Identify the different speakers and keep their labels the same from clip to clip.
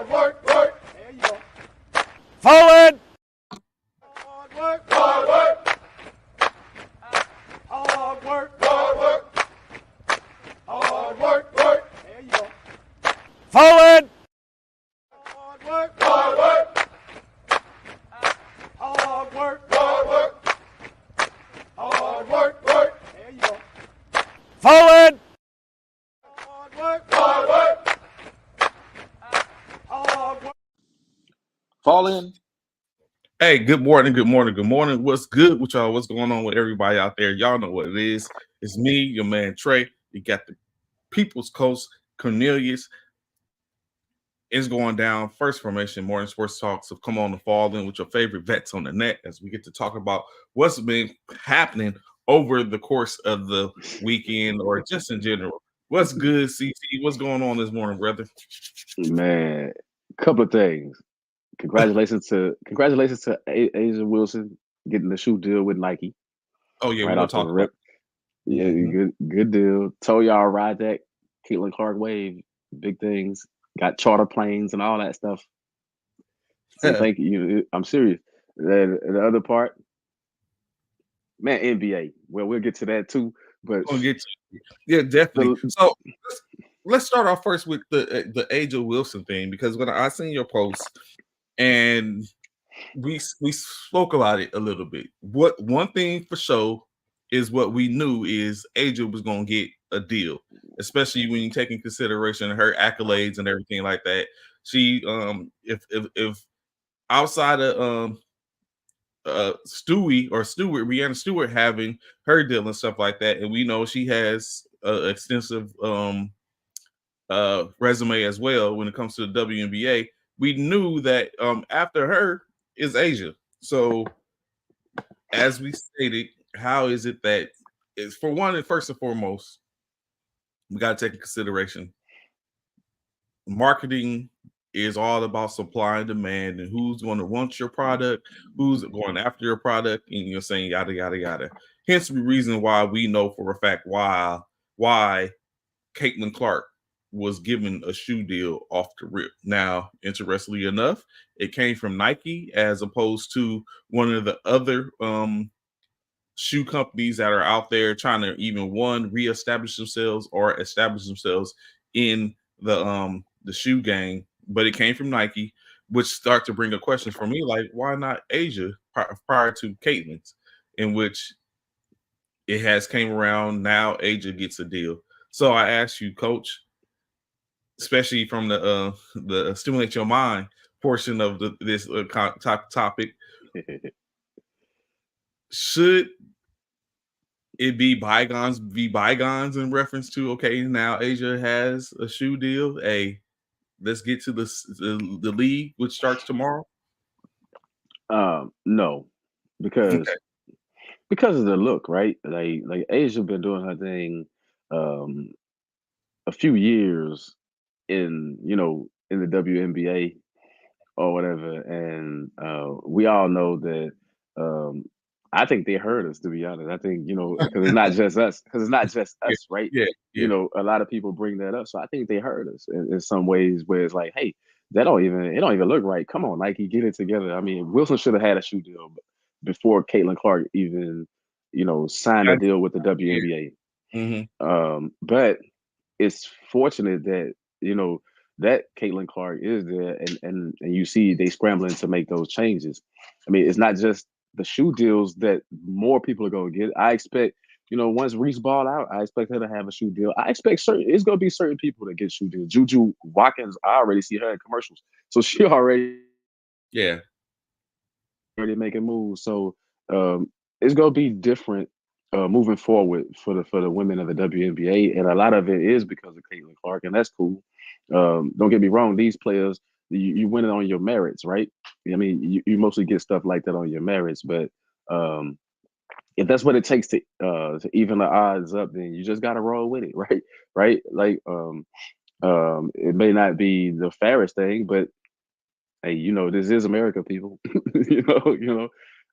Speaker 1: Forward. Forward. Forward.
Speaker 2: Fall in.
Speaker 3: Hey, good morning, good morning, good morning. What's good with y'all? What's going on with everybody out there? Y'all know what it is. It's me, your man Trey. You got the People's Coast, Cornelius. It's going down. First Formation Morning Sports Talk. So come on and fall in with your favorite vets on the net as we get to talk about what's been happening over the course of the weekend or just in general. What's good, CC? What's going on this morning, brother?
Speaker 2: Man, couple of things. Congratulations to Asia Wilson getting the shoe deal with Nike.
Speaker 3: Oh yeah,
Speaker 2: right
Speaker 3: we'll
Speaker 2: off the
Speaker 3: talk
Speaker 2: rip.
Speaker 3: about
Speaker 2: Yeah, good deal. Told y'all ride that Caitlin Clark wave. Big things. Got charter planes and all that stuff. So thank you. I'm serious. Then the other part, man, NBA. Well, we'll get to that too. But
Speaker 3: Gonna get to yeah, definitely. So let's start off first with the Asia Wilson thing, because when I seen your post and we spoke about it a little bit. What one thing for sure is what we knew is Asia was gonna get a deal, especially when you take in consideration her accolades and everything like that. She if outside of Breanna Stewart having her deal and stuff like that, and we know she has an extensive resume as well when it comes to the WNBA. We knew that after her is Asia. So as we stated, how is it that is for one and first and foremost, we got to take in consideration marketing is all about supply and demand and who's going to want your product, who's going after your product, and you're saying yada yada yada. Hence the reason why we know for a fact why Caitlin Clark was given a shoe deal off the rip. Now, interestingly enough, it came from Nike as opposed to one of the other shoe companies that are out there trying to even reestablish themselves or establish themselves in the shoe game. But it came from Nike, which start to bring a question for me, like why not Asia prior to Caitlin's, in which it has came around. Now Asia gets a deal. So I ask you, Coach, especially from the stimulate your mind portion of this topic, should it be bygones in reference to, okay, now Asia has a shoe deal? Hey, let's get to the league, which starts tomorrow.
Speaker 2: No, because of the look, right? Like Asia been doing her thing a few years in the WNBA or whatever, and we all know that. I think they heard us, to be honest. I think because it's not just us. Because it's not just us, right?
Speaker 3: Yeah.
Speaker 2: A lot of people bring that up, so I think they heard us in some ways. Where it's like, hey, it don't even look right. Come on, Nike, get it together. I mean, Wilson should have had a shoe deal before Caitlin Clark even signed a deal with the WNBA. But it's fortunate that that Caitlin Clark is there, and you see they scrambling to make those changes. I mean, it's not just the shoe deals that more people are going to get. I expect, once Reese ball out, I expect her to have a shoe deal. I expect it's going to be certain people that get shoe deals. Juju Watkins, I already see her in commercials, so she already making moves. So it's going to be different moving forward for the women of the WNBA, and a lot of it is because of Caitlin Clark, and that's cool. Don't get me wrong; these players, you win it on your merits, right? I mean, you mostly get stuff like that on your merits, but if that's what it takes to even the odds up, then you just got to roll with it, right? Right? Like, it may not be the fairest thing, but hey, this is America, people.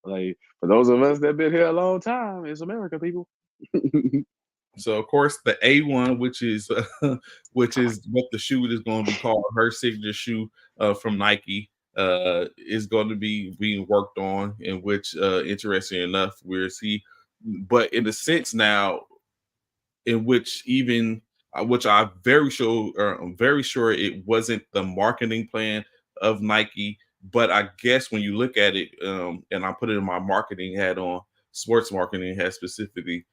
Speaker 2: Like for those of us that been here a long time, it's America, people.
Speaker 3: So of course the A1, which is which is what the shoe is going to be called, her signature shoe from Nike, is going to be being worked on. In which, interesting enough, we're see, but in a sense now, in which even which I'm very sure it wasn't the marketing plan of Nike. But I guess when you look at it, and I put it in my marketing hat on, sports marketing hat specifically,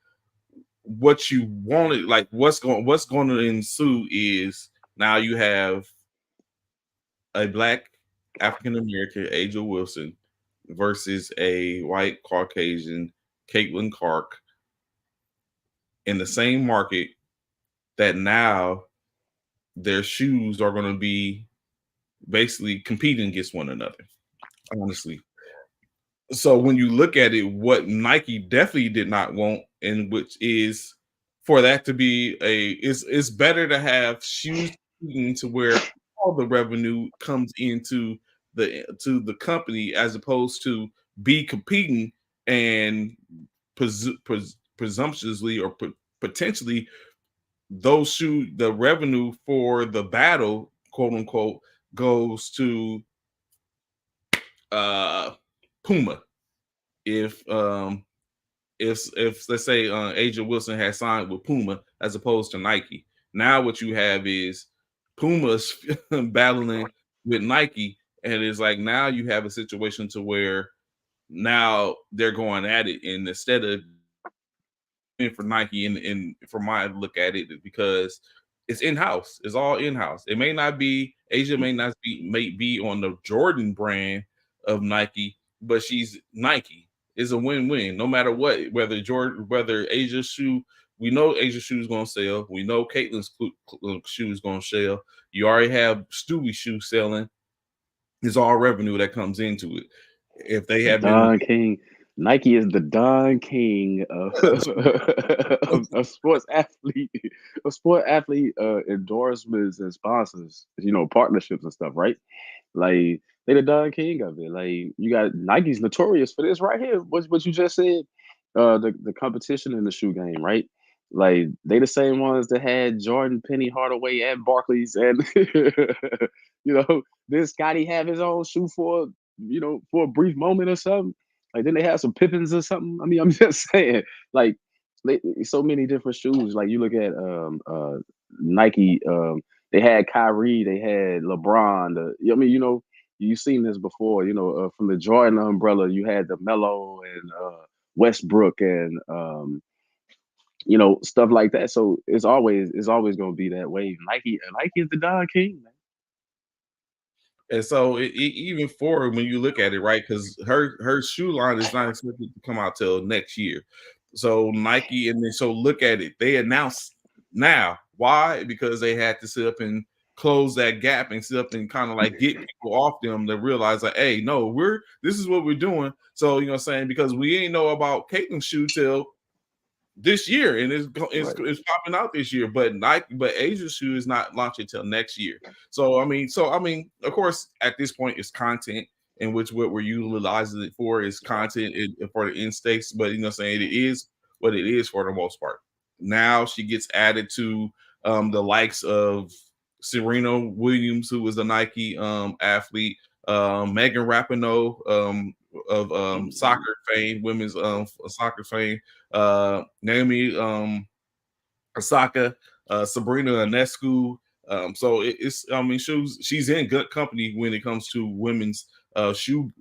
Speaker 3: what you wanted, like what's going to ensue is now you have a black African American Angel Wilson versus a white Caucasian Caitlin Clark in the same market, that now their shoes are going to be basically competing against one another, honestly. So when you look at it, what Nike definitely did not want, and which is for that to be it's better to have shoes to where all the revenue comes into the company, as opposed to be competing and presumptuously or potentially the revenue for the battle, quote unquote, goes to uh Puma. If let's say Asia Wilson had signed with Puma as opposed to Nike, now what you have is Puma's battling with Nike, and it's like now you have a situation to where now they're going at it, and instead of for Nike, and for my look at it, because it's in-house, it's all in-house. It may not be Asia, may be on the Jordan brand of Nike, but she's Nike. It's a win-win no matter what, whether Asia's shoe, we know Asia's shoe is going to sell, we know Caitlin's shoe is going to sell, you already have Stewie's shoe selling. It's all revenue that comes into it. If they have
Speaker 2: Don King, Nike is the Don King of sports athlete, endorsements and sponsors, partnerships and stuff, right? Like they the Don King of it. Like you got Nike's notorious for this right here. What you just said, the competition in the shoe game, right? Like they the same ones that had Jordan, Penny Hardaway, and Barclays, and did Scotty have his own shoe for a brief moment or something? Like, then they have some Pippins or something. I mean, I'm just saying, like, so many different shoes. Like, you look at Nike. They had Kyrie. They had LeBron. You've seen this before. From the Jordan umbrella, you had the Melo and Westbrook and stuff like that. So it's always going to be that way. Nike is the Don King, man.
Speaker 3: And so even for when you look at it, right, because her shoe line is not expected to come out till next year. So Nike, and then so look at it, they announced now. Why? Because they had to sit up and close that gap and sit up and kind of like get people off them to realize like, hey, no, this is what we're doing. So what I'm saying, because we ain't know about Caitlin's shoe till this year, and it's popping out this year, but Asia's shoe is not launching until next year. So I mean, of course, at this point, it's content, in which what we're utilizing it for is content for the end stakes. But saying it is what it is for the most part. Now she gets added to the likes of Serena Williams, who was a Nike athlete, Megan Rapinoe of soccer fame, women's soccer fame, Naomi Osaka, Sabrina Ionescu. So she's in good company when it comes to women's shoe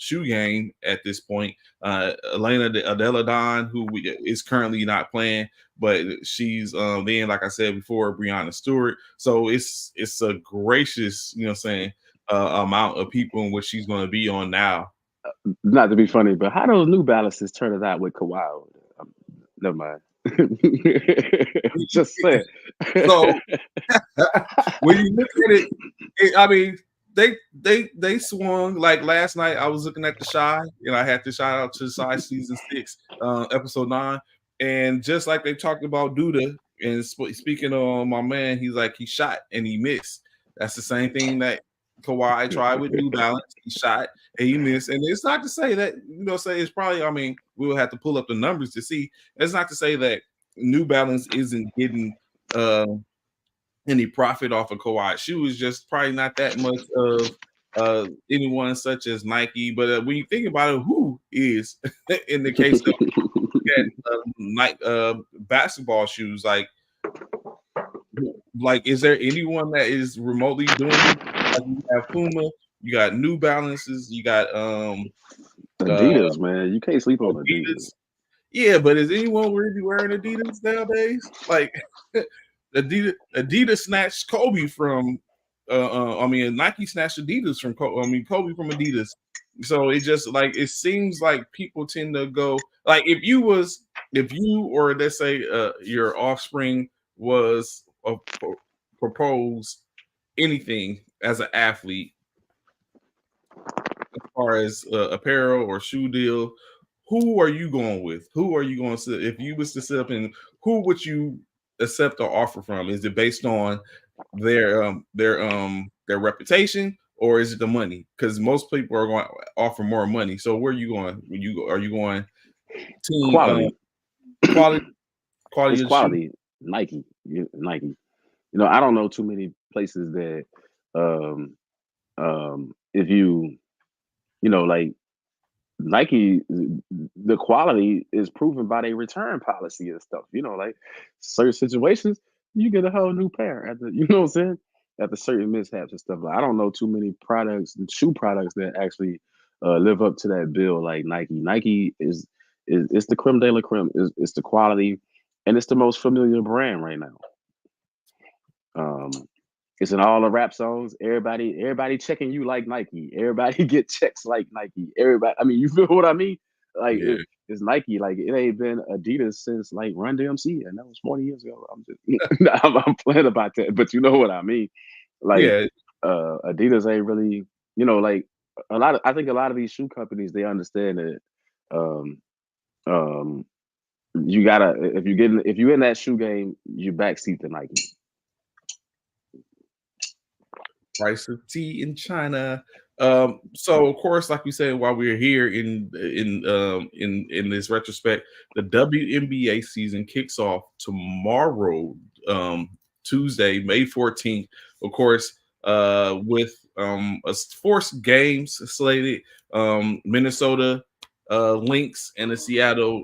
Speaker 3: game at this point. Elena Adela Don, who is currently not playing, but she's then, like I said before, Breanna Stewart. So it's a gracious, amount of people in which she's going to be on now.
Speaker 2: Not to be funny, but how those New Balances turn it out with Kawhi? Never mind. Just saying.
Speaker 3: So when you look at it, I mean, they swung. Like last night, I was looking at the Shy, and I had to shout out to Shy season 6, episode 9, and just like they talked about Duda, and speaking of my man, he's like he shot and he missed. That's the same thing that Kawhi tried with New Balance. He shot and he missed. And it's not to say that, say it's probably, I mean, we'll have to pull up the numbers to see. It's not to say that New Balance isn't getting any profit off of Kawhi's shoe. Is just probably not that much of anyone such as Nike. But when you think about it, who is in the case of basketball shoes, like is there anyone that is remotely doing it? Like you have Puma, you got New Balances, you got
Speaker 2: Adidas, man. You can't sleep on Adidas.
Speaker 3: Yeah, but is anyone really wearing Adidas nowadays? Like Adidas snatched Kobe from Nike snatched Adidas from Kobe from Adidas. So it just like it seems like people tend to go like if you or let's say your offspring was propose anything as an athlete as far as apparel or shoe deal, who are you going with? Who are you going to if you was to sit up and who would you accept an offer from? Is it based on their reputation or is it the money? Because most people are going to offer more money. So where are you going? Are you going team
Speaker 2: quality?
Speaker 3: Quality.
Speaker 2: It's quality. Nike. Nike. You know, I don't know too many places that if you know, like Nike, the quality is proven by their return policy and stuff. You know, like certain situations, you get a whole new pair after, you know what I'm saying? After certain mishaps and stuff. Like I don't know too many products, shoe products that actually live up to that bill like Nike. Nike is it's the creme de la creme. It's the quality, and it's the most familiar brand right now. It's in all the rap songs. Everybody checking you like Nike. Everybody get checks like Nike. Everybody, I mean, you feel what I mean? Like it's Nike. Like it ain't been Adidas since like Run DMC, and that was 40 years ago. I'm just, I'm playing about that, but you know what I mean? Like, Adidas ain't really, you know, like I think a lot of these shoe companies they understand that, you gotta if you're in that shoe game, you backseat the Nike.
Speaker 3: Price of tea in China. So of course, like we said, while we're here in this retrospect, the WNBA season kicks off tomorrow, Tuesday, May 14th. Of course, with a forced games slated, Minnesota Lynx and the Seattle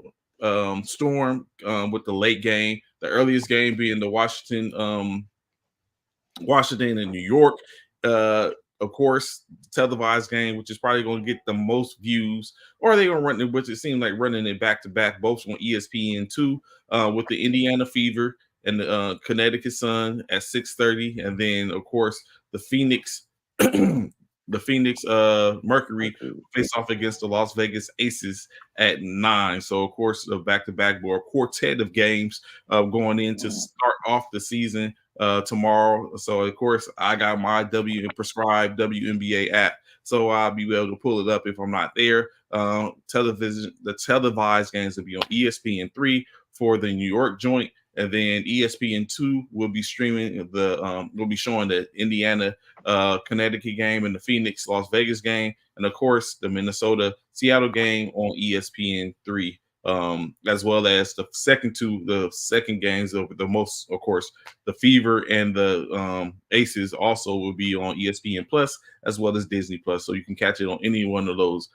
Speaker 3: Storm with the late game. The earliest game being the Washington and New York. Of course, televised game, which is probably going to get the most views, or they're going to run it, which it seemed like running it back to back, both on ESPN2 with the Indiana Fever and the Connecticut Sun at 6:30, and then of course the Phoenix Mercury face off against the Las Vegas Aces at 9. So of course the back-to-back board quartet of games going in to start off the season tomorrow. So of course I got my prescribed WNBA app, so I'll be able to pull it up if I'm not there. The televised games will be on ESPN3 for the New York joint, and then ESPN2 will be streaming will be showing the Indiana Connecticut game and the Phoenix Las Vegas game, and of course the Minnesota Seattle game on ESPN3. As well as the second games of the most, of course, the Fever and the Aces also will be on ESPN Plus as well as Disney Plus, so you can catch it on any one of those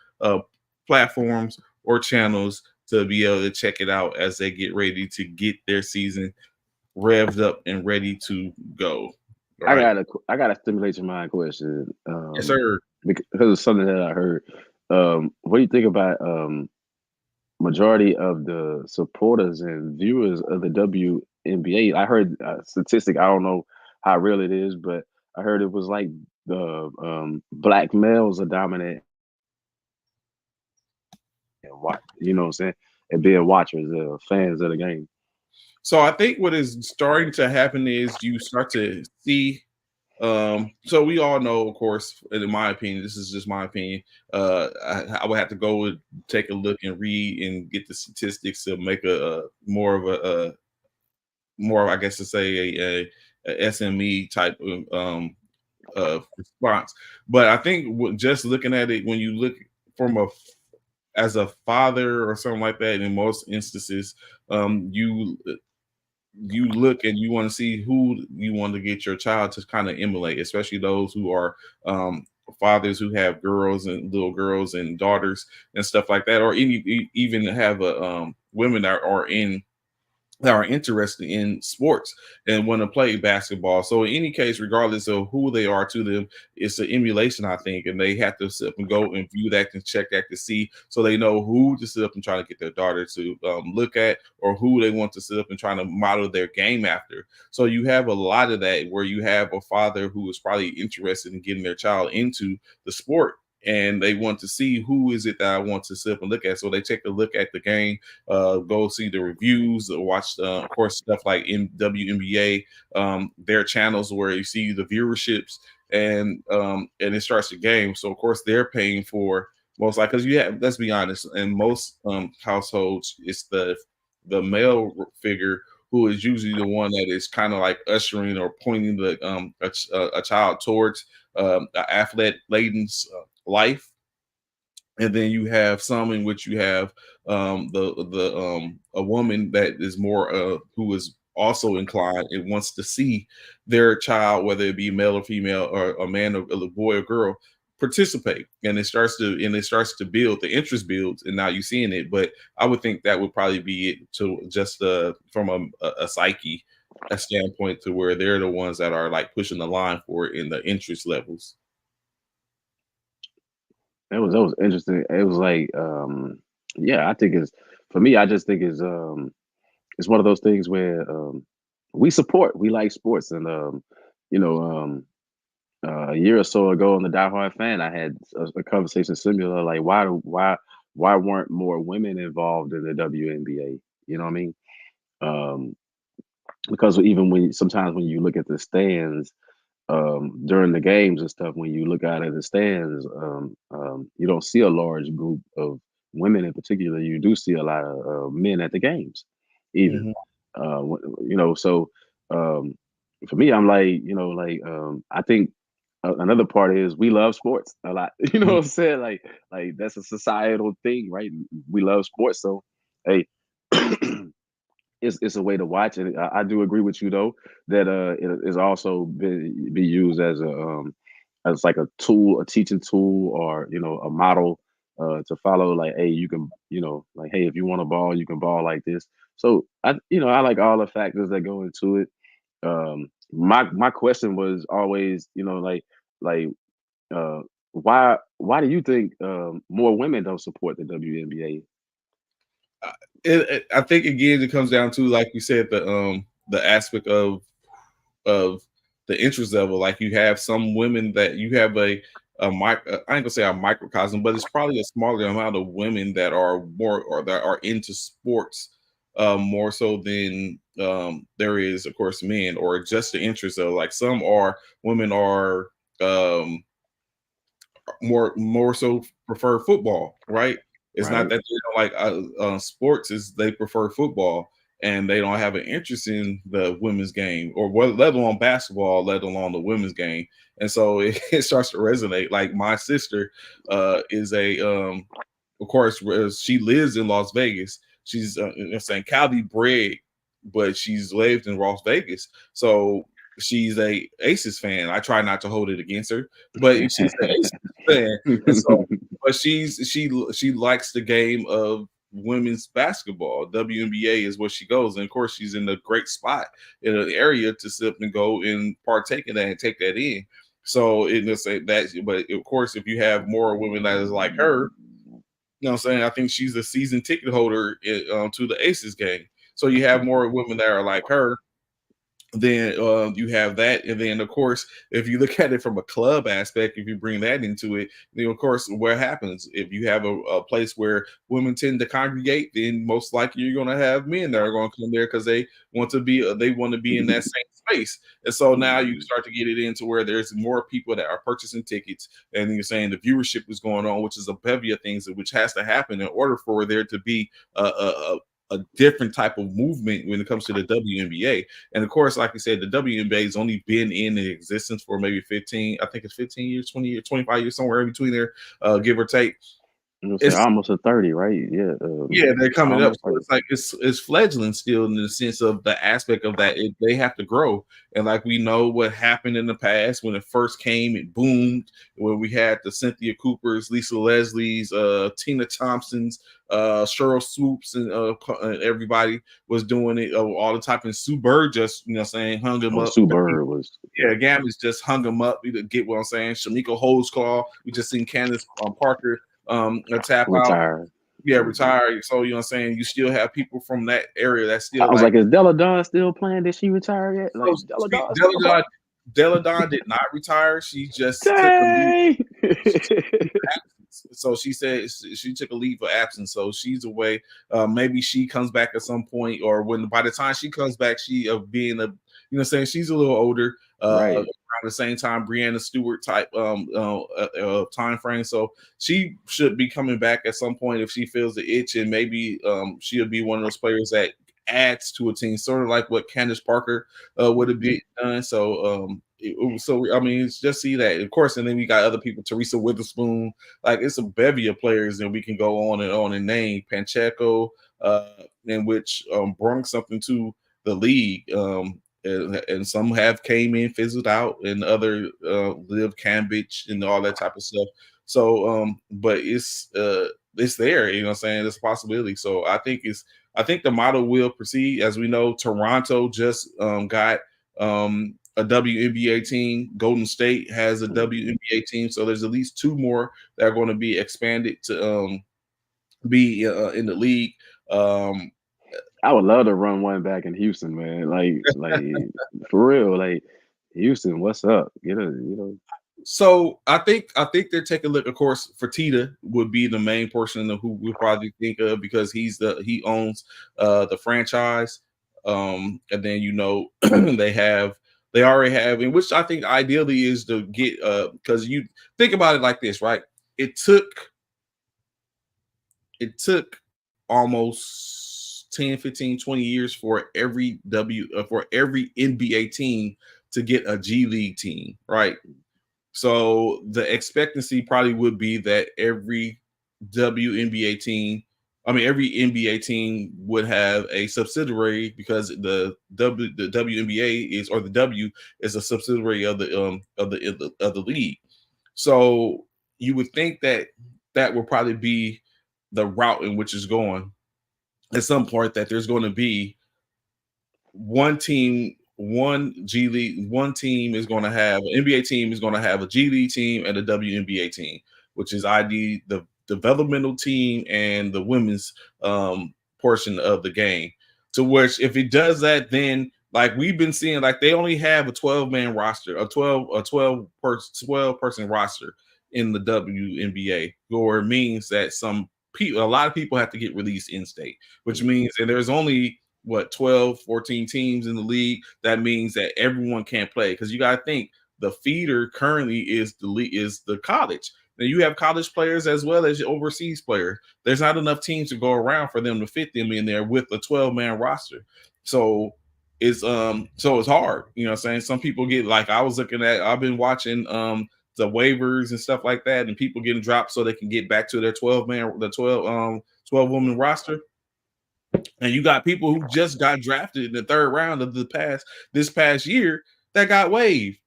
Speaker 3: platforms or channels to be able to check it out as they get ready to get their season revved up and ready to go.
Speaker 2: Right. I got a stimulate your mind question.
Speaker 3: Yes, sir.
Speaker 2: Because of something that I heard. What do you think about majority of the supporters and viewers of the WNBA? I heard a statistic. I don't know how real it is, but I heard it was like the black males are dominant. You know what I'm saying? And being watchers, fans of the game.
Speaker 3: So I think what is starting to happen is you start to see. So we all know, of course, in my opinion, this is just my opinion. I would have to go and take a look and read and get the statistics to make a more, I guess to say a SME type of response. But I think just looking at it, when you look from as a father or something like that, in most instances, you look and you want to see who you want to get your child to kind of emulate, especially those who are fathers who have girls and little girls and daughters and stuff like that, or even have a women that are interested in sports and want to play basketball. So in any case, regardless of who they are to them, it's an emulation, I think, and they have to sit up and go and view that and check that to see, so they know who to sit up and try to get their daughter to look at, or who they want to sit up and try to model their game after. So you have a lot of that where you have a father who is probably interested in getting their child into the sport, and they want to see who is it that I want to sit up and look at. So they take a look at the game, go see the reviews, watch, of course, stuff like in WNBA, their channels where you see the viewerships, and it starts the game. So of course they're paying for most, like, because you have, let's be honest, in most households, it's the male figure who is usually the one that is kind of like ushering or pointing the a child towards an athlete laden's life. And then you have some in which you have a woman that is more who is also inclined and wants to see their child, whether it be male or female, or a man or a boy or girl, participate. And it starts to build, the interest builds, and now you're seeing it. But I would think that would probably be it, to just from a psyche, a standpoint, to where they're the ones that are like pushing the line for it in the interest levels.
Speaker 2: That was interesting. It was like, yeah, I think it's, for me, I just think it's one of those things where we like sports, and you know, a year or so ago on the Die Hard Fan, I had a conversation similar, like why weren't more women involved in the WNBA? You know what I mean? Um, because even sometimes when you look at the stands, during the games and stuff, when you look out at the stands, you don't see a large group of women in particular. You do see a lot of men at the games, even.
Speaker 3: Mhm.
Speaker 2: So um, for me, I'm like, I think another part is we love sports a lot. You know what I'm saying? Like that's a societal thing, right? We love sports, so hey. It's a way to watch, and I do agree with you though that it is also be used as as like a tool, a teaching tool, or a model to follow. Like, hey, you can, like, hey, if you want a ball, you can ball like this. So I like all the factors that go into it. My question was always, like uh, why do you think more women don't support the WNBA?
Speaker 3: I think again it comes down to, like you said, the aspect of the interest level. Like, you have some women that you have I ain't gonna say a microcosm, but it's probably a smaller amount of women that are more, or that are into sports more so than there is, of course, men, or just the interest of, like, some are women are um more so prefer football, right? It's not
Speaker 2: Right.
Speaker 3: that they don't like sports; is they prefer football, and they don't have an interest in the women's game, or let alone basketball, let alone the women's game. And so it starts to resonate. Like, my sister is of course, she lives in Las Vegas. She's saying Cali bred, but she's lived in Las Vegas. So she's a Aces fan. I try not to hold it against her, but she's an Aces fan, and so, but she likes the game of women's basketball. WNBA is where she goes, and of course, she's in a great spot in an area to sit up and go and partake in that and take that in. So it's that, but of course, if you have more women that is like her, you know what I'm saying? I think she's a season ticket holder to the Aces game. So you have more women that are like her. Then you have that, and then of course, if you look at it from a club aspect, if you bring that into it, then of course, what happens if you have a place where women tend to congregate? Then most likely you're going to have men that are going to come there because they want to be in that same space. And so now you start to get it into where there's more people that are purchasing tickets, and you're saying the viewership is going on, which is a bevy of things which has to happen in order for there to be a different type of movement when it comes to the WNBA. And of course, like you said, the WNBA has only been in existence for maybe 15, I think it's 15 years, 20 years, 25 years, somewhere in between there, give or take. It's
Speaker 2: almost a 30, right? Yeah.
Speaker 3: Yeah, they're coming up.
Speaker 2: Almost
Speaker 3: So
Speaker 2: 30.
Speaker 3: it's like it's fledgling still in the sense of the aspect of that they have to grow. And like we know what happened in the past when it first came, it boomed. When we had the Cynthia Coopers, Lisa Leslie's, Tina Thompson's, Cheryl Swoops, and everybody was doing it all the time. And Sue Bird just saying hung him
Speaker 2: Oh,
Speaker 3: up.
Speaker 2: Sue Bird was.
Speaker 3: Yeah, Gammons just hung him up. You get what I'm saying? Shamika Holdsclaw. We just seen Candace Parker tap out.
Speaker 2: Retired.
Speaker 3: Yeah, retired. So you know what I'm saying? You still have people from that area that
Speaker 2: I
Speaker 3: still
Speaker 2: was
Speaker 3: like
Speaker 2: is Della Dawn still playing? Did she retire yet? Like Della Dawn still playing?
Speaker 3: Della Dawn did not retire. She just took a leave. So she said she took a leave of absence. So she's away. Maybe she comes back at some point, or by the time she comes back, she being saying she's a little older.
Speaker 2: Right.
Speaker 3: Around the same time, Brianna Stewart type time frame. So she should be coming back at some point if she feels the itch, and maybe she'll be one of those players that adds to a team, sort of like what Candace Parker would have been done. So I mean, it's just see that, of course, and then we got other people, Teresa Witherspoon. Like it's a bevy of players, and we can go on and name Pacheco, in which brought something to the league. And some have came in, fizzled out, and other Liv Cambridge and all that type of stuff. So, but it's there, you know what I'm saying? It's a possibility. So I think the model will proceed. As we know, Toronto just got a WNBA team. Golden State has a WNBA team. So there's at least two more that are going to be expanded to be in the league.
Speaker 2: I would love to run one back in Houston, man. Like for real. Like Houston, what's up?
Speaker 3: So I think they're taking a look. Of course, Fertitta would be the main portion of who we probably think of because he owns the franchise. And then they already have, and which I think ideally is to get because you think about it like this, right? It took almost 10, 15, 20 years for every NBA team to get a G League team, right? So the expectancy probably would be that every NBA team would have a subsidiary because the WNBA is, or the W is a subsidiary of the league. So you would think that would probably be the route in which it's going at some point, that there's going to be one team, one G League, one team is going to have an NBA team is going to have a G League team and a WNBA team, which is the developmental team and the women's portion of the game. To which, if it does that, then like we've been seeing, like they only have a 12-man roster, a 12 person roster in the WNBA, or it means that a lot of people have to get released in state, which means, and there's only 12, 14 teams in the league. That means that everyone can't play, because you got to think the feeder currently is the college. Now you have college players as well as overseas players. There's not enough teams to go around for them to fit them in there with a 12-man roster. So it's hard. You know what I'm saying? Some people get, like I've been watching the waivers and stuff like that, and people getting dropped so they can get back to their 12 woman roster. And you got people who just got drafted in the third round of this past year that got waived.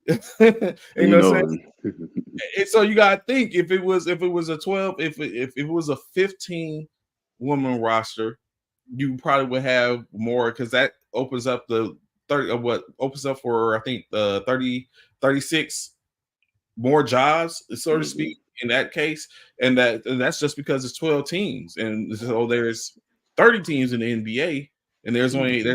Speaker 3: You know what I'm saying? And so you gotta think, if it was a 12, if it was a 15 woman roster, you probably would have more, because that opens up the 30 of what opens up for, I think, 36 more jobs, so to speak, in that case. And that's just because it's 12 teams, and so there's 30 teams in the NBA, and there's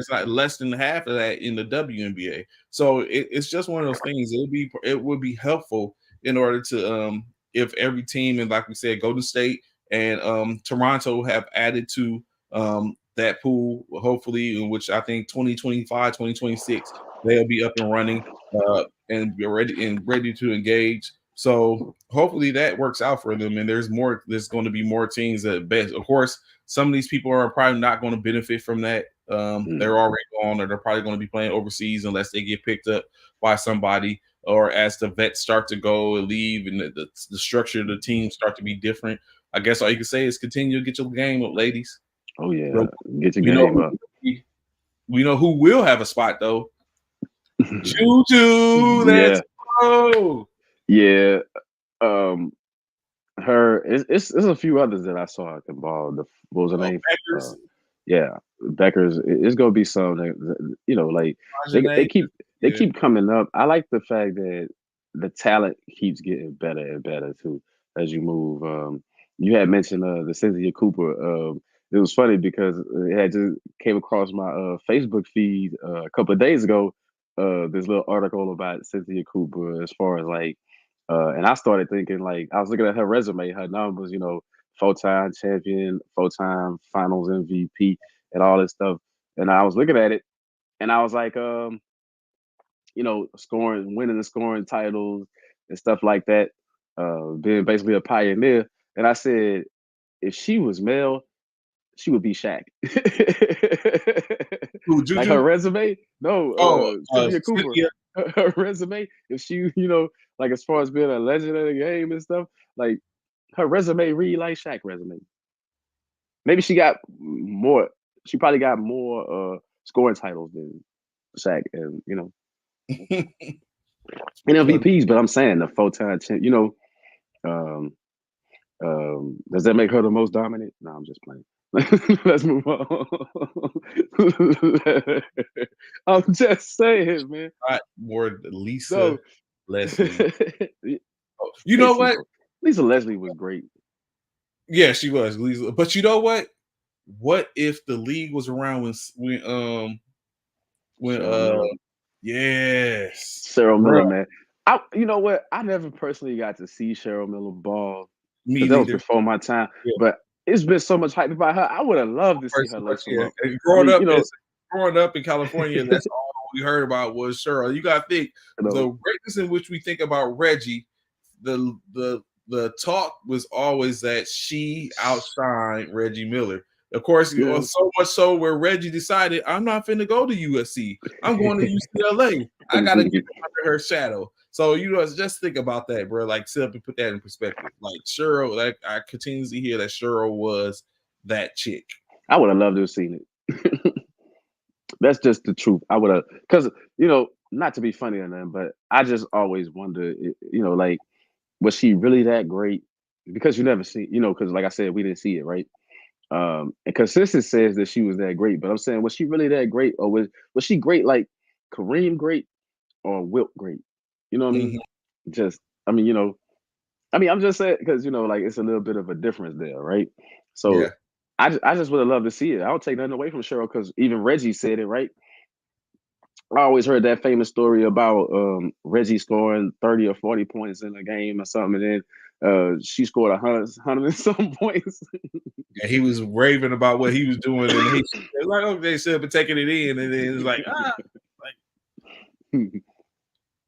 Speaker 3: not less than half of that in the WNBA. So it's just one of those things. It would be helpful in order to if every team, and like we said, Golden State and Toronto have added to that pool, hopefully, in which I think 2025, 2026, they'll be up and running and be ready to engage. So hopefully that works out for them. And there's going to be more teams at best. Of course, some of these people are probably not going to benefit from that. They're already gone, or they're probably going to be playing overseas unless they get picked up by somebody, or as the vets start to go and leave and the structure of the team start to be different. I guess all you can say is continue to get your game up, ladies.
Speaker 2: Oh yeah,
Speaker 3: Bro,
Speaker 2: get your
Speaker 3: we know
Speaker 2: game up.
Speaker 3: we know who will have a spot though. Choo-choo, let's go.
Speaker 2: Yeah. It's a few others that I saw at the ball. What was her name?
Speaker 3: Beckers,
Speaker 2: Yeah, Becker's. It's gonna be some that, you know, like they
Speaker 3: yeah.
Speaker 2: keep coming up. I like the fact that the talent keeps getting better and better too as you move. You had mentioned the Cynthia Cooper. It was funny because it had just came across my Facebook feed a couple of days ago. This little article about Cynthia Cooper as far as like, and I started thinking like I was looking at her resume, her numbers, you know, 4-time champion, 4-time Finals MVP, and all this stuff. And I was looking at it, and I was like, you know, winning the scoring titles and stuff like that, being basically a pioneer. And I said, if she was male, she would be Shaq.
Speaker 3: Who,
Speaker 2: Like
Speaker 3: Juju?
Speaker 2: her resume, no, Cynthia Cooper.
Speaker 3: Cynthia.
Speaker 2: Her resume, if she, you know, like as far as being a legend of the game and stuff, like her resume read like Shaq resume. Maybe she got more. She probably got more scoring titles than Shaq, and you know, and MVPs. But I'm saying the 4-time champ. You know, does that make her the most dominant? No, I'm just playing. Let's move on. I'm just saying, man.
Speaker 3: Not more Lisa
Speaker 2: So,
Speaker 3: Leslie. You know what?
Speaker 2: Lisa Leslie was great.
Speaker 3: Yeah, she was Lisa. But you know what? What if the league was around when yes,
Speaker 2: Cheryl Miller, man. You know what? I never personally got to see Cheryl Miller ball
Speaker 3: me
Speaker 2: because that was
Speaker 3: neither.
Speaker 2: before my time.
Speaker 3: Yeah.
Speaker 2: But it's been so much hype about her. I would have loved to see her lace them up.
Speaker 3: Growing up in California, that's all we heard about was Cheryl. You gotta think the greatness in which we think about Reggie, the talk was always that she outshined Reggie Miller. Of course, so much so where Reggie decided, I'm not finna go to USC. I'm going to UCLA. I gotta get under her shadow. So you know, just think about that, bro. Like, sit up and put that in perspective. Like Cheryl, like I continuously hear that Cheryl was that chick.
Speaker 2: I would have loved to have seen it. That's just the truth. I would have, because you know, not to be funny or nothing, but I just always wonder, you know, like, was she really that great? Because you never see, you know, because like I said, we didn't see it, right? And Consensus says that she was that great, but I'm saying, was she really that great, or was she great like Kareem great or Wilt great? You know what I mean? Just, I mean, you know, I mean, I'm just saying because you know, like it's a little bit of a difference there, right? So
Speaker 3: Yeah.
Speaker 2: I just would have loved to see it. I don't take nothing away from Cheryl because even Reggie said it, right? I always heard that famous story about Reggie scoring 30 or 40 points in a game or something, and then she scored 100 and some points.
Speaker 3: And he was raving about what he was doing, and he was like, "Oh, they should have been taking it in," and then it's like,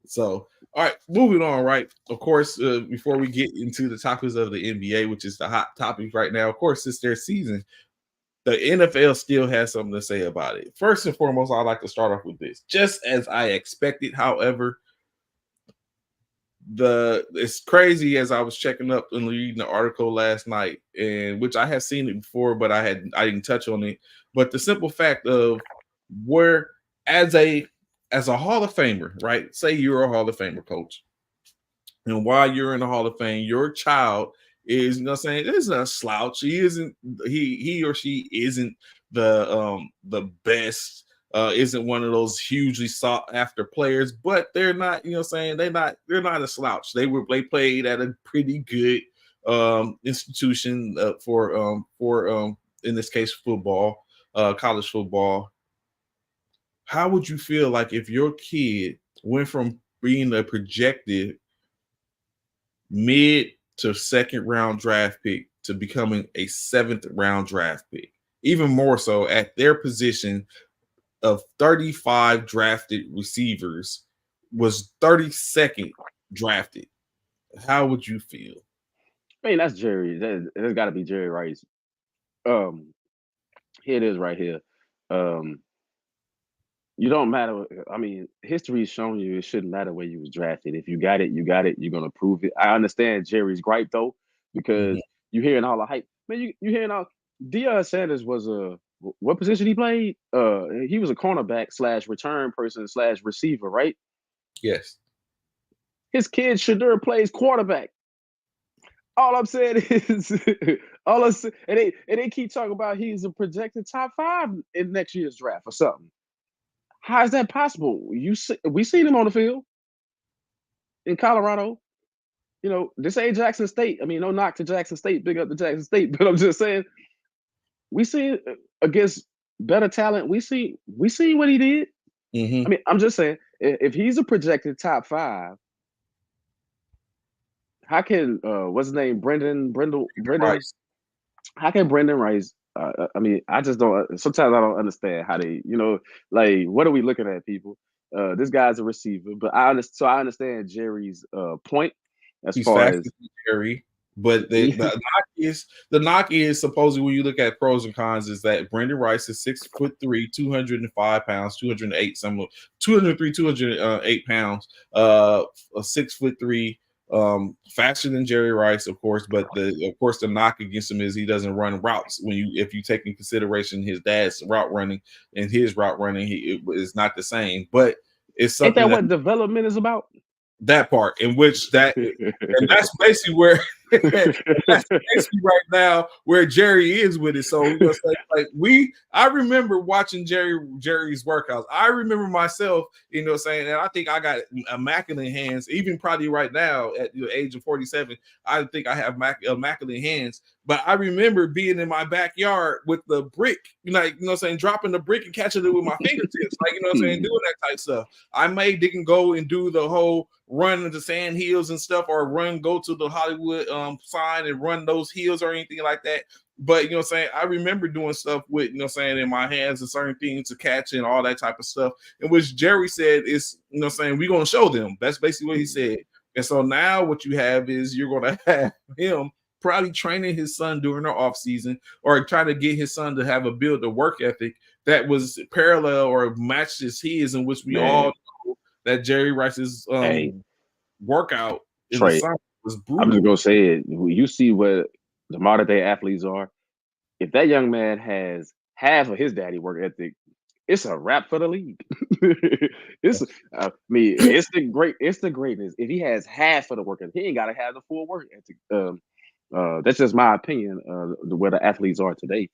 Speaker 3: So, all right, moving on. Right, of course, before we get into the topics of the NBA, which is the hot topic right now, of course, it's their season. The NFL still has something to say about it. First and foremost, I'd like to start off with this. Just as I expected, however, it's crazy as I was checking up and reading the article last night, and which I have seen it before, but I didn't touch on it. But the simple fact of where as a Hall of Famer, right? Say you're a Hall of Famer, coach, and while you're in the Hall of Fame, your child is, you know, saying isn't a slouch. He or she isn't the best. Isn't one of those hugely sought after players, but they're not, you know, saying they're not a slouch. They played at a pretty good institution for in this case football, college football. How would you feel like if your kid went from being a projected mid to second round draft pick to becoming a 7th round draft pick, even more so at their position of 35 drafted receivers, was 32nd drafted? How would you feel?
Speaker 2: I mean, that's Jerry. There's got to be Jerry Rice. Here it is right here. You don't matter. I mean, history's shown you it shouldn't matter where you was drafted. If you got it, you got it. You're gonna prove it. I understand Jerry's gripe though, because you hearing all the hype. Man, you hearing all Deion Sanders was what position he played? He was a cornerback / return person / receiver, right?
Speaker 3: Yes.
Speaker 2: His kid Shadur plays quarterback. All I'm saying is, and they keep talking about he's a projected top 5 in next year's draft or something. How is that possible? We seen him on the field in Colorado. You know, this ain't Jackson State. I mean, no knock to Jackson State, big up to Jackson State, but I'm just saying, we see against better talent. We see what he did.
Speaker 3: Mm-hmm.
Speaker 2: I mean, I'm just saying, if he's a projected top 5, how can what's his name, Brendan
Speaker 3: Rice.
Speaker 2: How can Brendan Rice? I mean, I just don't. Sometimes I don't understand how they, like, what are we looking at, people? This guy's a receiver, but I understand Jerry's point as
Speaker 3: He's
Speaker 2: far
Speaker 3: faster
Speaker 2: as
Speaker 3: than Jerry. But the knock is supposedly, when you look at pros and cons, is that Brendan Rice is 6'3", 205 pounds, 208 some 203, 208 pounds, 6'3", faster than Jerry Rice, of course. But the knock against him is he doesn't run routes. If you take in consideration his dad's route running and his route running, it is not the same. But it's something.
Speaker 2: Ain't that what development is about?
Speaker 3: That part, in which and that's basically where that's basically right now where Jerry is with it. So I remember watching Jerry's workouts. I remember myself, saying, and I think I got immaculate hands, even probably right now at the age of 47. I think I have immaculate hands. But I remember being in my backyard with the brick, dropping the brick and catching it with my fingertips, doing that type stuff. I didn't go and do the whole run the sand hills and stuff, or go to the Hollywood sign and run those hills or anything like that. But I remember doing stuff with in my hands and certain things to catch and all that type of stuff. And which Jerry said is we're gonna show them. That's basically what he said. And so now what you have is you're gonna have him probably training his son during the off season, or trying to get his son to have a build a work ethic that was parallel or matched his, in which we all know that Jerry Rice's workout in the summer was brutal.
Speaker 2: I'm just gonna say it. You see what the modern day athletes are. If that young man has half of his daddy work ethic, it's a wrap for the league. It's the greatness. If he has half of the work ethic, he ain't gotta have the full work ethic. That's just my opinion. Where the athletes are today.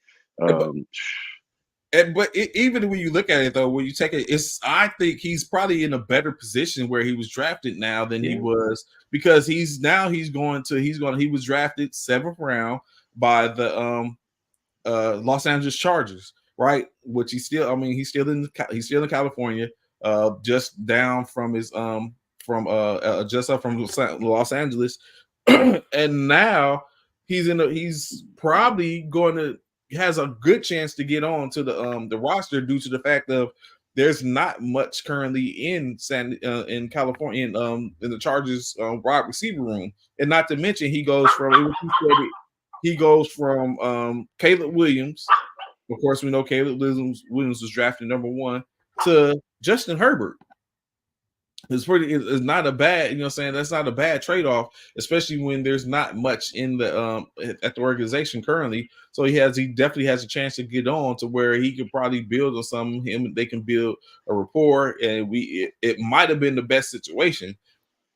Speaker 3: Even when you look at it, though, when you take it, I think he's probably in a better position where he was drafted now than he was, because he was drafted 7th round by the Los Angeles Chargers, right? Which he's still in California, just down from his just up from Los Angeles, and now he's probably going to. Has a good chance to get on to the roster due to the fact of there's not much currently in California in the Chargers wide receiver room, and not to mention he goes from Caleb Williams. Of course, we know Caleb Williams was drafted number 1 to Justin Herbert. It's not a bad, that's not a bad trade-off, especially when there's not much in the at the organization currently. So he definitely has a chance to get on to where he could probably build on something. They can build a rapport, and it might have been the best situation.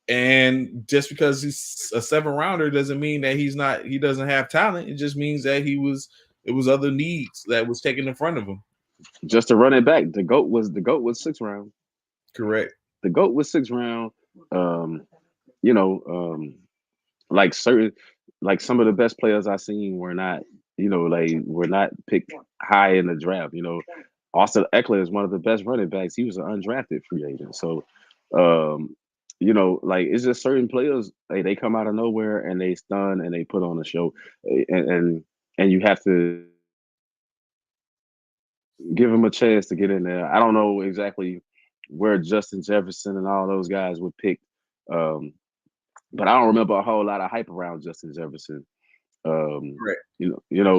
Speaker 3: And just because he's a 7th rounder doesn't mean that he doesn't have talent. It just means that it was other needs that was taken in front of him.
Speaker 2: Just to run it back, the GOAT was 6th round.
Speaker 3: Correct.
Speaker 2: The GOAT was 6th round. Like some of the best players I've seen were not picked high in the draft. Austin Eckler is one of the best running backs. He was an undrafted free agent. So, it's just certain players, they come out of nowhere and they stun and they put on a show, and you have to give them a chance to get in there. I don't know exactly where Justin Jefferson and all those guys were picked, but I don't remember a whole lot of hype around Justin Jefferson.
Speaker 3: Right.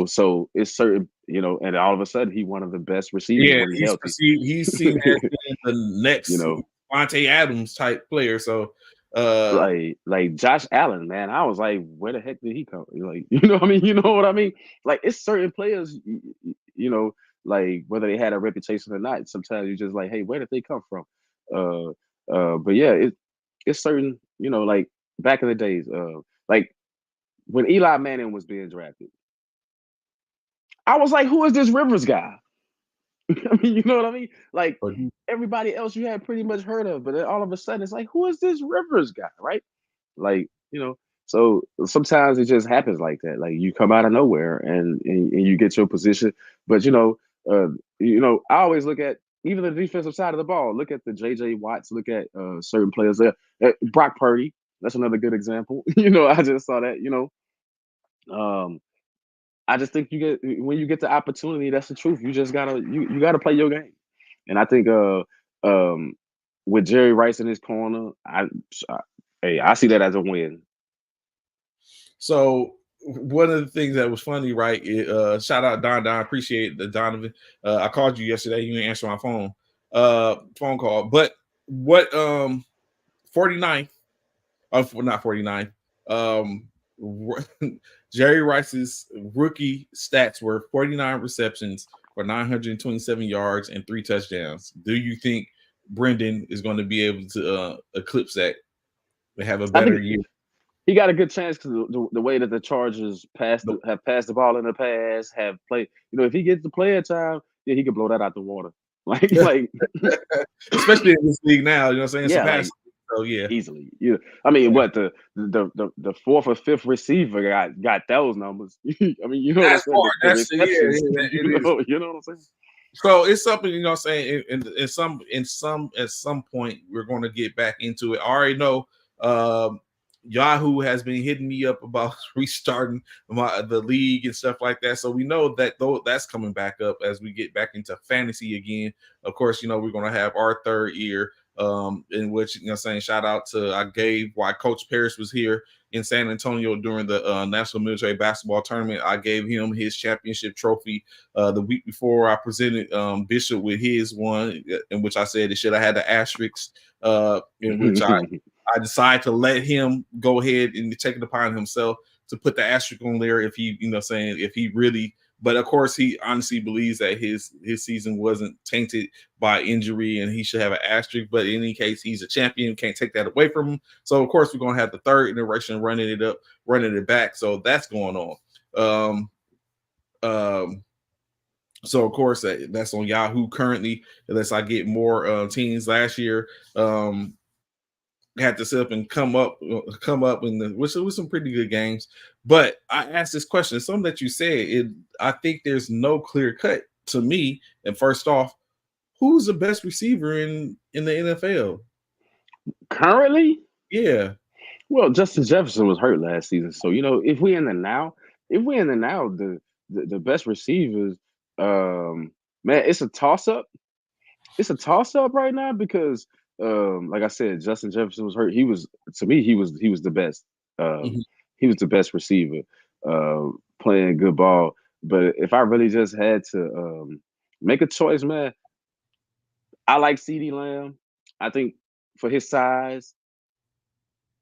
Speaker 2: So it's certain, and all of a sudden he's one of the best receivers.
Speaker 3: Yeah, he's seen as the next Devontae Adams type player. So
Speaker 2: Like Josh Allen, man. I was like, where the heck did he come? Like, you know what I mean? You know what I mean? Like, it's certain players, like whether they had a reputation or not. Sometimes you're just like, hey, where did they come from? But yeah, it's certain, like back in the days, like when Eli Manning was being drafted, I was like, who is this Rivers guy? I mean, you know what I mean? Like everybody else you had pretty much heard of, but then all of a sudden it's like, who is this Rivers guy, right? Like, so sometimes it just happens like that. Like you come out of nowhere and you get your position. But I always look at even the defensive side of the ball. Look at the JJ Watts. Look at certain players there. Brock Purdy. That's another good example. I just saw that. Um, I just think when you get the opportunity, that's the truth. You just gotta play your game. And I think um, with Jerry Rice in his corner, I see that as a win.
Speaker 3: So one of the things that was funny, right? Shout out Don. Appreciate the Donovan. I called you yesterday. You didn't answer my phone call. But what 49th, not 49th. Jerry Rice's rookie stats were 49 receptions for 927 yards and 3 touchdowns. Do you think Brendan is going to be able to eclipse that and have a better year?
Speaker 2: He got a good chance because the way that the Chargers have passed the ball in the past, have played. If he gets the player time, yeah, he can blow that out the water. Like
Speaker 3: especially in this league now. You know what I'm saying?
Speaker 2: Yeah,
Speaker 3: so yeah,
Speaker 2: easily. Yeah, I mean, what the fourth or fifth receiver got those numbers. I mean, you know
Speaker 3: that's
Speaker 2: what I'm saying?
Speaker 3: You
Speaker 2: know what I'm saying?
Speaker 3: So it's something, you know what I'm saying, at some point we're going to get back into it. I already know Yahoo has been hitting me up about restarting the league and stuff like that. So we know that that's coming back up as we get back into fantasy again. Of course, we're going to have our third year in which, saying shout out to I gave while Coach Parrish was here in San Antonio during the National Military Basketball Tournament. I gave him his championship trophy the week before. I presented Bishop with his one, in which I said it should have had the asterisks, in which I decided to let him go ahead and take it upon himself to put the asterisk on there if he, if he really. But of course, he honestly believes that his season wasn't tainted by injury and he should have an asterisk. But in any case, he's a champion. Can't take that away from him. So, of course, we're going to have the third iteration running it back. So that's going on. So, of course, that's on Yahoo currently, unless I get more teams. Last year, had to sit up and come up which was some pretty good games. But I asked this question, something that you said, I think there's no clear cut to me. And first off, who's the best receiver in the NFL
Speaker 2: currently?
Speaker 3: Yeah.
Speaker 2: Well, Justin Jefferson was hurt last season, so if we're in the now, the best receivers, man, it's a toss up. It's a toss up right now because, like I said, Justin Jefferson was hurt. He was the best. He was the best receiver, playing good ball. But if I really just had to make a choice, man, I like CeeDee Lamb. I think for his size,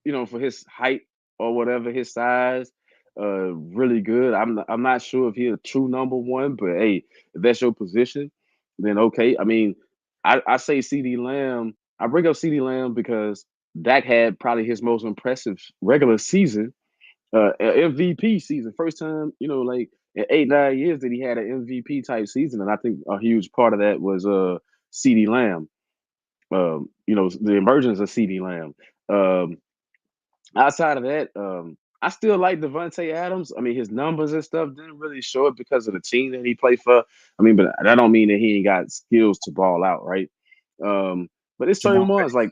Speaker 2: for his height or whatever, his size, really good. I'm not sure if he's a true number one, but hey, if that's your position, then okay. I mean, I say CeeDee Lamb. I bring up CeeDee Lamb because Dak had probably his most impressive regular season, MVP season. First time, like in 8-9 years that he had an MVP type season, and I think a huge part of that was CeeDee Lamb. The emergence of CeeDee Lamb. Outside of that, I still like Devontae Adams. I mean, his numbers and stuff didn't really show it because of the team that he played for. I mean, but that don't mean that he ain't got skills to ball out, right? But it's certain ones like,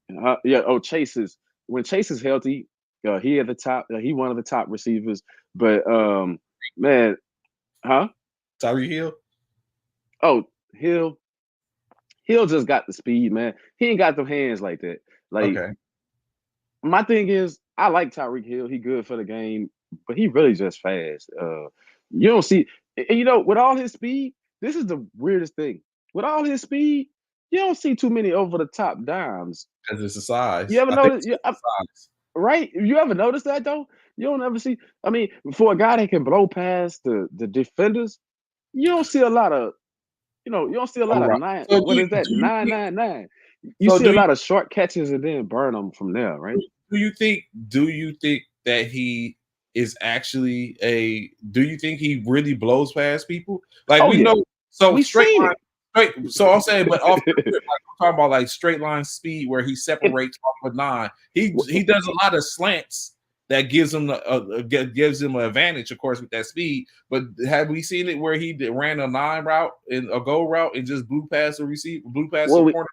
Speaker 2: when Chase is healthy, he at the top. He one of the top receivers. But man,
Speaker 3: Tyreek Hill.
Speaker 2: Oh, Hill just got the speed, man. He ain't got them hands like that. Like, okay. My thing is, I like Tyreek Hill. He good for the game, but he really just fast. You don't see, and with all his speed, this is the weirdest thing. With all his speed, you don't see too many over the top dimes.
Speaker 3: because it's the
Speaker 2: You
Speaker 3: size.
Speaker 2: ever
Speaker 3: I think
Speaker 2: notice?
Speaker 3: it's the size.
Speaker 2: Right? You ever notice that though? You don't ever see. I mean, for a guy that can blow past the defenders, you don't see a lot of. You don't see a
Speaker 3: All
Speaker 2: lot of
Speaker 3: right.
Speaker 2: nine.
Speaker 3: So
Speaker 2: What is that?
Speaker 3: do you
Speaker 2: Nine
Speaker 3: think?
Speaker 2: nine nine. You
Speaker 3: So
Speaker 2: see a
Speaker 3: do you
Speaker 2: lot of short catches and then burn them from there, right?
Speaker 3: do you think? Do you think that he is actually a? Do you think he really blows past people? Like
Speaker 2: Oh
Speaker 3: we
Speaker 2: yeah,
Speaker 3: know. So
Speaker 2: we
Speaker 3: straight
Speaker 2: seen
Speaker 3: line.
Speaker 2: it.
Speaker 3: Straight. So I'm saying, but off the rip, like I'm talking about like straight line speed where he
Speaker 2: And
Speaker 3: separates off of nine. He
Speaker 2: w-
Speaker 3: he does a lot of slants that gives him gives him an advantage, of course, with that speed. But have we seen it where he ran a nine route and a go route and just blew past the receiver, blew past the
Speaker 2: well,
Speaker 3: corner?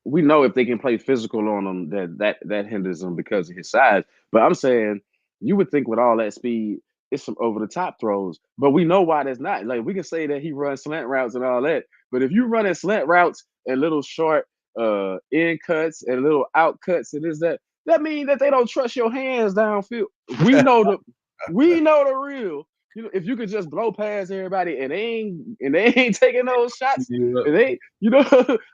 Speaker 2: we know if they can play physical on him, that hinders him because of his size. But I'm saying you would think with all that speed, it's some over the top throws. But we know why that's not. Like we can say that he runs slant routes and all that. But if you running slant routes and little short in cuts and little out cuts and this that means that they don't trust your hands downfield. We know the real. If you could just blow past everybody and they ain't taking those shots,
Speaker 3: Yeah.
Speaker 2: and they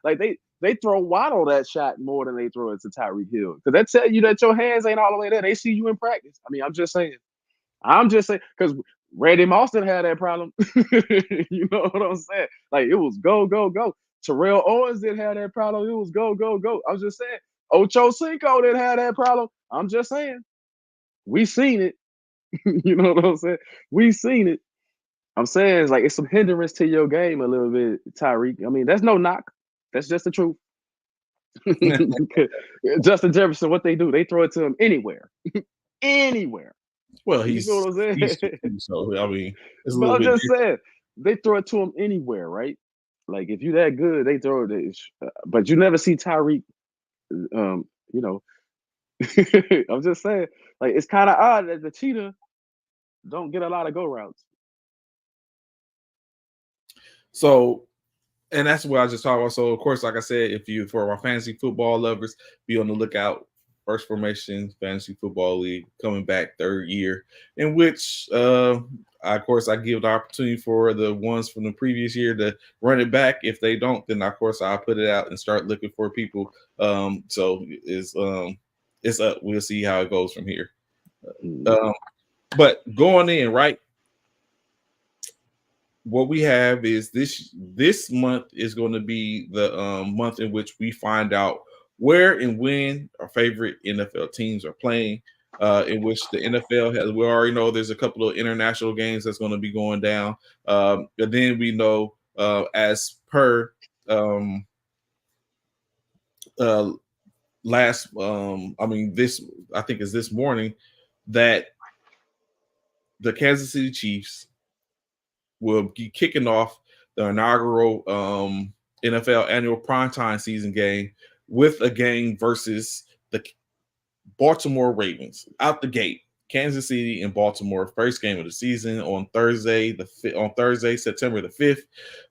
Speaker 2: like they throw Waddle that shot more than they throw it to Tyreek Hill. Because that tell you that your hands ain't all the way there. They see you in practice. I mean, I'm just saying. Because Randy Moss didn't have that problem. You know what I'm saying? Like it was go, go, go. Terrell Owens didn't have that problem. It was go, go, go. I was just saying. Ocho Cinco didn't have that problem. I'm just saying. We seen it. You know what I'm saying? We seen it. I'm saying it's like it's some hindrance to your game a little bit, Tyreek. I mean, that's no knock. That's just the truth. Justin Jefferson, what they do, they throw it to him anywhere. Anywhere.
Speaker 3: Well,
Speaker 2: You feel what I'm
Speaker 3: he's
Speaker 2: saying?
Speaker 3: so I mean it's a
Speaker 2: But
Speaker 3: little
Speaker 2: I'm
Speaker 3: bit
Speaker 2: just saying, they throw it to him anywhere, right? Like if you that good, they throw it. But you never see Tyreek. You know, I'm just saying, like it's kind of odd that the cheetah don't get a lot of go routes.
Speaker 3: so and that's what I just talked about. So of course, like I said, if you for our fantasy football lovers, be on the lookout. First Formation Fantasy Football League coming back third year, in which of course I give the opportunity for the ones from the previous year to run it back. If they don't, then of course I'll put it out and start looking for people. So it's up. We'll see how it goes from here.
Speaker 2: Mhm.
Speaker 3: But going in, right? What we have is this month is going to be the month in which we find out where and when our favorite NFL teams are playing. In which the NFL has, we already know there's a couple of international games that's going to be going down. And then we know, as per um, uh, last, I mean, this, I think is this morning, that the Kansas City Chiefs will be kicking off the inaugural NFL annual primetime season game with a game versus the Baltimore Ravens out the gate. Kansas City and Baltimore, first game of the season on Thursday, September the 5th.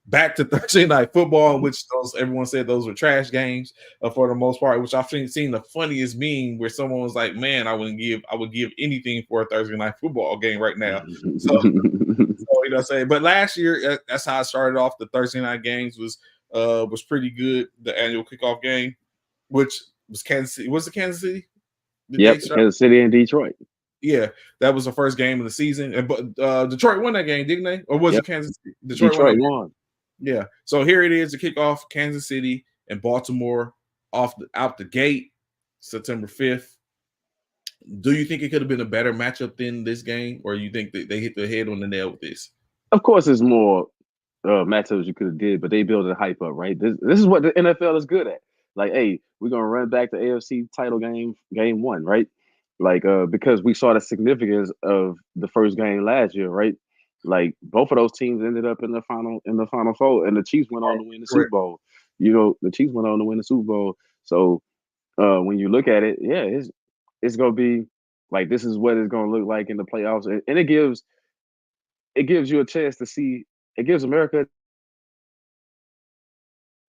Speaker 3: Back to Thursday night football, which everyone said those were trash games for the most part. Which I've seen the funniest meme where someone was like, "Man, I would give anything for a Thursday night football game right now." So you know what I'm saying? But last year, that's how I started off. The Thursday night games was pretty good. The annual kickoff game, which was Kansas City. Was it Kansas City? Did they
Speaker 2: Yep,
Speaker 3: start?
Speaker 2: Kansas City and Detroit.
Speaker 3: Yeah, that was the first game of the season. And but Detroit won that game, didn't they? Or was
Speaker 2: Yep,
Speaker 3: it Kansas City? Won that
Speaker 2: Detroit
Speaker 3: game.
Speaker 2: won.
Speaker 3: Yeah. So here it is to kick off Kansas City and Baltimore out the gate, September 5th. Do you think it could have been a better matchup than this game, or you think that they hit the head on the nail with this?
Speaker 2: Of course, there's more matchups you could have did, but they build a hype up, right? This is what the NFL is good at. Like, hey, we're gonna run back the AFC title game one, right? Like, because we saw the significance of the first game last year, right? Like, both of those teams ended up in the final four, and the Chiefs went on to win the Super
Speaker 3: Correct.
Speaker 2: Bowl. The Chiefs went on to win the Super Bowl. So, when you look at it, yeah, it's gonna be like this is what it's gonna look like in the playoffs, and it gives you a chance to see. It gives America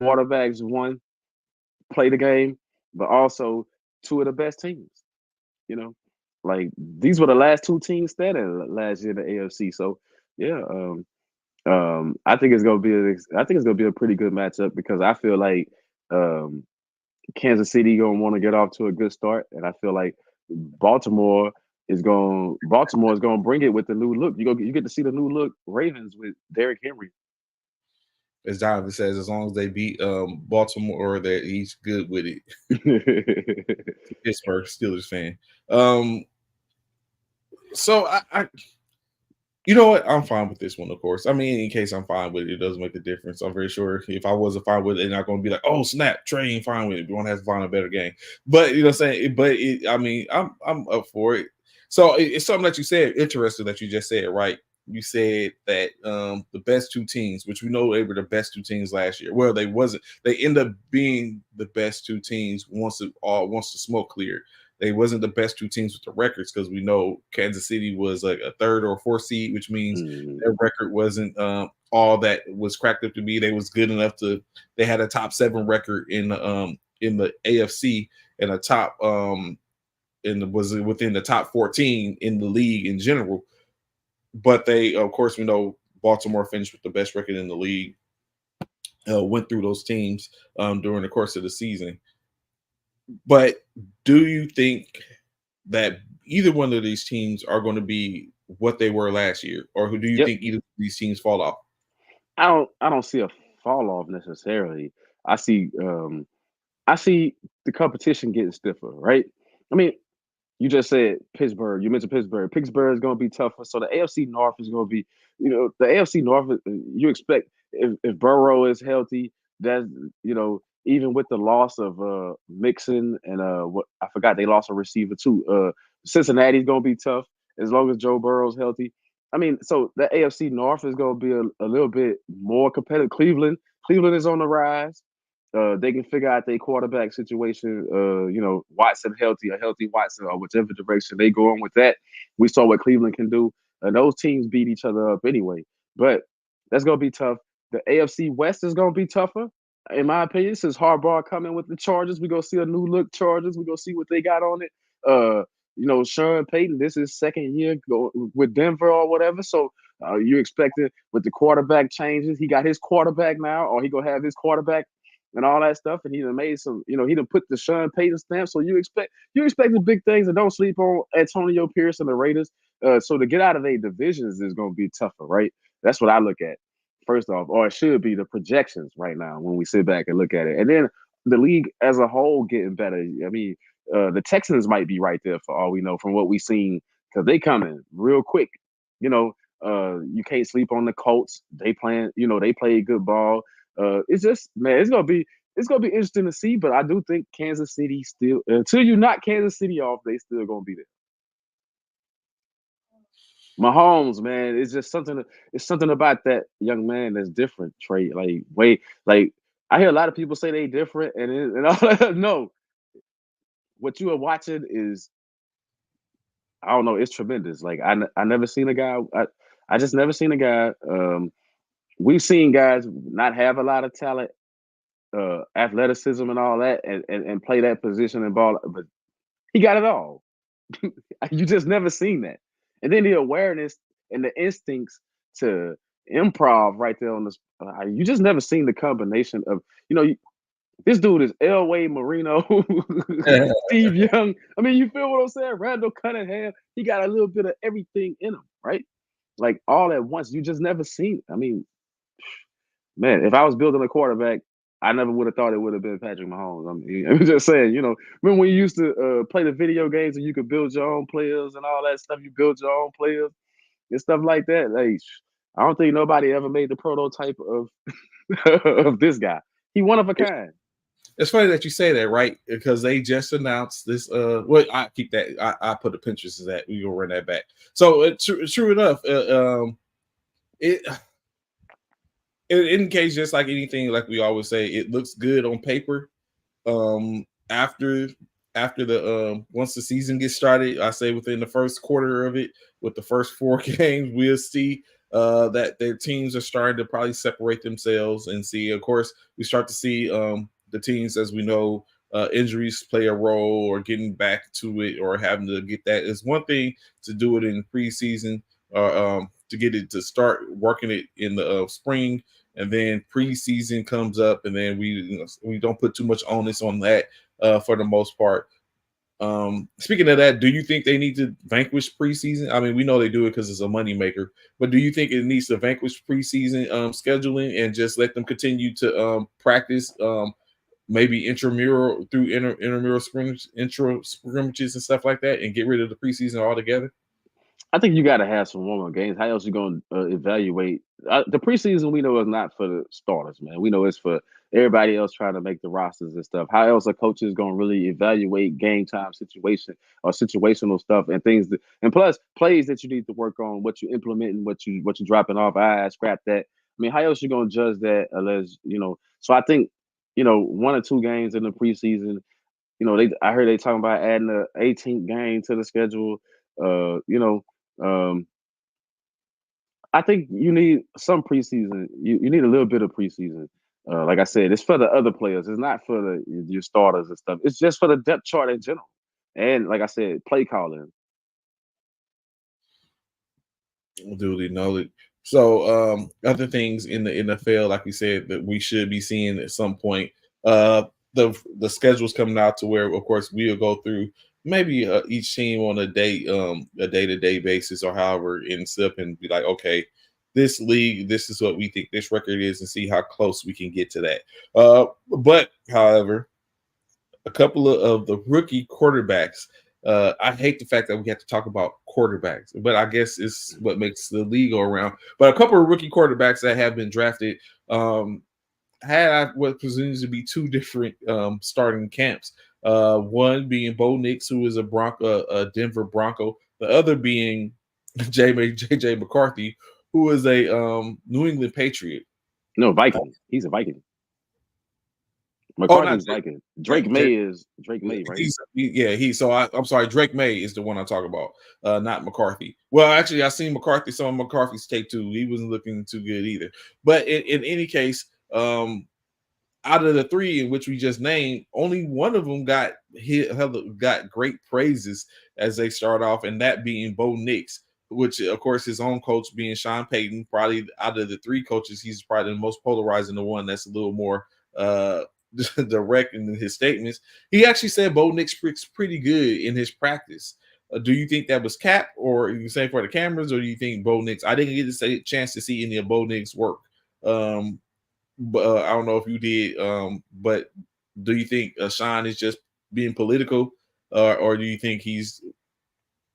Speaker 2: quarterbacks one play the game, but also two of the best teams. You know, like these were the last two teams standing last year in the AFC. So yeah, I think it's gonna be a pretty good matchup because I feel like Kansas City gonna want to get off to a good start, and I feel like Baltimore is gonna bring it with the new look. You get to see the new look Ravens with Derrick Henry.
Speaker 3: As Jonathan says, as long as they beat Baltimore, that he's good with it. Pittsburgh Steelers fan. So I you know what? I'm fine with this one, of course. I mean, in case I'm fine with it, it doesn't make a difference. I'm very sure if I wasn't fine with it, they're not going to be like, oh, snap, Trey ain't fine with it. We're going to have to find a better game. But, you know what I'm saying? But, I mean, I'm up for it. So it's something that you said, interesting that you just said, right? You said that the best two teams, which we know they were the best two teams last year. Well, they wasn't. They end up being the best two teams once the smoke cleared. They wasn't the best two teams with the records because we know Kansas City was like a third or fourth seed, which means their record wasn't all that was cracked up to be. They was good enough to. They had a top 7 record in the AFC and a top was within the top 14 in the league in general. But they, of course, we know Baltimore finished with the best record in the league. Went through those teams during the course of the season. But do you think that either one of these teams are going to be what they were last year, or do you think either of these teams fall off?
Speaker 2: I don't see a fall off necessarily. I see the competition getting stiffer, right? I mean, you just said Pittsburgh. You mentioned Pittsburgh. Pittsburgh is going to be tougher. So the AFC North is going to be, the AFC North. You expect if Burrow is healthy, that's even with the loss of Mixon and what I forgot they lost a receiver too. Cincinnati's going to be tough as long as Joe Burrow's healthy. I mean, so the AFC North is going to be a little bit more competitive. Cleveland is on the rise. They can figure out their quarterback situation. Watson a healthy Watson, or whichever direction they go on with that. We saw what Cleveland can do, and those teams beat each other up anyway. But that's gonna be tough. The AFC West is gonna be tougher, in my opinion. Since Harbaugh coming with the Chargers, we gonna see a new look Chargers. We gonna see what they got on it. Sean Payton, this is second year with Denver or whatever. So you expected with the quarterback changes, he got his quarterback now, or he gonna have his quarterback and all that stuff, and he done made some, he done put the Sean Payton stamp. So you expect the big things, and don't sleep on Antonio Pierce and the Raiders. So to get out of their divisions is going to be tougher, right? That's what I look at first off, or it should be the projections right now when we sit back and look at it, and then the league as a whole getting better. I mean, the Texans might be right there for all we know from what we've seen because they coming real quick. You can't sleep on the Colts. They play good ball. It's just, man, it's gonna be interesting to see. But I do think Kansas City still, until you knock Kansas City off, they still gonna be there. Mahomes, man, it's just something. It's something about that young man that's different. Trey, I hear a lot of people say they different, and all that. No, what you are watching is, I don't know, it's tremendous. Like I never seen a guy. I just never seen a guy. We've seen guys not have a lot of talent, athleticism and all that, and play that position and ball, but he got it all. You just never seen that. And then the awareness and the instincts to improv right there on this. You just never seen the combination of, this dude is Elway Marino, Steve Young. I mean, you feel what I'm saying? Randall Cunningham. He got a little bit of everything in him, right? Like all at once. You just never seen it. I mean, man, if I was building a quarterback, I never would have thought it would have been Patrick Mahomes. I mean, I'm just saying, remember when you used to play the video games and you could build your own players and all that stuff? You build your own players and stuff like that. Like, I don't think nobody ever made the prototype of of this guy. He one of a kind.
Speaker 3: It's funny that you say that, right? Because they just announced this. Well, I keep that. I put the Pinterest of that. We gonna run that back. So true enough, it indicates just like anything, like we always say, it looks good on paper. After the once the season gets started, I say within the first quarter of it, with the first 4 games, we'll see that their teams are starting to probably separate themselves and see. Of course, we start to see the teams, as we know, injuries play a role, or getting back to it, or having to get that. It's one thing to do it in preseason, to get it to start working it in the spring, and then preseason comes up, and then we don't put too much onus on that for the most part. Speaking of that, do you think they need to vanquish preseason? I mean, we know they do it because it's a moneymaker, but do you think it needs to vanquish preseason scheduling and just let them continue to practice maybe intramural through intramural scrimmages and stuff like that, and get rid of the preseason altogether?
Speaker 2: I think you got to have some warm-up games. How else you going to evaluate? The preseason we know is not for the starters, man. We know it's for everybody else trying to make the rosters and stuff. How else are coaches going to really evaluate game time situation or situational stuff and things and plus plays that you need to work on, what you implementing, what you dropping off? Scrap that. I mean, how else you going to judge that unless So I think 1 or 2 games in the preseason. I heard they talking about adding the 18th game to the schedule. I think you need some preseason. You need a little bit of preseason. Like I said, it's for the other players. It's not for your starters and stuff. It's just for the depth chart in general. And like I said, play calling.
Speaker 3: Duly noted. So other things in the NFL, like we said, that we should be seeing at some point. The schedule's coming out to where, of course, we'll go through maybe each team on a day-to-day basis, or however it ends up, and be like, okay, this league, this is what we think this record is, and see how close we can get to that. But however, a couple of the rookie quarterbacks. I hate the fact that we have to talk about quarterbacks, but I guess it's what makes the league go around. But a couple of rookie quarterbacks that have been drafted had what presumes to be 2 different starting camps. One being Bo Nix, who is a Denver Bronco. The other being JJ McCarthy, who is a New England Patriot.
Speaker 2: No, Viking. He's a Viking. McCarthy's Viking. Drake May, right?
Speaker 3: I'm sorry. Drake May is the one I'm talking about, not McCarthy. Well, actually, I seen some of McCarthy's tape too. He wasn't looking too good either. But in any case, out of the 3 in which we just named, only one of them got great praises as they start off, and that being Bo Nix, which of course his own coach being Sean Payton. Probably out of the 3 coaches, he's probably the most polarizing, the one that's a little more direct in his statements. He actually said Bo Nix is pretty good in his practice. Do you think that was cap, or you say for the cameras, or do you think Bo Nix? I didn't get a chance to see any of Bo Nix work. But I don't know if you did. But do you think Sean is just being political, or do you think he's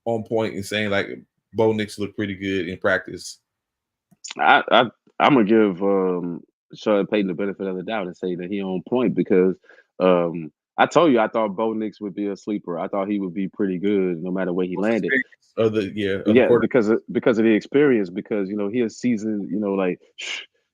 Speaker 3: on point in saying like Bo Nix looked pretty good in practice?
Speaker 2: I'm gonna give Sean Payton the benefit of the doubt and say that he on point, because I told you I thought Bo Nix would be a sleeper. I thought he would be pretty good no matter where he landed. Because of the experience, because he is seasoned. Like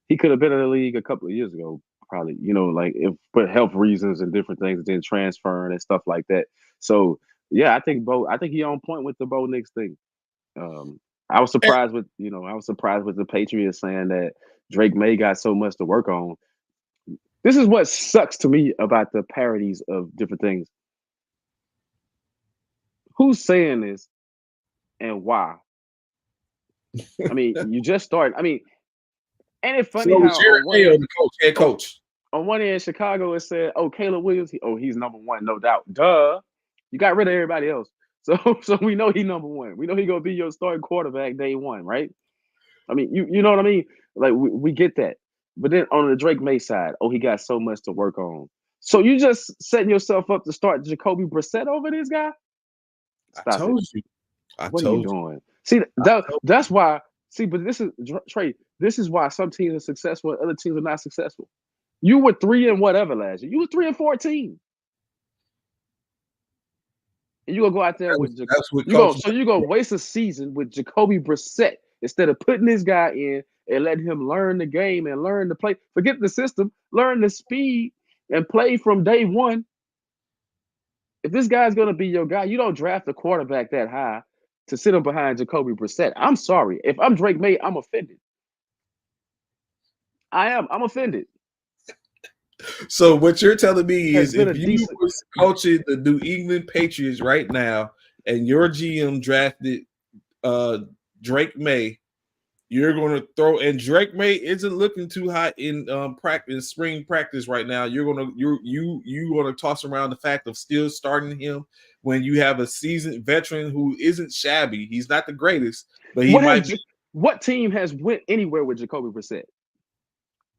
Speaker 2: he could have been in the league a couple of years ago, probably. Like if for health reasons and different things, then transferring and stuff like that. So yeah, I think he on point with the Bo Nix thing. I was surprised with the Patriots saying that Drake May got so much to work on. This is what sucks to me about the parodies of different things. Who's saying this and why? I mean, you just started. I mean, ain't it funny how
Speaker 3: head coach.
Speaker 2: On one end, Chicago has said, "Oh, Caleb Williams, he's number 1, no doubt." Duh, you got rid of everybody else, so we know he's number 1. We know he's gonna be your starting quarterback day 1, right? I mean, you know what I mean? Like we get that, but then on the Drake May side, he got so much to work on. So you just setting yourself up to start Jacoby Brissett over this guy?
Speaker 3: Stop I told it. You.
Speaker 2: What are you doing? See, that's why. See, but this is Trey. This is why some teams are successful and other teams are not successful. You were 3 and whatever last year. You were 3 and 14. And you're gonna go out there you're gonna waste a season with Jacoby Brissett instead of putting this guy in and letting him learn the game and learn to play. Forget the system, learn the speed and play from day 1. If this guy's gonna be your guy, you don't draft a quarterback that high to sit him behind Jacoby Brissett. I'm sorry. If I'm Drake May, I'm offended. I'm offended.
Speaker 3: So what you're telling me is if you was coaching the New England Patriots right now and your GM drafted Drake May. You're going to throw, and Drake May isn't looking too hot in practice, spring practice right now. You're going to toss around the fact of still starting him when you have a seasoned veteran who isn't shabby. He's not the greatest, but he might be.
Speaker 2: What team has went anywhere with Jacoby Brissett?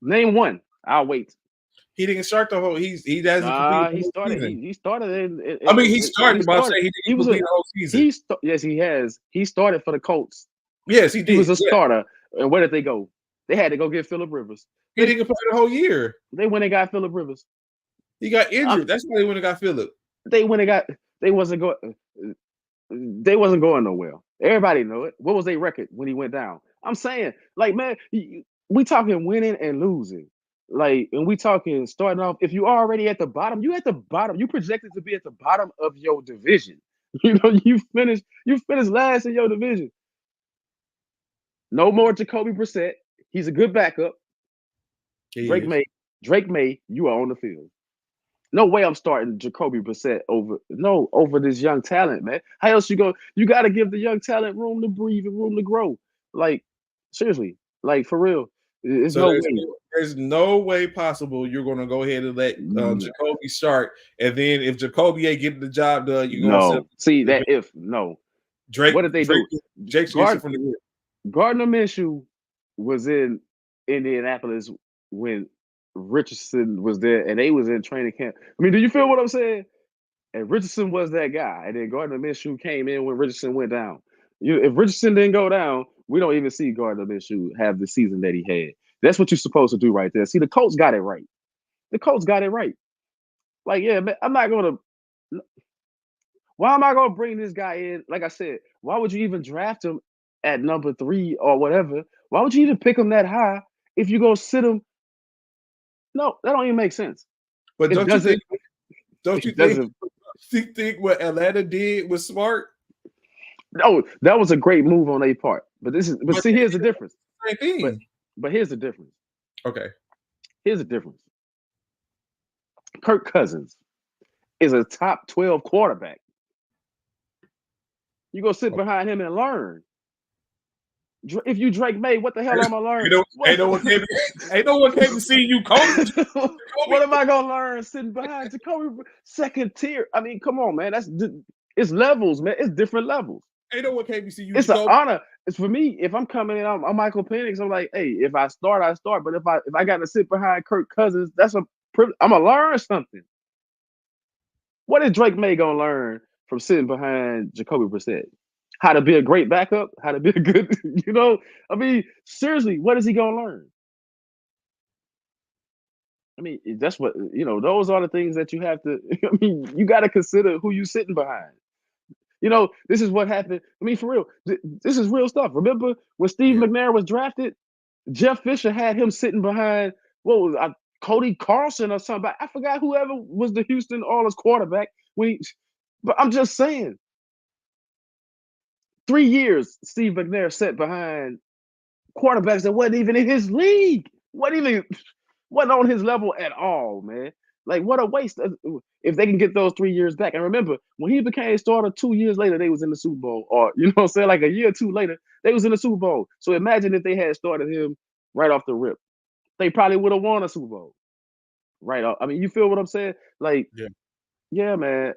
Speaker 2: Name one. I'll wait.
Speaker 3: He didn't start the whole. He hasn't.
Speaker 2: He started. He started.
Speaker 3: He started. But I'm saying he didn't complete the whole season.
Speaker 2: Yes, he has. He started for the Colts.
Speaker 3: Yes, he did.
Speaker 2: He was a starter. And where did they go? They had to go get Phillip Rivers.
Speaker 3: He didn't play the whole year.
Speaker 2: They went and got Phillip Rivers.
Speaker 3: He got injured. That's why they went and got Phillip.
Speaker 2: They went and got. They wasn't going. They wasn't going nowhere. Everybody know it. What was their record when he went down? I'm saying, like, man, we talking winning and losing. Like, and we talking starting off. If you already at the bottom, you at the bottom. You projected to be at the bottom of your division. You know, you finished last in your division. No more Jacoby Brissett. He's a good backup. Drake May, you are on the field. No way I'm starting Jacoby Brissett over this young talent, man. How else you go? You got to give the young talent room to breathe and room to grow. Like, seriously, like for real. There's
Speaker 3: no way possible you're going to go ahead and let Jacoby start, and then if Jacoby ain't getting the job done, you're going to
Speaker 2: see that if no
Speaker 3: Drake.
Speaker 2: What did they do?
Speaker 3: Jake's from the
Speaker 2: Gardner Minshew was in Indianapolis when Richardson was there, and they was in training camp. I mean, do you feel what I'm saying? And Richardson was that guy, and then Gardner Minshew came in when Richardson went down. If Richardson didn't go down, we don't even see Gardner Minshew have the season that he had. That's what you're supposed to do right there. See, the Colts got it right. The Colts got it right. Like, yeah, man, I'm not going to – why am I going to bring this guy in? Like I said, why would you even draft him at number 3 or whatever? Why would you even pick him that high if you go sit him? No, that don't even make sense.
Speaker 3: But don't you think what Atlanta did was smart?
Speaker 2: No, that was a great move on their part. But see, here's the difference.
Speaker 3: Same thing.
Speaker 2: But here's the difference.
Speaker 3: Okay.
Speaker 2: Here's the difference. Kirk Cousins is a top 12 quarterback. You go sit behind him and learn. If you Drake May, what the hell am I learning?
Speaker 3: Ain't no one came to see you coach.
Speaker 2: What am I gonna learn sitting behind Jacoby second tier? I mean, come on, man. It's levels, man. It's different levels.
Speaker 3: Ain't no one came to see you.
Speaker 2: It's an honor. It's for me. If I'm coming in, I'm Michael Penix. I'm like, hey, if I start, I start. But if I got to sit behind Kirk Cousins, that's a privilege. I'm gonna learn something. What is Drake May gonna learn from sitting behind Jacoby Brissett? How to be a great backup, how to be a good, I mean, seriously, what is he going to learn? I mean, that's what, those are the things that you have to, I mean, you got to consider who you sitting behind. This is what happened. I mean, for real, this is real stuff. Remember when Steve McNair was drafted, Jeff Fisher had him sitting behind, Cody Carlson or somebody. I forgot whoever was the Houston Oilers quarterback. But I'm just saying, 3 years, Steve McNair sat behind quarterbacks that wasn't even in his league. Wasn't on his level at all, man. Like, what a waste if they can get those 3 years back. And remember, when he became a starter 2 years later, they was in the Super Bowl. Or, like a year or two later, they was in the Super Bowl. So imagine if they had started him right off the rip. They probably would have won a Super Bowl. Right off. I mean, you feel what I'm saying? Like, yeah, man.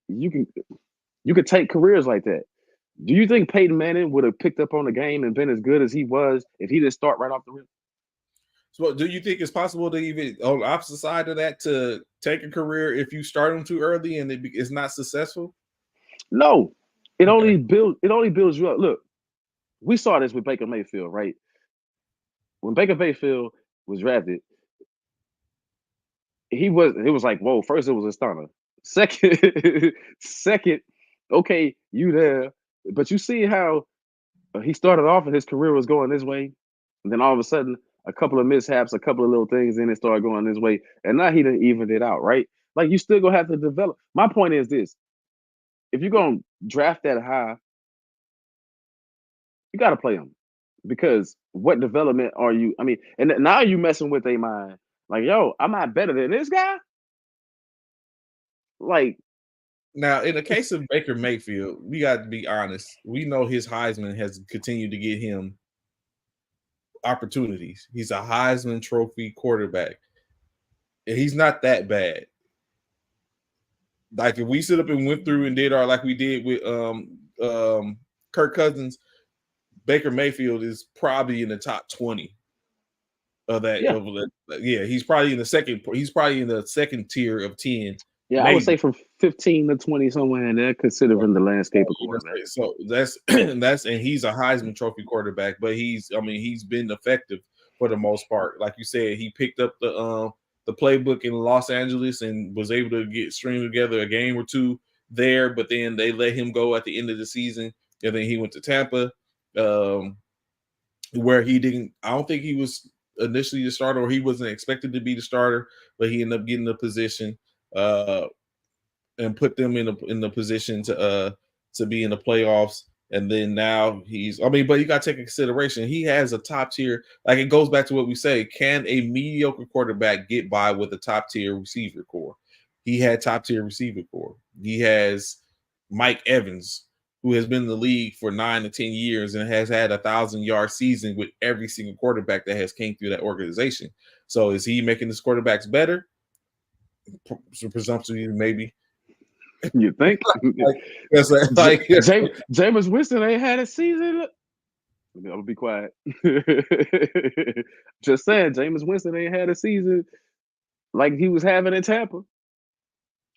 Speaker 2: You can take careers like that. Do you think Peyton Manning would have picked up on the game and been as good as he was if he didn't start right off the rip?
Speaker 3: So, do you think it's possible to even on the opposite side of that to take a career if you start them too early and it's not successful?
Speaker 2: No, it only builds you up. Look, we saw this with Baker Mayfield, right? When Baker Mayfield was drafted, it was like, whoa. First, it was a stunner. Second, okay, you there. But you see how he started off and his career was going this way. And then all of a sudden, a couple of mishaps, a couple of little things, and it started going this way. And now he done evened it out, right? Like, you still going to have to develop. My point is this. If you're going to draft that high, you got to play him. Because what development are you? I mean, and now you messing with their mind. Like, yo, I'm not better than this guy? Like,
Speaker 3: Now, in the case of Baker Mayfield, we got to be honest. We know his Heisman has continued to get him opportunities. He's a Heisman Trophy quarterback. And he's not that bad. Like if we sit up and went through and did our like we did with Kirk Cousins, Baker Mayfield is probably in the top 20 of that.
Speaker 2: Yeah.
Speaker 3: He's probably in the second. He's probably in the second tier of 10.
Speaker 2: Yeah, maybe. I would say from 15 to 20 somewhere in there, considering the landscape of quarterback.
Speaker 3: So that's and he's a Heisman Trophy quarterback, but he's been effective for the most part. Like you said, he picked up the playbook in Los Angeles and was able to string together a game or two there, but then they let him go at the end of the season, and then he went to Tampa, where he didn't. I don't think he was initially the starter, or he wasn't expected to be the starter, but he ended up getting the position and put them in the position to be in the playoffs. And then now but you got to take into consideration, he has a top tier, like it goes back to what we say, can a mediocre quarterback get by with a top tier receiver core? He had top tier receiver core. He has Mike Evans, who has been in the league for 9 to 10 years and has had 1,000-yard season with every single quarterback that has came through that organization. So is he making his quarterbacks better? Presumptively, maybe.
Speaker 2: You think? Jameis Winston ain't had a season. I'm gonna be quiet. Just saying, Jameis Winston ain't had a season like he was having in Tampa.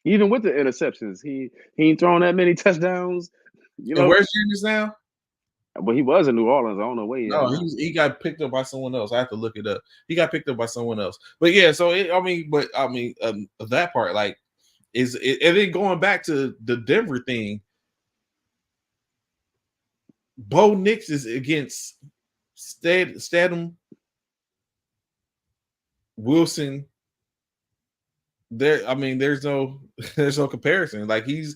Speaker 2: Even with the interceptions, he ain't thrown that many touchdowns. You know,
Speaker 3: and where's Jameis now?
Speaker 2: Well, he was in New Orleans. I don't know where he.
Speaker 3: No, he got picked up by someone else. I have to look it up. He got picked up by someone else. But yeah, so that part, like. And then going back to the Denver thing, Bo Nix is against Stidham, Wilson. There's no comparison. Like he's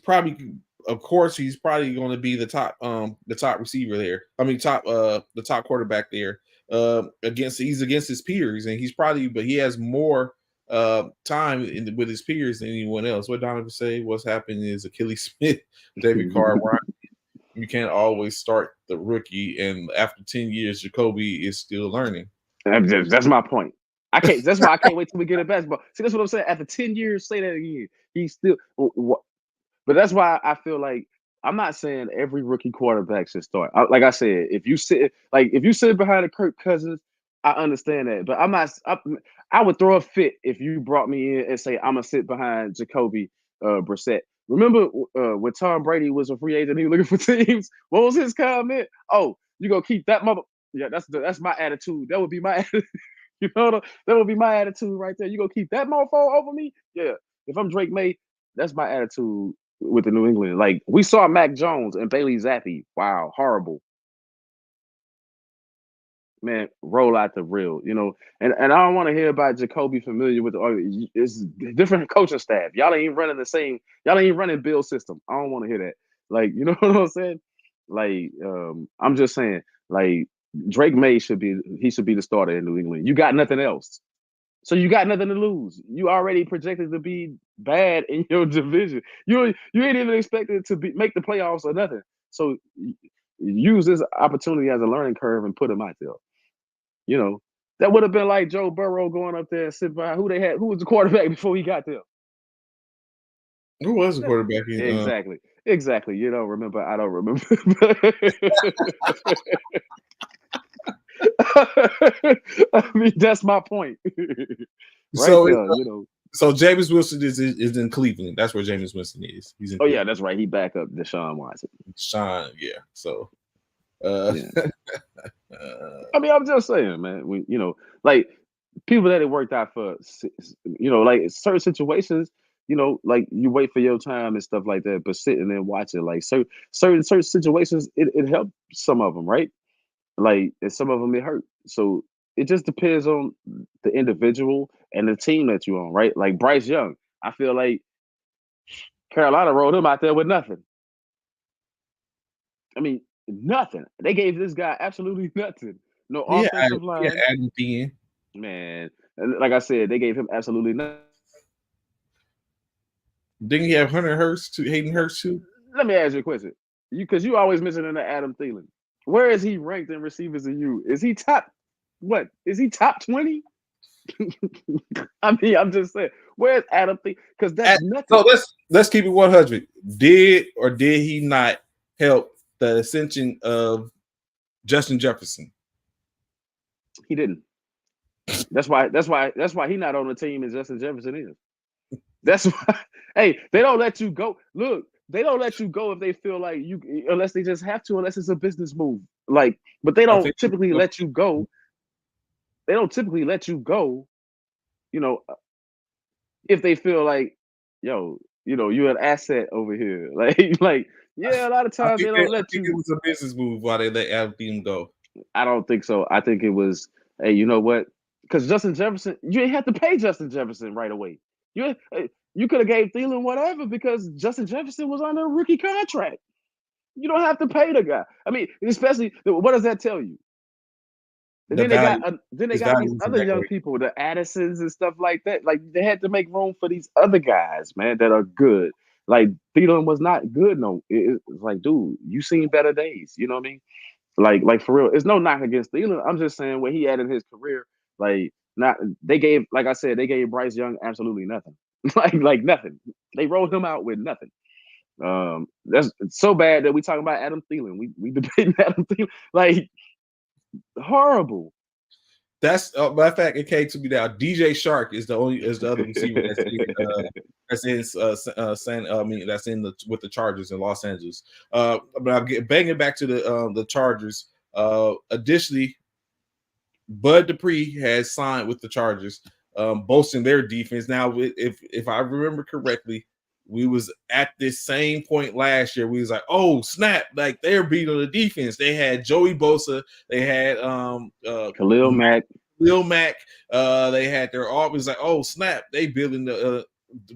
Speaker 3: probably, of course, he's probably going to be the top receiver there. The top quarterback there. He's against his peers, and he has more time with his peers than anyone else. What Donovan say? What's happening is Achilles Smith, David Carr. You can't always start the rookie, and after 10 years, Jacoby is still learning.
Speaker 2: That's my point. I can't. That's why I can't wait till we get it basketball. See, that's what I'm saying. After 10 years, say that again. He's still. But that's why I feel like I'm not saying every rookie quarterback should start. Like I said, if you sit behind a Kirk Cousins, I understand that. But I'm not. I would throw a fit if you brought me in and say I'm gonna sit behind Jacoby Brissett. Remember when Tom Brady was a free agent, he was looking for teams. What was his comment? Oh, you gonna keep that mother? Yeah, that's my attitude. That would be my attitude. You know, that would be my attitude right there. You gonna keep that mofo over me? Yeah. If I'm Drake May, that's my attitude with the New England. Like we saw Mac Jones and Bailey Zappi. Wow, horrible. Man, roll out the real, and I don't want to hear about Jacoby familiar with it's different coaching staff. Y'all ain't running Bill system. I don't want to hear that. Like, you know what I'm saying? Like, I'm just saying, like, Drake May should be the starter in New England. You got nothing else. So you got nothing to lose. You already projected to be bad in your division. You ain't even expected to make the playoffs or nothing. So use this opportunity as a learning curve and put him out there. That would have been like Joe Burrow going up there and sit by who was the quarterback before he got there.
Speaker 3: Who was the quarterback?
Speaker 2: Exactly. You don't remember. I don't remember. I mean, that's my point.
Speaker 3: So Jameis Wilson is in Cleveland. That's where Jameis Winston is. He's in Cleveland.
Speaker 2: Yeah, that's right. He back up Deshaun Watson.
Speaker 3: Yeah. So
Speaker 2: yeah. I mean, I'm just saying, man. Like people that it worked out for, like certain situations, like you wait for your time and stuff like that. But sitting and watching, like certain situations, it helped some of them, right? Like, and some of them it hurt. So it just depends on the individual and the team that you're on, right? Like Bryce Young, I feel like Carolina rolled him out there with nothing. I mean, nothing. They gave this guy absolutely nothing. No offensive line. Man, like I said, they gave him absolutely nothing.
Speaker 3: Didn't he have Hunter Hurst too? Hayden Hurst too?
Speaker 2: Let me ask you a question. Because you always mentioning the Adam Thielen. Where is he ranked in receivers in you? Is he top? What is he top 20? I mean, I'm just saying, where's Adam Thielen? Because that's nothing.
Speaker 3: So let's keep it 100. Did or did he not help the ascension of Justin Jefferson?
Speaker 2: He didn't. That's why he's not on the team as Justin Jefferson is. That's why. Hey, they don't let you go. Look, they don't let you go if they feel like you, unless they just have to, unless it's a business move. Like, but they don't typically let you go. They don't typically let you go, you know, if they feel like, yo, you're an asset over here. Like, yeah, a lot of times they don't let you.
Speaker 3: It was a business move why they let Adam Thielen go.
Speaker 2: I don't think so. I think it was, hey, you know what? Because Justin Jefferson, you ain't have to pay Justin Jefferson right away. You could have gave Thielen whatever because Justin Jefferson was on a rookie contract. You don't have to pay the guy. I mean, especially, what does that tell you? And then they got these other young people, the Addisons and stuff like that. Like, they had to make room for these other guys, man, that are good. Like, Thielen was not good. No, it's like, dude, you seen better days. You know what I mean? Like for real. It's no knock against Thielen. I'm just saying where he had in his career, they gave Bryce Young absolutely nothing. like nothing. They rolled him out with nothing. That's so bad that we talking about Adam Thielen. We debating Adam Thielen. Like, horrible.
Speaker 3: That's matter of fact, it came to me now. DJ Shark is the other receiver that's with the Chargers in Los Angeles. But I'll banging back to the Chargers. Additionally, Bud Dupree has signed with the Chargers, boasting their defense. Now, if I remember correctly, we was at this same point last year. We was like, oh snap! Like, they're beating the defense. They had Joey Bosa. They had
Speaker 2: Khalil Mack.
Speaker 3: They had their offense. Like, oh snap! They building the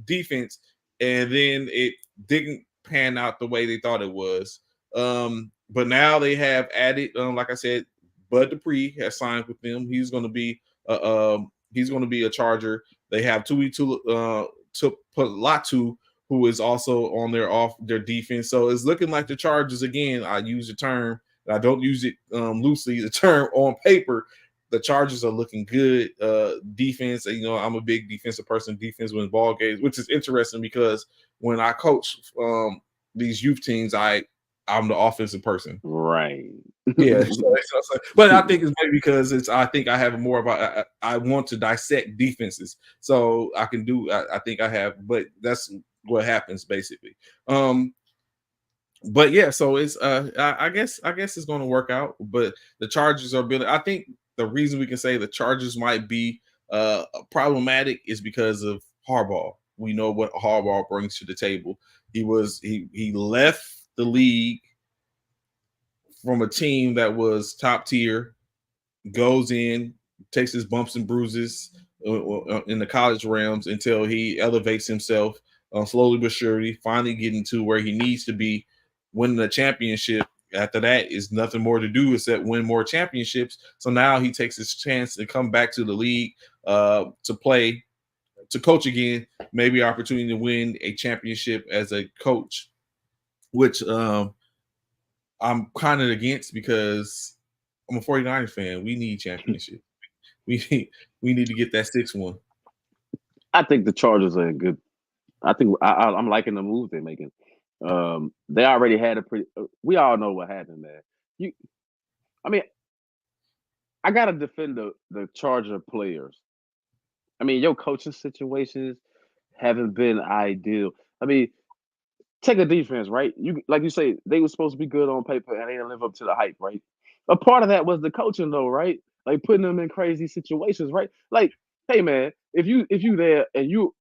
Speaker 3: defense, and then it didn't pan out the way they thought it was. But now they have added, like I said, Bud Dupree has signed with them. He's going to be a Charger. They have Tui Latu, who is also on their defense. So it's looking like the Chargers again. I use the term, I don't use it loosely. The term on paper, the Chargers are looking good. Defense, I'm a big defensive person. Defense wins ball games, which is interesting because when I coach these youth teams, I'm the offensive person.
Speaker 2: Right.
Speaker 3: Yeah. But I think it's maybe because I think I have more about I want to dissect defenses. So I can do I think I have, but that's what happens basically. But yeah, so it's I guess it's going to work out, but the Chargers are building. I think the reason we can say the Chargers might be problematic is because of Harbaugh. We know what Harbaugh brings to the table. He left the league from a team that was top tier, goes in, takes his bumps and bruises in the college realms until he elevates himself slowly but surely, finally getting to where he needs to be, winning a championship. After that is nothing more to do except win more championships. So now he takes his chance to come back to the league to play, to coach again, maybe opportunity to win a championship as a coach, which I'm kind of against because I'm a 49ers fan. We need championship. We need to get that 6-1.
Speaker 2: I think the Chargers are good. I think I'm liking the move they're making. They already had we all know what happened, man. I gotta defend the Charger players. I mean, your coaching situations haven't been ideal. I mean, take a defense, right? Like you say, they were supposed to be good on paper and they didn't live up to the hype, right? A part of that was the coaching, though, right? Like putting them in crazy situations, right? Like, hey, man, if you there and you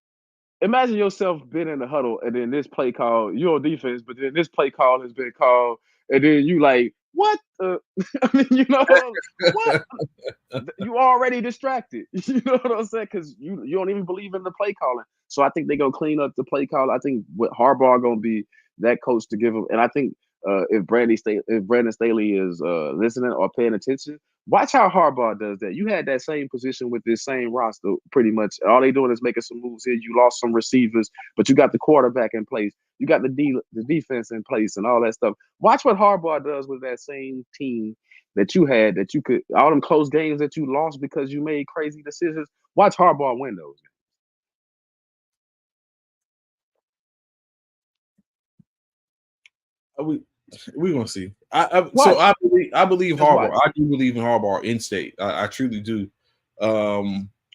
Speaker 2: imagine yourself being in the huddle and then this play call, you're on defense, but then this play call has been called, and then you like, what? I mean, what? You already distracted. You know what I'm saying? Because you don't even believe in the play calling. So I think they're gonna clean up the play call. I think what Harbaugh gonna be that coach to give them, and I think if Brandon Staley is listening or paying attention, watch how Harbaugh does that. You had that same position with this same roster. Pretty much all they doing is making some moves here. You lost some receivers, but you got the quarterback in place. You got the defense in place and all that stuff. Watch what Harbaugh does with that same team that you had, that you could, all them close games that you lost because you made crazy decisions. Watch Harbaugh win those.
Speaker 3: We're gonna see. I believe
Speaker 2: Just
Speaker 3: Harbaugh.
Speaker 2: watch.
Speaker 3: I do believe in Harbaugh in state. I truly do.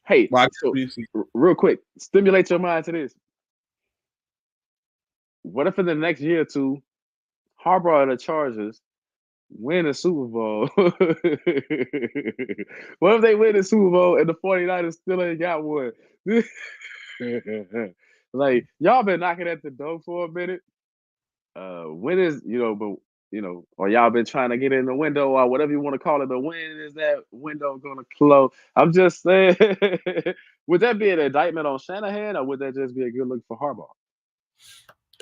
Speaker 2: Hey,
Speaker 3: but
Speaker 2: so real quick, stimulate your mind to this. What if in the next year or two, Harbaugh and the Chargers win a Super Bowl? What if they win the Super Bowl and the 49ers still ain't got one? Like, y'all been knocking at the door for a minute. When is, or y'all been trying to get in the window or whatever you want to call it, but when is that window going to close? I'm just saying, would that be an indictment on Shanahan, or would that just be a good look for Harbaugh?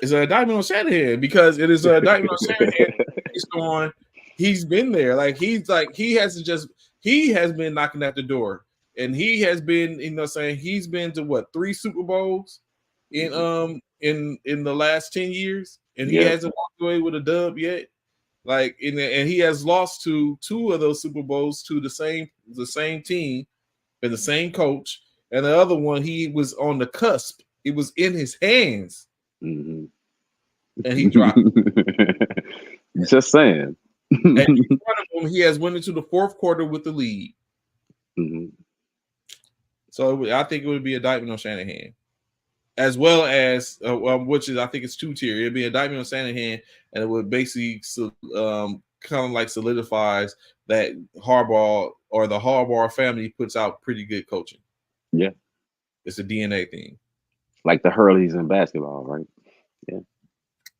Speaker 3: It's an indictment on Shanahan, because it is an indictment on Shanahan based on he's been there. He has been knocking at the door, and he has been, he's been to what, 3 Super Bowls in the last 10 years, and he hasn't walked away with a dub yet. And he has lost to 2 of those Super Bowls to the same team and the same coach, and the other one he was on the cusp. It was in his hands.
Speaker 2: Mm-hmm.
Speaker 3: And he dropped.
Speaker 2: Just saying.
Speaker 3: And in front of him, he has went into the 4th quarter with the lead.
Speaker 2: Mm-hmm.
Speaker 3: So I think it would be indictment on Shanahan, as well as which is, I think it's 2-tier. It'd be indictment on Shanahan, and it would basically kind of like solidifies that Harbaugh or the Harbaugh family puts out pretty good coaching.
Speaker 2: Yeah,
Speaker 3: it's a DNA thing,
Speaker 2: like the Hurleys in basketball, right? Yeah,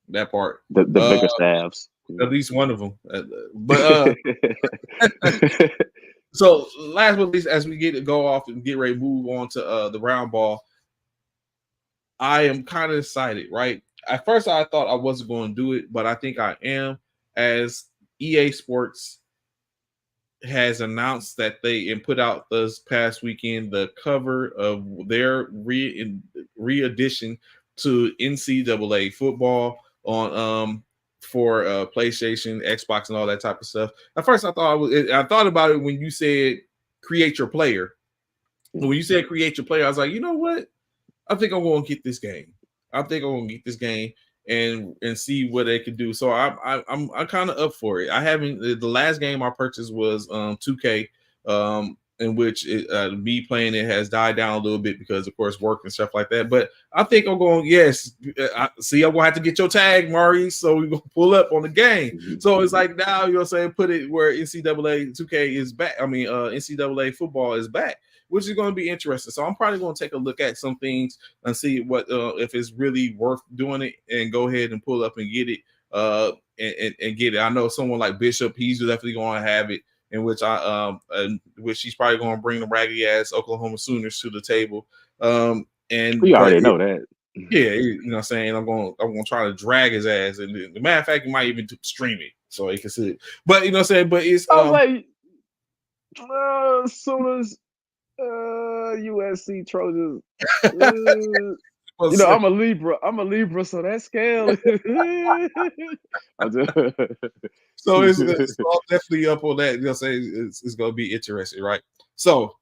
Speaker 3: that part.
Speaker 2: The bigger staffs.
Speaker 3: At least one of them. But so last but least, as we go off and get ready to move on to the round ball, I am kind of excited, right? At first, I thought I wasn't going to do it, but I think I am, as EA Sports has announced that they put out this past weekend the cover of their re-edition to NCAA football on for PlayStation, Xbox, and all that type of stuff. At first, I thought about it when you said create your player. When you said create your player, I was like, you know what? I think I'm going to get this game. And see what they could do. So I'm kind of up for it. I haven't. The last game I purchased was 2K, in which me playing it has died down a little bit because, of course, work and stuff like that. But I think I'm going. Yes, I'm gonna have to get your tag, Mari. So we're gonna pull up on the game. So it's like now you're saying put it where NCAA 2K is back. I mean, NCAA football is back, which is going to be interesting. So I'm probably going to take a look at some things and see what if it's really worth doing it, and go ahead and pull up and get it and get it. I know someone like Bishop, he's definitely going to have it, in which which he's probably going to bring the raggedy ass Oklahoma Sooners to the table. And
Speaker 2: you already know that.
Speaker 3: Yeah, you know what I'm saying? I'm going to try to drag his ass, and the matter of fact, he might even stream it so he can see it. But you know what I'm saying? But it's
Speaker 2: I was like, as soon as USC Trojans. I'm a Libra, so that scale.
Speaker 3: So it's definitely up on that. You know what I'm saying? It's going to be interesting, right? So,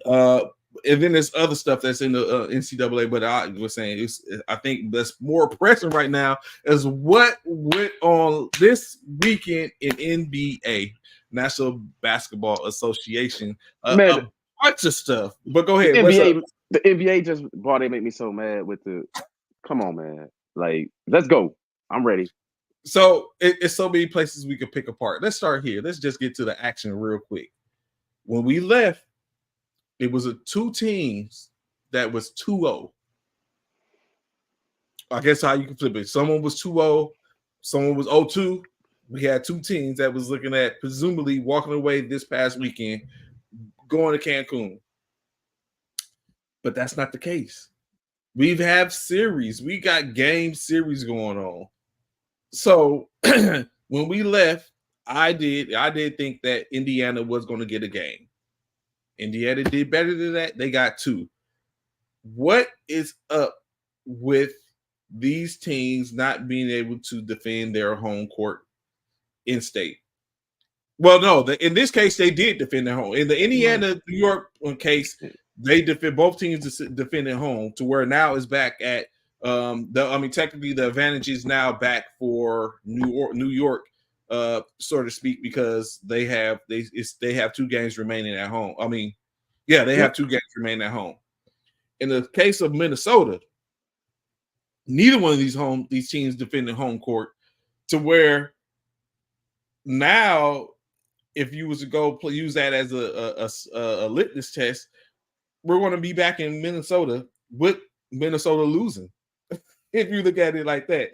Speaker 3: and then there's other stuff that's in the NCAA, but I was saying I think that's more pressing right now is what went on this weekend in NBA, National Basketball Association. A bunch of stuff, but go ahead.
Speaker 2: The NBA just they make me so mad with the. Come on, man! Like, let's go. I'm ready.
Speaker 3: So it's so many places we could pick apart. Let's start here. Let's just get to the action real quick. When we left, it was 2 teams that was 2-0. I guess how you can flip it. Someone was 2-0, someone was 0-2. We had 2 teams that was looking at presumably walking away this past weekend, going to Cancun. But that's not the case. We have series. We got game series going on. So when we left, I did think that Indiana was going to get a game. Indiana did better than that. They got 2. What is up with these teams not being able to defend their home court in state? Well, no, in this case, they did defend their home. In the Indiana New York case, they defend both teams defend at home to where now is back at technically the advantage is now back for New York, so to speak, because they have 2 games remaining at home. They have 2 games remaining at home. In the case of Minnesota, neither one of these teams defended home court to where now, if you was to go use that as a litmus test, we're going to be back in Minnesota with Minnesota losing. If you look at it like that,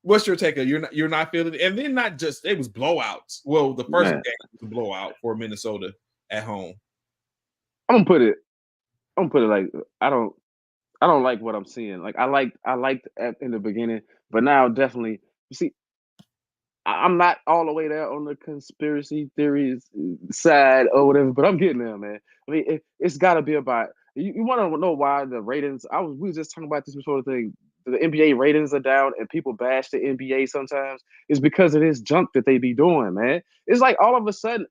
Speaker 3: what's your take? You're not feeling it, and then not just it was blowouts. Well, the first game was a blowout for Minnesota at home.
Speaker 2: I'm gonna put it like I don't like what I'm seeing. Like I liked in the beginning, but now definitely you see. I'm not all the way there on the conspiracy theories side or whatever, but I'm getting there, man. I mean, it's got to be about you want to know why the ratings. We were just talking about this before the thing. The NBA ratings are down, and people bash the NBA sometimes. It's because of this junk that they be doing, man. It's like all of a sudden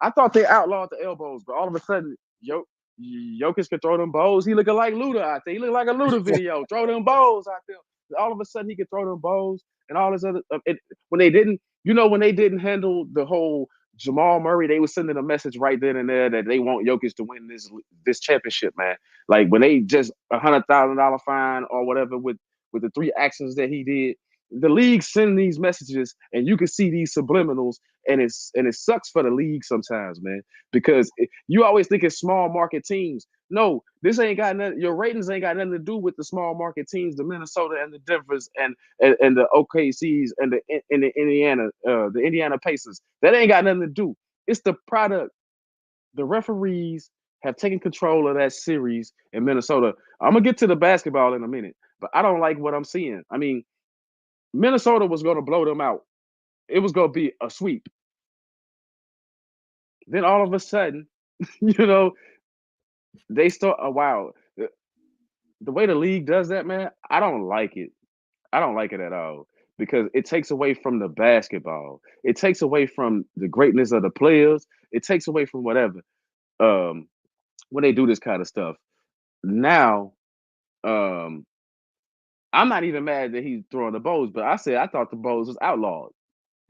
Speaker 2: I thought they outlawed the elbows, but all of a sudden, Jokic can throw them bows. He looking like Luda out there. He look like a Luda video. Throw them bows out there. All of a sudden, he can throw them bows and all this other. When they didn't handle the whole Jamal Murray, they were sending a message right then and there that they want Jokic to win this championship, man. Like when they just $100,000 fine or whatever with the 3 actions that he did. The league send these messages, and you can see these subliminals, and it sucks for the league sometimes, man, because you always think it's small market teams. No, this ain't got nothing. Your ratings ain't got nothing to do with the small market teams, the Minnesota and the Denvers and the OKCs and the Indiana, the Indiana Pacers. That ain't got nothing to do. It's the product. The referees have taken control of that series in Minnesota. I'm gonna get to the basketball in a minute, but I don't like what I'm seeing. I mean, Minnesota was going to blow them out. It was going to be a sweep. Then all of a sudden, they start. Wow, the way the league does that, man, I don't like it. I don't like it at all because it takes away from the basketball. It takes away from the greatness of the players. It takes away from whatever. When they do this kind of stuff. Now, I'm not even mad that he's throwing the bows, but I thought the bows was outlawed.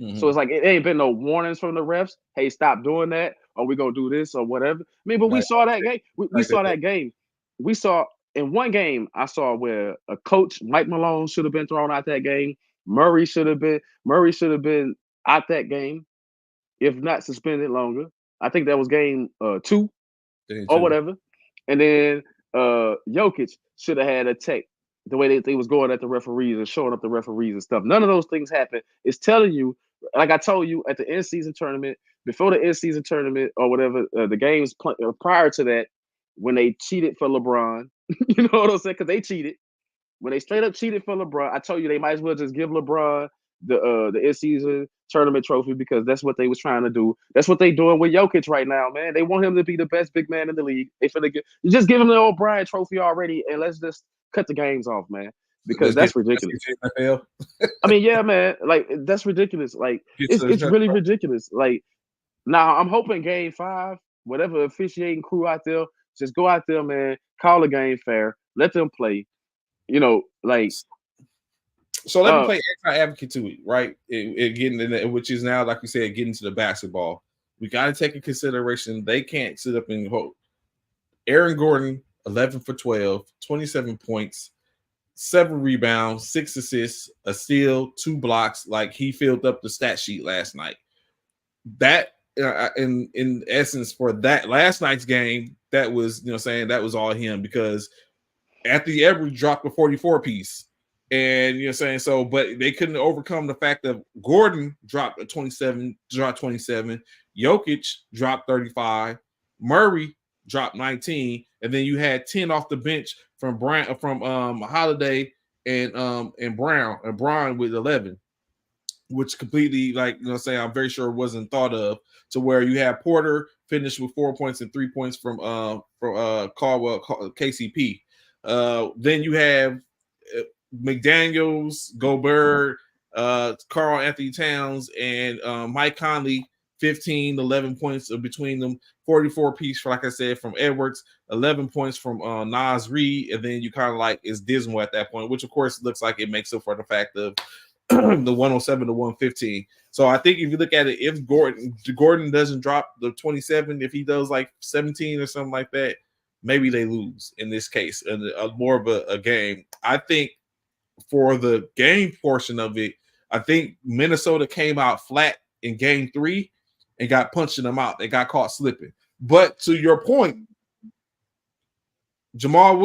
Speaker 2: Mm-hmm. So it's like it ain't been no warnings from the refs. Hey, stop doing that, or we gonna do this or whatever. I mean, but we saw that game. We saw that game. We saw in one game. I saw where a coach, Mike Malone, should have been thrown out that game. Murray should have been out that game, if not suspended longer. I think that was game 2 or whatever. And then Jokic should have had a tech. The way they was going at the referees and showing up the referees and stuff. None of those things happened. It's telling you, like I told you at the in-season tournament, before the in-season tournament or whatever, the games prior to that, when they cheated for LeBron, you know what I'm saying? Because they cheated. When they straight up cheated for LeBron, I told you they might as well just give LeBron the in-season tournament trophy because that's what they was trying to do. That's what they doing with Jokic right now, man. They want him to be the best big man in the league. They finna you just give him the O'Brien trophy already, and let's just cut the games off, man, because that's ridiculous. I mean, yeah, man, like that's ridiculous. Like it's really ridiculous. Like now, I'm hoping Game 5, whatever officiating crew out there, just go out there, man, call the game fair, let them play. Like.
Speaker 3: So let me play anti-advocate to it, right? Which is now, like you said, getting to the basketball. We got to take in consideration they can't sit up and hold. Aaron Gordon, 11 for 12, 27 points, 7 rebounds, 6 assists, a steal, 2 blocks. Like he filled up the stat sheet last night. That, in essence, for that last night's game, that was, that was all him because Anthony Edwards dropped a 44 piece. And but they couldn't overcome the fact that Gordon dropped 27, Jokic dropped 35, Murray dropped 19, and then you had 10 off the bench from Holiday and Brown with 11, which completely say I'm very sure wasn't thought of, to where you have Porter finished with 4 points and 3 points from Caldwell KCP. Then you have McDaniels, Gobert, Karl Anthony Towns, and Mike Conley, 15, 11 points between them, 44 piece for, like I said, from Edwards, 11 points from Naz Reid, and then you kind of it's dismal at that point, which of course looks like it makes up for the fact of the 107 to 115. So I think if you look at it, if Gordon doesn't drop the 27, if he does 17 or something like that, maybe they lose in this case, and more of a game. I think for the game portion of it, I think Minnesota came out flat in game 3 and got punched in the mouth. They got caught slipping. But to your point, Jamal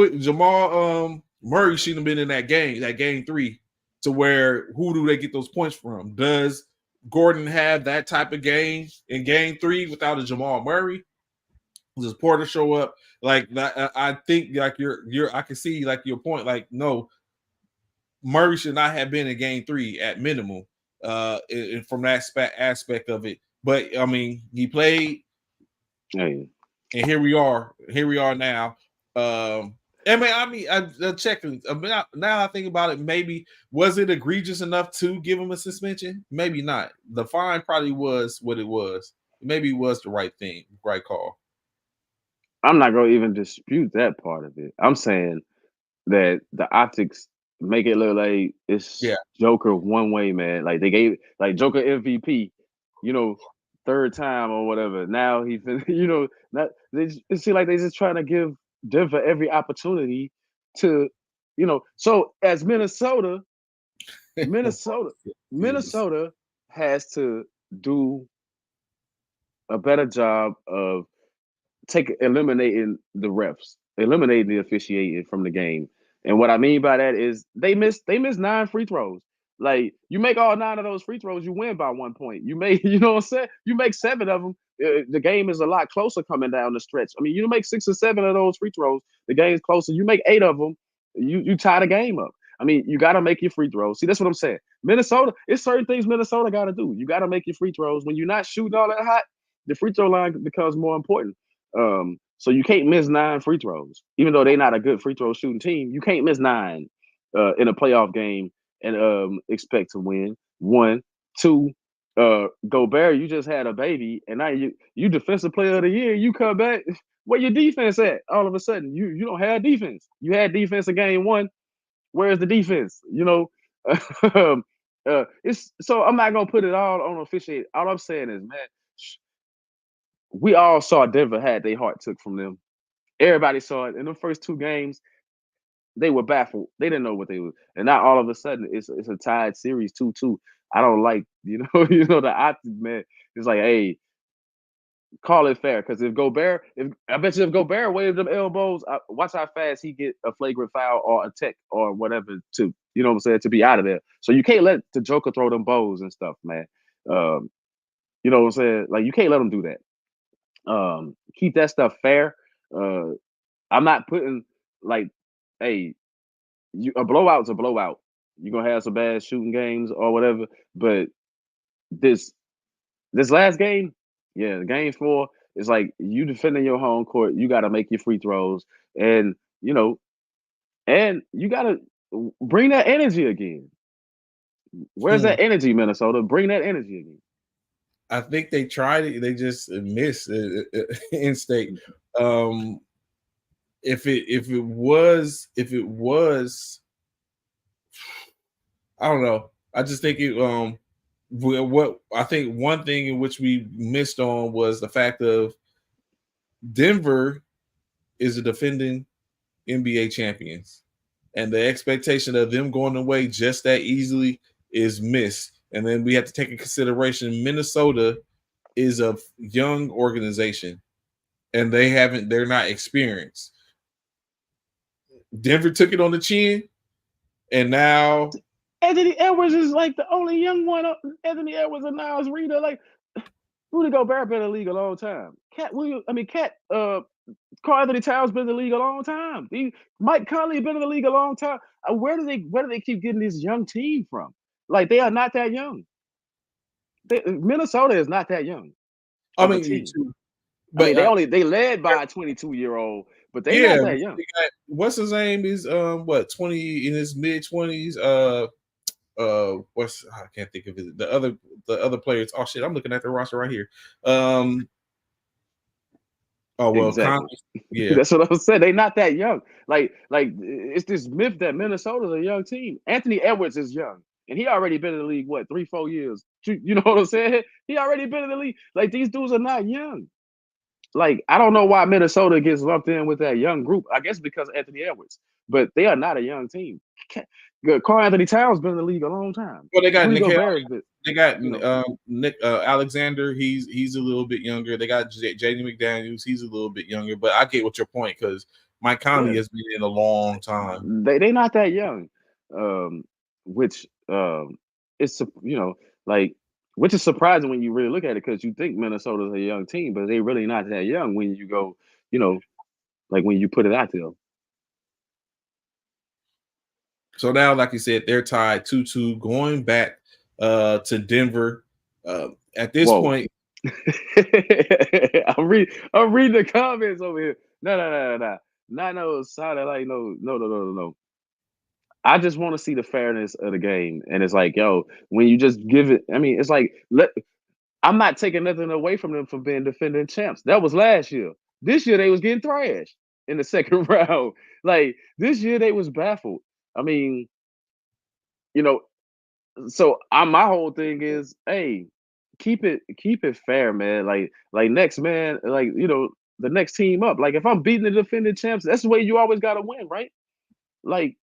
Speaker 3: Murray shouldn't have been in that game 3, to where who do they get those points from? Does Gordon have that type of game in game 3 without a Jamal Murray? Does Porter show up like that? I think I can see your point. No, Murray should not have been in game 3 at minimum from that aspect of it. But I mean, he played, and here we are now. I'm checking. Now I think about it, maybe was it egregious enough to give him a suspension? Maybe not. The fine probably was what it was. Maybe it was the right call.
Speaker 2: I'm not going to even dispute that part of it. I'm saying that the optics make it look like it's Joker one way, man. Like they gave Joker MVP, third time or whatever. Now he, it seems like they just trying to give Denver every opportunity to, So as Minnesota has to do a better job of eliminating the refs, eliminating the officiating from the game. And what I mean by that is they missed 9 free throws. Like, you make all 9 of those free throws, you win by 1 point. You make, you know what I'm saying? You make 7 of them, the game is a lot closer coming down the stretch. I mean, you make 6 or 7 of those free throws, the game's closer. You make 8 of them, you tie the game up. I mean, you got to make your free throws. See, that's what I'm saying. Minnesota, it's certain things Minnesota got to do. You got to make your free throws. When you're not shooting all that hot, the free throw line becomes more important. So you can't miss 9 free throws, even though they're not a good free throw shooting team. You can't miss 9 in a playoff game and expect to win. 1, 2, Gobert, you just had a baby, and now you defensive player of the year. You come back, where your defense at? All of a sudden, you don't have defense. You had defense in game 1. Where's the defense? It's so I'm not gonna put it all on officiate. All I'm saying is, man, we all saw Denver had their heart took from them. Everybody saw it in the first 2 games. They were baffled. They didn't know what they were, and now all of a sudden it's a tied series 2-2. I don't like the optics, man. It's like, hey, call it fair, because if Gobert waved them elbows, watch how fast he get a flagrant foul or a tech or whatever to to be out of there. So you can't let the Joker throw them bows and stuff, man. You know what I'm saying? Like, you can't let them do that. Keep that stuff fair. I'm not putting hey, a blowout's a blowout. You're gonna have some bad shooting games or whatever, but this last game, game 4, it's like you defending your home court. You got to make your free throws, and and you got to bring that energy again. Where's that energy, Minnesota? Bring that energy again.
Speaker 3: I think they tried it. They just missed in state. If it was, I don't know. I just think what I think one thing in which we missed on was the fact of Denver is a defending NBA champions, and the expectation of them going away just that easily is missed. And then we have to take in consideration Minnesota is a young organization, and they're not experienced. Denver took it on the chin, and now
Speaker 2: Anthony Edwards is like the only young one. Anthony Edwards and Naz Reid, like, Rudy Gobert been in the league a long time. Cat Karl-Anthony Towns been in the league a long time. Mike Conley been in the league a long time. Where do they keep getting this young team from? Like they are not that young. Minnesota is not that young
Speaker 3: I
Speaker 2: of a
Speaker 3: mean,
Speaker 2: team.
Speaker 3: too,
Speaker 2: I mean,
Speaker 3: but
Speaker 2: they led by a 22-year-old, but they
Speaker 3: yeah,
Speaker 2: not that young.
Speaker 3: what's his name is 20 in his mid-20s. What's I can't think of it. The other players. Oh shit, I'm looking at the roster right here. Oh well,
Speaker 2: Exactly.
Speaker 3: yeah.
Speaker 2: That's what I said. They not that young. Like it's this myth that Minnesota's a young team. Anthony Edwards is young, and he already been in the league 3-4 years. You know what I'm saying? He already been in the league. Like these dudes are not young. Like I don't know why Minnesota gets lumped in with that young group. I guess because Anthony Edwards, but they are not a young team. Karl-Anthony Towns been in the league a long time.
Speaker 3: Well, they got
Speaker 2: Rudy
Speaker 3: Nick.
Speaker 2: Gobert,
Speaker 3: They got
Speaker 2: you know.
Speaker 3: Nick Alexander. He's a little bit younger. They got Jaden McDaniels. He's a little bit younger. But I get what your point because Mike Conley has been in a long time.
Speaker 2: They not that young, which it's like which is surprising when you really look at it because you think Minnesota's a young team, but they really not that young when you go, like when you put it out there.
Speaker 3: So now, like you said, they're tied 2-2, going back to Denver. At this point,
Speaker 2: I'm reading the comments over here. No. No, sorry, like no. I just want to see the fairness of the game, and it's like, yo, when you just give it, I mean, it's like I'm not taking nothing away from them from being defending champs. That was last year. This year they was getting thrashed in the second round. Like this year they was baffled. I mean, so my whole thing is, hey, keep it fair, man. Like next man, like the next team up. Like if I'm beating the defending champs, that's the way you always gotta win, right? Like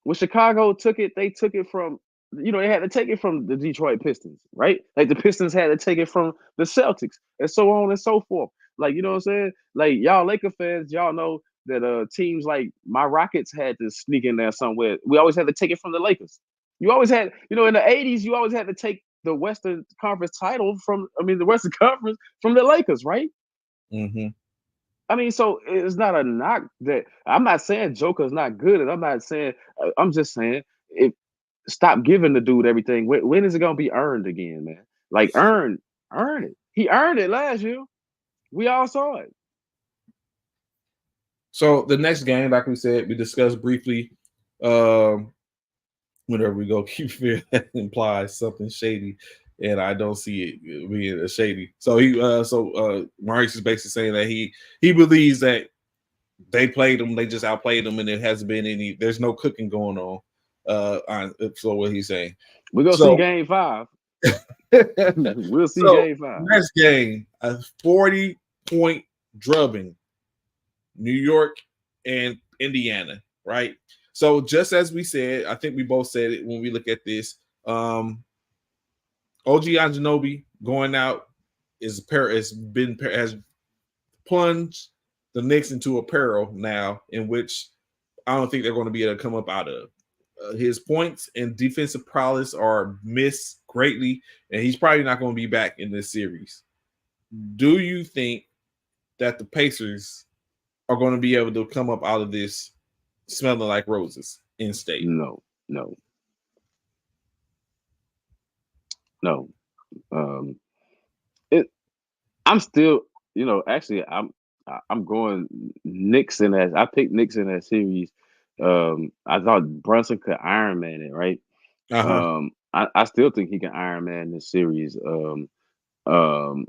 Speaker 2: when Chicago took it, they took it from they had to take it from the Detroit Pistons, right? Like the Pistons had to take it from the Celtics, and so on and so forth. Like, you know what I'm saying? Like y'all Laker fans, y'all know that teams like my Rockets had to sneak in there somewhere. We always had to take it from the Lakers. You always had, in the 80s, you always had to take the Western Conference title the Western Conference from the Lakers, right?
Speaker 3: Mm-hmm.
Speaker 2: I mean, so it's not a knock that I'm not saying Joker's not good, and I'm not saying I'm just saying stop giving the dude everything. When is it gonna be earned again, man? Like earn it. He earned it last year. We all saw it.
Speaker 3: So the next game, like we said, we discussed briefly. Whenever we go, keep fear that implies something shady, and I don't see it being a shady. So Maurice is basically saying that he believes that they played them, they just outplayed them, and it hasn't been there's no cooking going on. So what he's saying,
Speaker 2: we're gonna see game 5. We'll see game 5.
Speaker 3: Next game, a 40-point drubbing, New York and Indiana, right? So just as we said, I think we both said it when we look at this. OG Anunoby going out has plunged the Knicks into a peril now, in which I don't think they're going to be able to come up out of. His points and defensive prowess are missed greatly, and he's probably not going to be back in this series. Do you think that the Pacers are going to be able to come up out of this smelling like roses in state?
Speaker 2: No. I'm still, actually, I'm going Knicks in that. I picked Knicks in that series. I thought Brunson could Iron Man it, right?
Speaker 3: Uh-huh.
Speaker 2: I still think he can Iron Man this series. But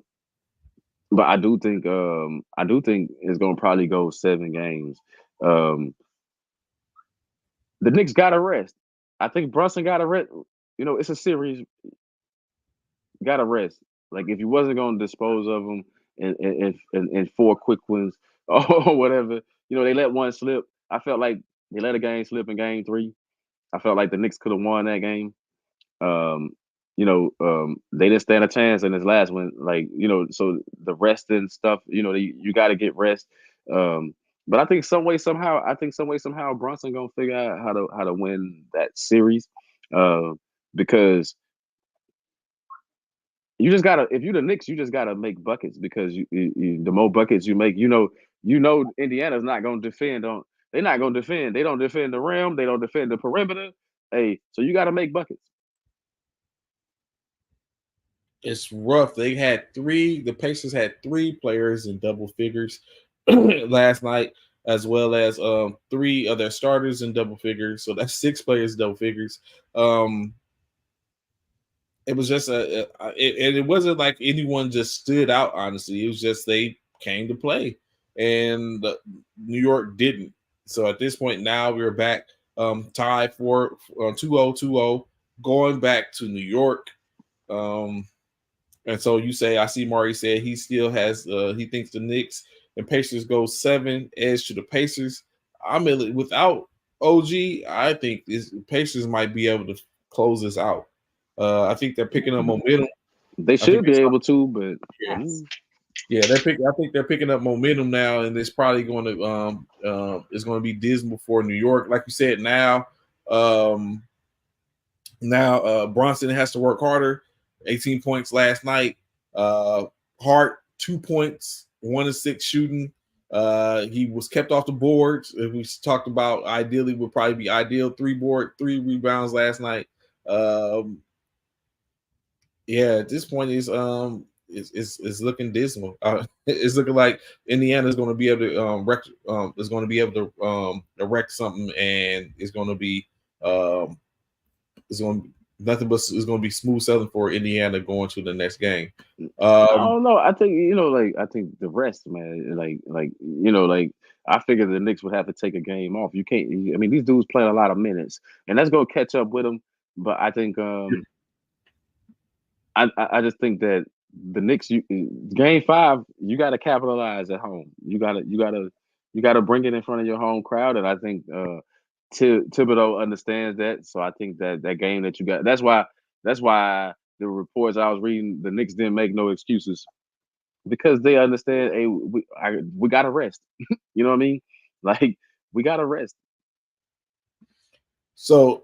Speaker 2: I do think it's gonna probably go 7 games. The Knicks got to rest. I think Brunson got to rest. It's a series. Got to rest. Like if you wasn't gonna dispose of them in 4 quick wins or whatever, they let one slip. I felt like they let a game slip in game 3. I felt like the Knicks could have won that game. They didn't stand a chance in this last one. Like, so the rest and stuff, you got to get rest. But I think some way somehow Brunson gonna figure out how to win that series, because you just gotta, if you're the Knicks, you just gotta make buckets, because you the more buckets you make, you know Indiana's not going to defend on. They're not going to defend. They don't defend the rim. They don't defend the perimeter. Hey, so you got to make buckets.
Speaker 3: It's rough. The Pacers had 3 players in double figures last night, as well as 3 of their starters in double figures. So that's 6 players in double figures. It was just it wasn't like anyone just stood out, honestly. It was just they came to play, and New York didn't. So at this point now we're back tied for 2-0, going back to New York. And so you say, I see Mari said he still has, he thinks the Knicks and Pacers go 7, edge to the Pacers. Without OG, I think Pacers might be able to close this out. I think they're picking up momentum.
Speaker 2: They should be able to, but
Speaker 3: yeah, I think they're picking up momentum now, and it's probably going to be dismal for New York, like you said. Now Bronson has to work harder. 18 points last night. Hart 2 points, 1 of 6 shooting. He was kept off the boards. We talked about ideally would probably be ideal 3 rebounds last night. At this point it's looking dismal. It's looking like Indiana is going to be able to wreck something, and it's going to be nothing but it's going to be smooth sailing for Indiana going to the next game.
Speaker 2: I don't know. I think I think the rest, man. I figured the Knicks would have to take a game off. You can't. I mean, these dudes play a lot of minutes, and that's going to catch up with them. But I think I just think that the Knicks, game 5, you got to capitalize at home. You got to bring it in front of your home crowd, and I think Thibodeau understands that. So I think that game that you got, that's why the reports I was reading, the Knicks didn't make no excuses, because they understand, hey, we got to rest. You know what I mean? Like, we got to rest.
Speaker 3: So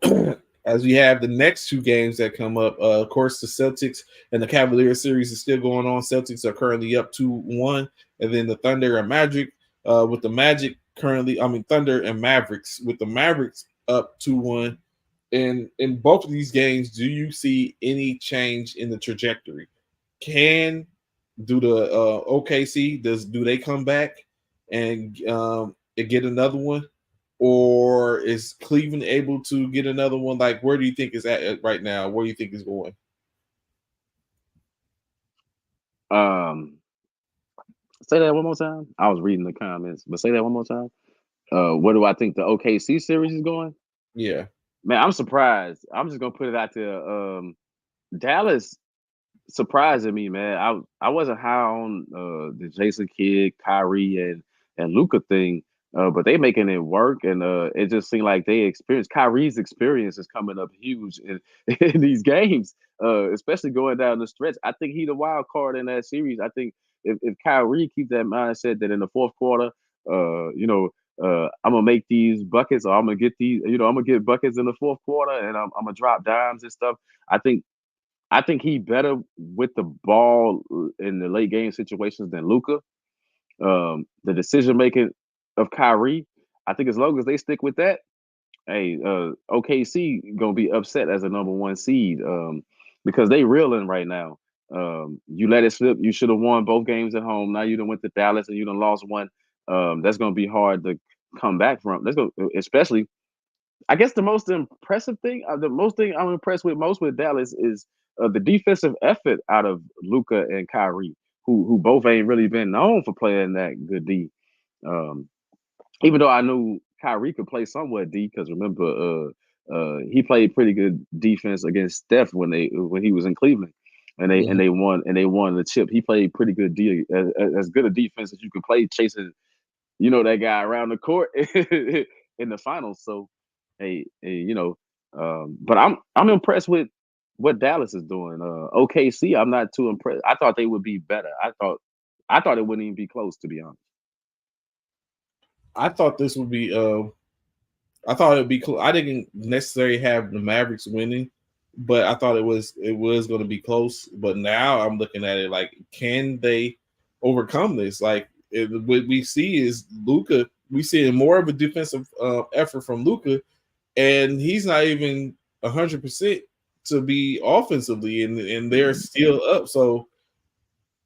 Speaker 3: as we have the next 2 games that come up, of course, the Celtics and the Cavaliers series is still going on. Celtics are currently up 2-1, and then the Thunder and Magic with the Magic Thunder and Mavericks, with the Mavericks up 2-1. And in both of these games, do you see any change in the trajectory? Do the OKC, do they come back and get another one? Or is Cleveland able to get another one? Like, where do you think is at right now? Where do you think is going?
Speaker 2: Say that one more time. I was reading the comments, but say that one more time. Where do I think the OKC series is going?
Speaker 3: Yeah,
Speaker 2: man, I'm surprised. I'm just gonna put it out there. Dallas surprising me, man. I wasn't high on the Jason Kidd, Kyrie, and Luka thing. But they making it work, and it just seemed like Kyrie's experience is coming up huge in these games, especially going down the stretch. I think he's the wild card in that series. I think if Kyrie keeps that mindset that in the fourth quarter, I'm gonna make these buckets, or I'm gonna get these, I'm gonna get buckets in the fourth quarter, and I'm gonna drop dimes and stuff. I think he better with the ball in the late game situations than Luka. The decision making of Kyrie, I think as long as they stick with that, hey, OKC gonna be upset as a number 1 seed, because they reeling right now. You let it slip. You should have won both games at home. Now you done went to Dallas and you done lost one. That's gonna be hard to come back from. Especially, I guess the most impressive thing, I'm impressed with most with Dallas is the defensive effort out of Luka and Kyrie, who both ain't really been known for playing that good D. Even though I knew Kyrie could play somewhat D, because remember, he played pretty good defense against Steph when he was in Cleveland, and they won the chip. He played pretty good D, as good a defense as you could play, chasing that guy around the court in the finals. So but I'm impressed with what Dallas is doing. OKC, I'm not too impressed. I thought they would be better. I thought it wouldn't even be close, to be honest.
Speaker 3: I thought this would be. I thought it would be cool. I didn't necessarily have the Mavericks winning, but I thought it was going to be close. But now I'm looking at it like, can they overcome this? Like, what we see is Luka. We see more of a defensive effort from Luka, and he's not even 100% to be offensively, and they're still up. So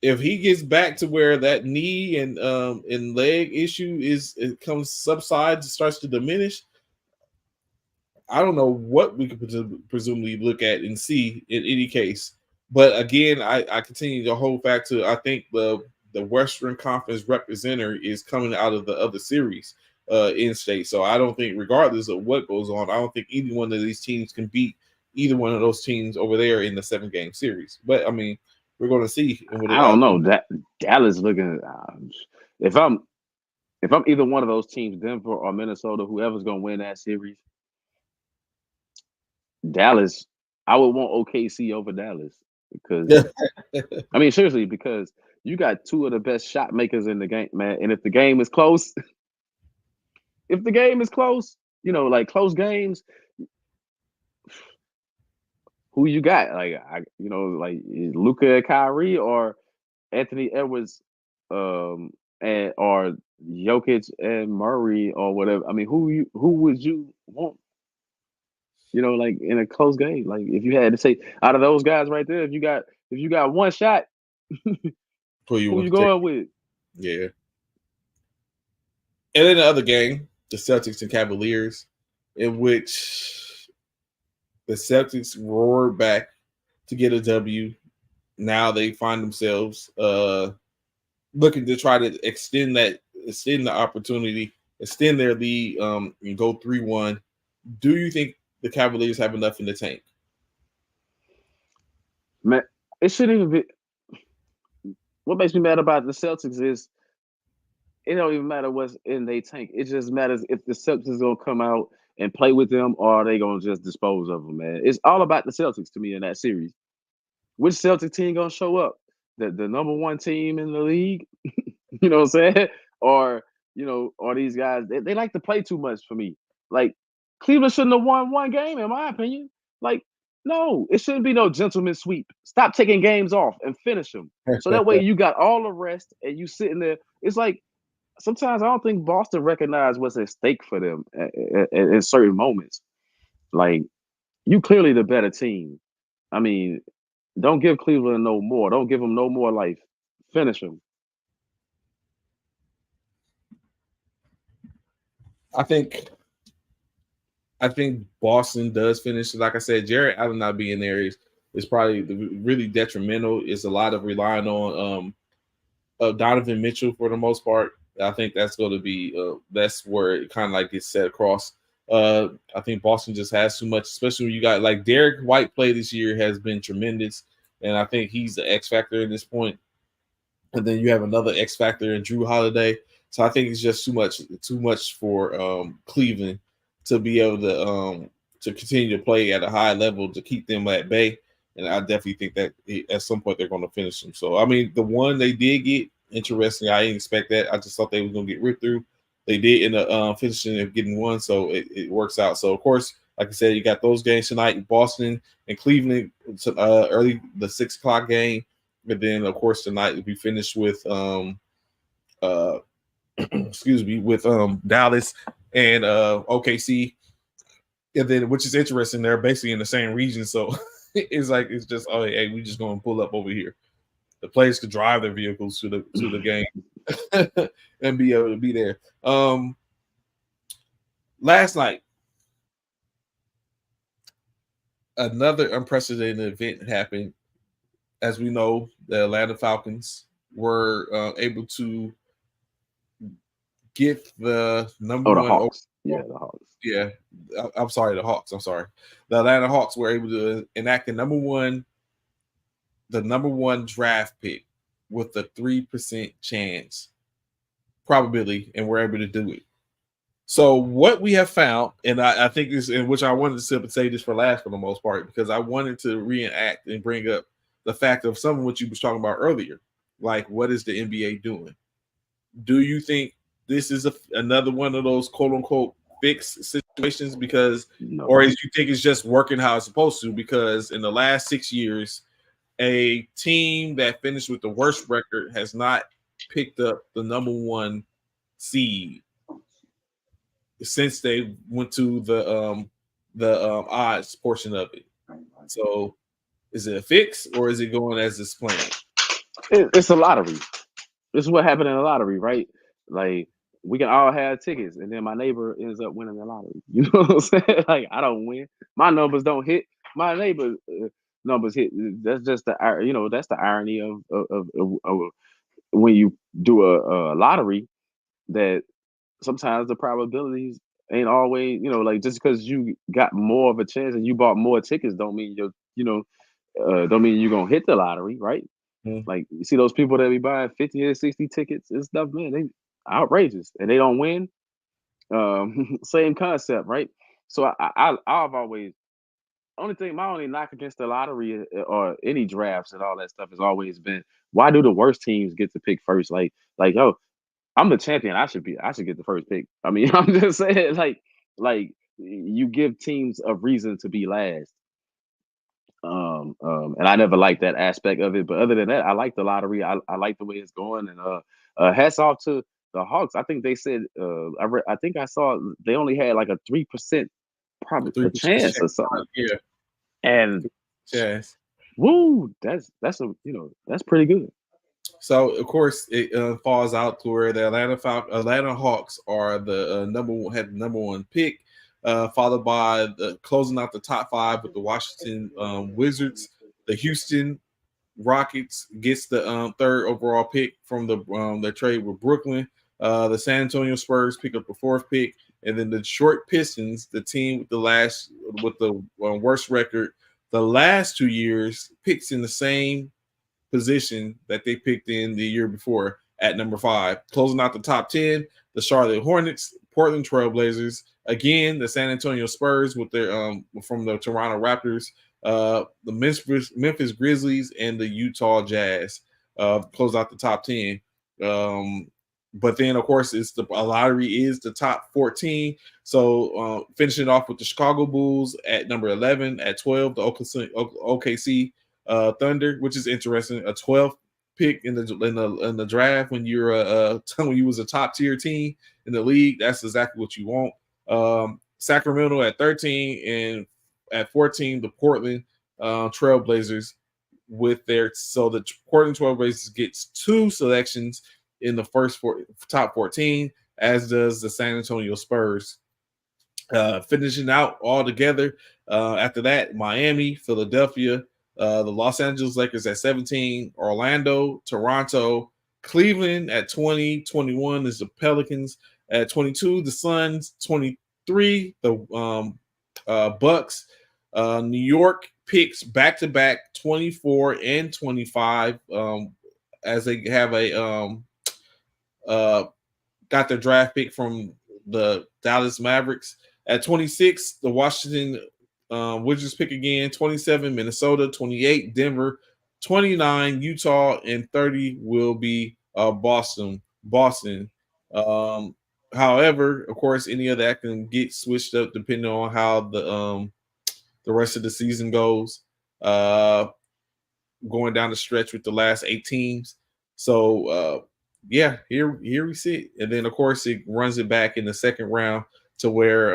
Speaker 3: if he gets back to where that knee and leg issue subsides, starts to diminish, I don't know what we could presumably look at and see in any case. But again, I continue to hold back to, I think the Western Conference representative is coming out of the other series in state. So I don't think, regardless of what goes on, I don't think either one of these teams can beat either one of those teams over there in the 7-game series. But I mean, we're going to see.
Speaker 2: I don't know. That Dallas looking. If I'm either one of those teams, Denver or Minnesota, whoever's going to win that series, Dallas, I would want OKC over Dallas because I mean, seriously, because you got two of the best shot makers in the game, man. And if the game is close, you know, like close games, who you got? Like, like Luka and Kyrie or Anthony Edwards, or Jokic and Murray or whatever. I mean, who would you want? You know, like in a close game, like if you had to say out of those guys right there, if you got one shot, who you going with?
Speaker 3: Yeah. And then the other game, the Celtics and Cavaliers, in which the Celtics roared back to get a W. Now they find themselves looking to try to extend the opportunity, extend their lead, and go 3-1. Do you think the Cavaliers have enough in the tank?
Speaker 2: Man, it shouldn't even be. What makes me mad about the Celtics is it don't even matter what's in their tank. It just matters if the Celtics is gonna come out and play with them, or are they gonna just dispose of them, man. It's all about the Celtics to me in that series. Which Celtic team gonna show up? The number one team in the league? You know what I'm saying? Or, or these guys, they like to play too much for me. Like, Cleveland shouldn't have won one game, in my opinion. Like, no, it shouldn't be no gentleman sweep. Stop taking games off and finish them. So that way you got all the rest and you sitting there. It's like, sometimes I don't think Boston recognizes what's at stake for them in certain moments. Like, you clearly the better team. I mean, don't give Cleveland no more. Don't give them no more life. Finish them.
Speaker 3: I think Boston does finish. Like I said, Jarrett Allen not being there is probably really detrimental. It's a lot of relying on Donovan Mitchell for the most part. I think that's going to be that's where it kind of like gets set across. I think Boston just has too much, especially when you got like Derek White play this year has been tremendous, and I think he's the X factor in this point. And then you have another X factor in Drew Holiday. So I think it's just too much for Cleveland to be able to continue to play at a high level to keep them at bay. And I definitely think that at some point they're going to finish them. So I mean, the one they did get, interesting. I didn't expect that. I just thought they were going to get ripped through. They did end up finishing and getting one, so it works out. So of course, like I said, you got those games tonight: Boston and Cleveland early, the 6:00 game, and then of course tonight we finished with Dallas and OKC, and then which is interesting. They're basically in the same region, so it's just hey, we just going to pull up over here. The players could drive their vehicles to the game and be able to be there. Last night, another unprecedented event happened. As we know, the Atlanta Falcons were able to get the number one.
Speaker 2: Hawks. Yeah, the Hawks.
Speaker 3: Yeah, I'm sorry, the Hawks. I'm sorry. The Atlanta Hawks were able to enact the number one draft pick with a 3% chance probability, and we're able to do it. So what we have found, and I think this, in which I wanted to say this for last for the most part, because I wanted to reenact and bring up the fact of some of what you was talking about earlier, like what is the NBA doing? Do you think this is another one of those quote unquote fixed situations? Because,
Speaker 2: no.
Speaker 3: Or is you think it's just working how it's supposed to? Because in the last 6 years, a team that finished with the worst record has not picked up the number 1 seed since they went to the odds portion of it. So is it a fix or is it going as it's planned?
Speaker 2: It's a lottery. This is what happened in a lottery, right? Like we can all have tickets, and then my neighbor ends up winning the lottery. You know what I'm saying? Like I don't win, my numbers don't hit, my neighbor numbers hit. That's just that's the irony of when you do a lottery, that sometimes the probabilities ain't always, like just because you got more of a chance and you bought more tickets don't mean don't mean you're gonna hit the lottery, right?
Speaker 3: Mm.
Speaker 2: Like you see those people that be buying 50 or 60 tickets and stuff, man, they outrageous and they don't win. Same concept, right? So I've always, my only knock against the lottery or any drafts and all that stuff has always been, why do the worst teams get to pick first? Like yo, I'm the champion. I should get the first pick. I mean, I'm just saying, like you give teams a reason to be last. And I never liked that aspect of it. But other than that, I like the lottery. I like the way it's going. And hats off to the Hawks. I think they said I think I saw they only had like a 3% probably a
Speaker 3: 3%
Speaker 2: chance or something.
Speaker 3: Yeah.
Speaker 2: And
Speaker 3: yes,
Speaker 2: woo, that's that's pretty good.
Speaker 3: So of course it falls out to where the Atlanta Hawks are the number 1 pick, followed by the closing out the top 5 with the Washington Wizards. The Houston Rockets gets the 3rd overall pick from the trade with Brooklyn. The San Antonio Spurs pick up the 4th pick, and then the Detroit Pistons, the team with the worst record the last 2 years, picks in the same position that they picked in the year before at number 5. Closing out the top 10, the Charlotte Hornets, Portland Trailblazers, again the San Antonio Spurs with their from the Toronto Raptors, the Memphis Grizzlies, and the Utah Jazz close out the top 10. But then, of course, a lottery is the top 14. So finishing off with the Chicago Bulls at number 11, at 12, the OKC Thunder, which is interesting. A 12th pick in the draft when you're when you was a top tier team in the league. That's exactly what you want. Sacramento at 13, and at 14, the Portland Trailblazers with the Portland Trailblazers gets 2 selections in the first top 14, as does the San Antonio Spurs. Finishing out all together. After that, Miami, Philadelphia, the Los Angeles Lakers at 17, Orlando, Toronto, Cleveland at 20, 21 is the Pelicans, at 22, the Suns, 23, the Bucks. New York picks back-to-back 24 and 25 as they have got their draft pick from the Dallas Mavericks. At 26, the Washington Wizards pick again. 27, Minnesota. 28, Denver. 29, Utah. And 30 will be Boston. However, of course, any of that can get switched up depending on how the rest of the season goes. Going down the stretch with the last 8 teams. So, yeah, here we sit. And then, of course, it runs it back in the second round to where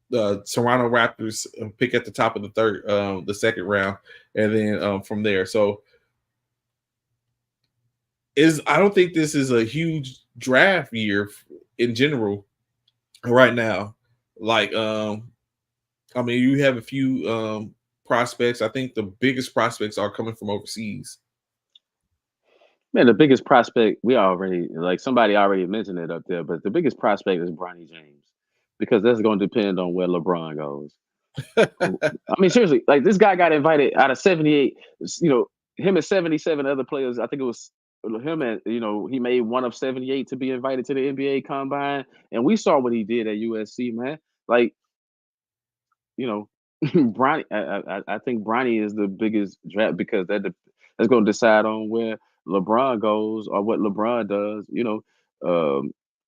Speaker 3: the Toronto Raptors pick at the top of the second round, and then from there. So I don't think this is a huge draft year in general right now. Like, I mean, you have a few prospects. I think the biggest prospects are coming from overseas.
Speaker 2: Man, the biggest prospect, somebody already mentioned it up there, but the biggest prospect is Bronny James, because that's going to depend on where LeBron goes. I mean, seriously, like this guy got invited out of 78, him and 77 other players. I think it was him and, he made one of 78 to be invited to the NBA Combine. And we saw what he did at USC, man. Like, Bronny, I think Bronny is the biggest draft, because that's going to decide on where LeBron goes or what LeBron does,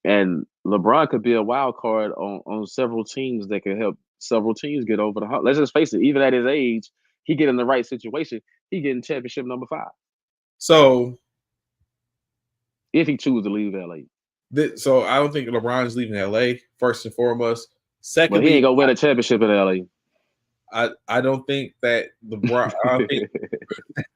Speaker 2: and LeBron could be a wild card on several teams that could help several teams get over the hump. Let's just face it, even at his age, he get in the right situation, he getting championship number 5.
Speaker 3: So
Speaker 2: if he chooses to leave LA.
Speaker 3: So I don't think LeBron's leaving LA, first and foremost.
Speaker 2: But he
Speaker 3: Secondly,
Speaker 2: ain't gonna win a championship in LA.
Speaker 3: I don't think that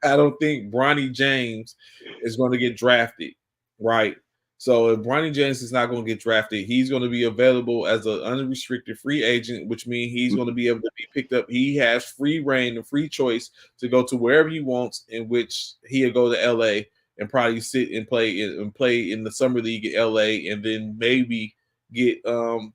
Speaker 3: I don't think Bronny James is going to get drafted, right? So if Bronny James is not going to get drafted, he's going to be available as an unrestricted free agent, which means he's going to be able to be picked up. He has free reign and free choice to go to wherever he wants, in which he'll go to LA and probably sit and play in the summer league in LA, and then maybe get an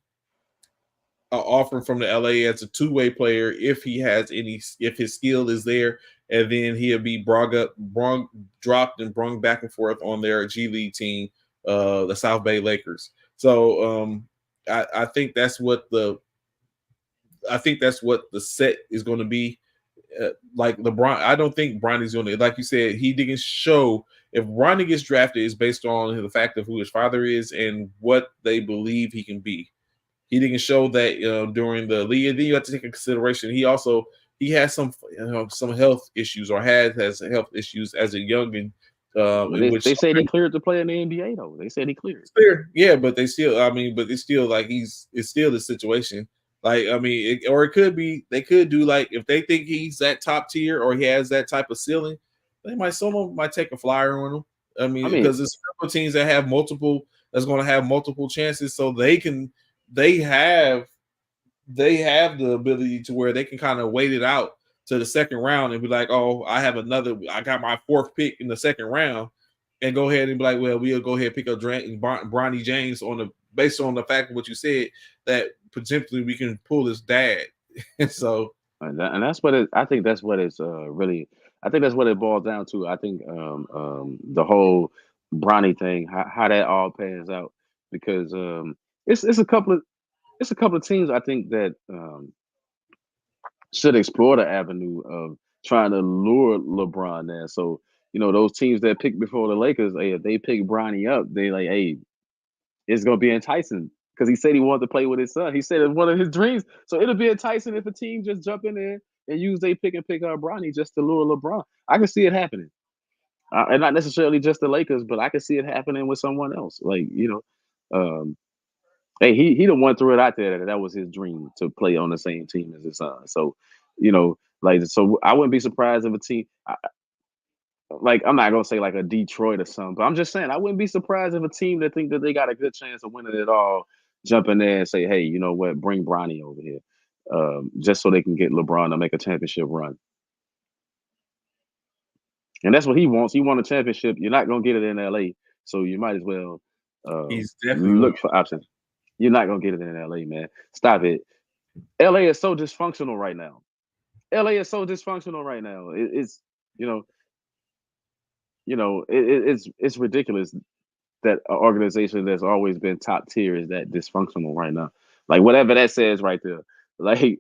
Speaker 3: offer from the LA as a two-way player if his skill is there, and then he'll be dropped and brung back and forth on their G League team, the South Bay Lakers. So I think that's what the set is going to be. Like LeBron, I don't think Bronny's going to, like you said, he didn't show. If Bronny gets drafted, it's based on the fact of who his father is and what they believe he can be. He didn't show that during the league. And then you have to take into consideration he has some health issues or has health issues as a youngin.
Speaker 2: They said he cleared to play in the NBA though. They said he cleared.
Speaker 3: Clear, yeah, but it's still like it's still the situation. Like it could be they could do like if they think he's that top tier or he has that type of ceiling, someone might take a flyer on him. I mean because there's a couple of teams that have multiple that's going to have multiple chances, so they have the ability to where they can kind of wait it out to the second round and be like, oh, I got my 4th pick in the second round, and go ahead and be like, well, we'll go ahead and pick up Bronny James based on the fact of what you said, that potentially we can pull his dad. So,
Speaker 2: and that's what I think that's what it's really. I think that's what it boils down to. I think the whole Bronny thing, how that all pans out, because it's a couple of teams I think that should explore the avenue of trying to lure LeBron there. So those teams that picked before the Lakers, hey, if they pick Bronny up, they like, hey, it's gonna be enticing because he said he wanted to play with his son. He said it's one of his dreams. So it'll be enticing if a team just jump in there and use their pick up Bronny just to lure LeBron. I can see it happening, and not necessarily just the Lakers, but I can see it happening with someone else. Like hey, he the one threw it out there that was his dream to play on the same team as his son. So so I wouldn't be surprised if a team. I'm not gonna say like a Detroit or something, but I'm just saying I wouldn't be surprised if a team that think that they got a good chance of winning it all jump in there and say, hey, you know what, bring Bronny over here, just so they can get LeBron to make a championship run. And that's what he wants. He wants a championship. You're not gonna get it in LA, so you might as well
Speaker 3: he's definitely
Speaker 2: look for options. You're not gonna get it in LA, man. Stop it. LA is so dysfunctional right now. It's ridiculous that an organization that's always been top tier is that dysfunctional right now. Like whatever that says right there. Like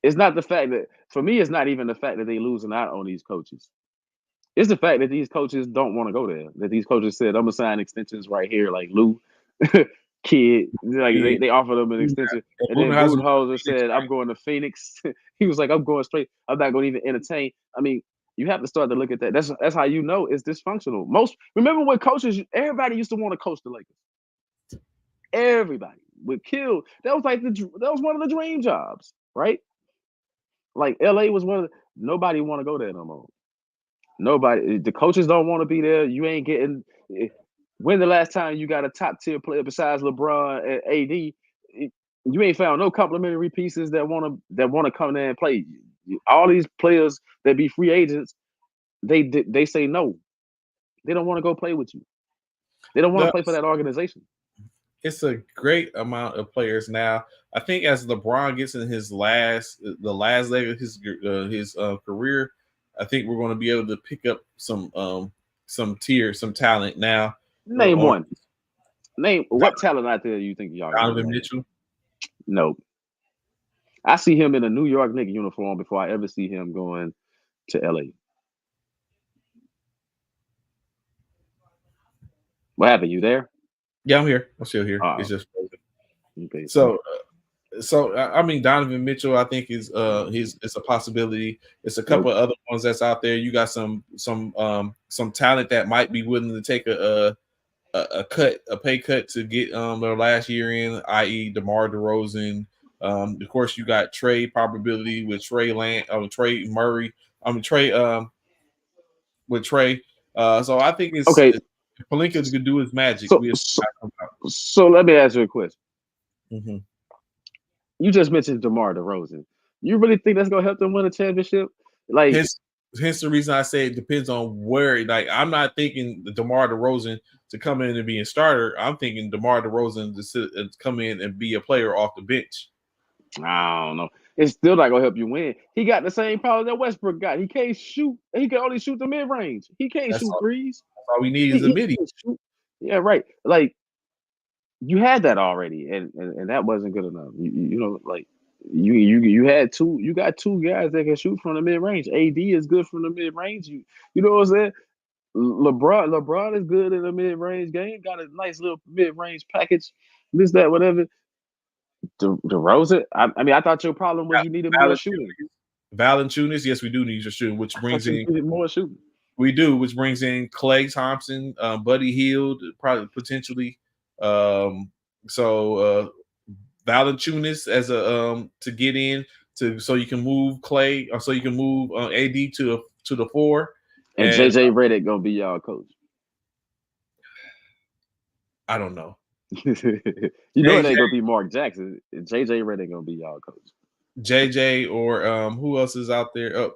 Speaker 2: it's not the fact that for me, it's not even the fact that they losing out on these coaches. It's the fact that these coaches don't want to go there. That these coaches said, I'm gonna sign extensions right here, like Lou. Kid, like they offered him an extension, and then Budenholzer said, "I'm going to Phoenix." He was like, "I'm going straight. I'm not going to even entertain." I mean, you have to start to look at that. That's how you know it's dysfunctional. Remember when coaches, everybody used to want to coach the Lakers. Everybody would kill. That was one of the dream jobs, right? Like LA was nobody want to go there no more. Nobody. The coaches don't want to be there. You ain't getting. When the last time you got a top tier player besides LeBron and AD, you ain't found no complimentary pieces that want to come there and play. All these players that be free agents, they say no. They don't want to go play with you. They don't want to play for that organization.
Speaker 3: It's a great amount of players now. I think as LeBron gets in the last leg of his career, I think we're going to be able to pick up some talent now.
Speaker 2: Name one. Name what talent out there you think y'all
Speaker 3: Donovan Mitchell?
Speaker 2: No. I see him in a New York Knicks uniform before I ever see him going to LA. What happened? You there?
Speaker 3: Yeah, I'm here. I'm still here. It's just
Speaker 2: okay.
Speaker 3: So So I mean, Donovan Mitchell, I think is it's a possibility. It's a couple
Speaker 2: Nope.
Speaker 3: of other ones that's out there. You got some talent that might be willing to take a pay cut to get their last year in, i.e. DeMar DeRozan. Of course, you got trade probability with Trey Murray. Trey with Trey. So I think
Speaker 2: Okay,
Speaker 3: Pelinka could do his magic.
Speaker 2: so so let me ask you a question.
Speaker 3: Mm-hmm.
Speaker 2: You just mentioned DeMar DeRozan. You really think that's gonna help them win a championship? Like,
Speaker 3: Hence the reason I say it depends on where. Like, I'm not thinking the DeMar DeRozan to come in and be a starter. I'm thinking DeMar DeRozan to come in and be a player off the bench.
Speaker 2: I don't know. It's still not gonna help you win. He got the same problem that Westbrook got. He can't shoot. He can only shoot the mid range. He can't shoot threes.
Speaker 3: All we need is a
Speaker 2: He
Speaker 3: midi.
Speaker 2: can't shoot. Yeah, right. Like, you had that already, and that wasn't good enough. You know, like you had two. You got two guys that can shoot from the mid range. AD is good from the mid range. You know what I'm saying? LeBron is good in the mid range game. Got a nice little mid range package. This, that, whatever. DeRozan. I mean, I thought your problem was you needed more shooting.
Speaker 3: Valanciunas, yes, we do need your shooting, which brings in
Speaker 2: more shooting.
Speaker 3: We do, which brings in Klay Thompson, Buddy Hield, probably potentially. Valanciunas as a to get in so you can move Klay, or so you can move AD to the 4.
Speaker 2: And JJ Redick gonna be y'all coach.
Speaker 3: I don't know.
Speaker 2: You know it ain't gonna be Mark Jackson. JJ Redick gonna be y'all coach.
Speaker 3: JJ or who else is out there?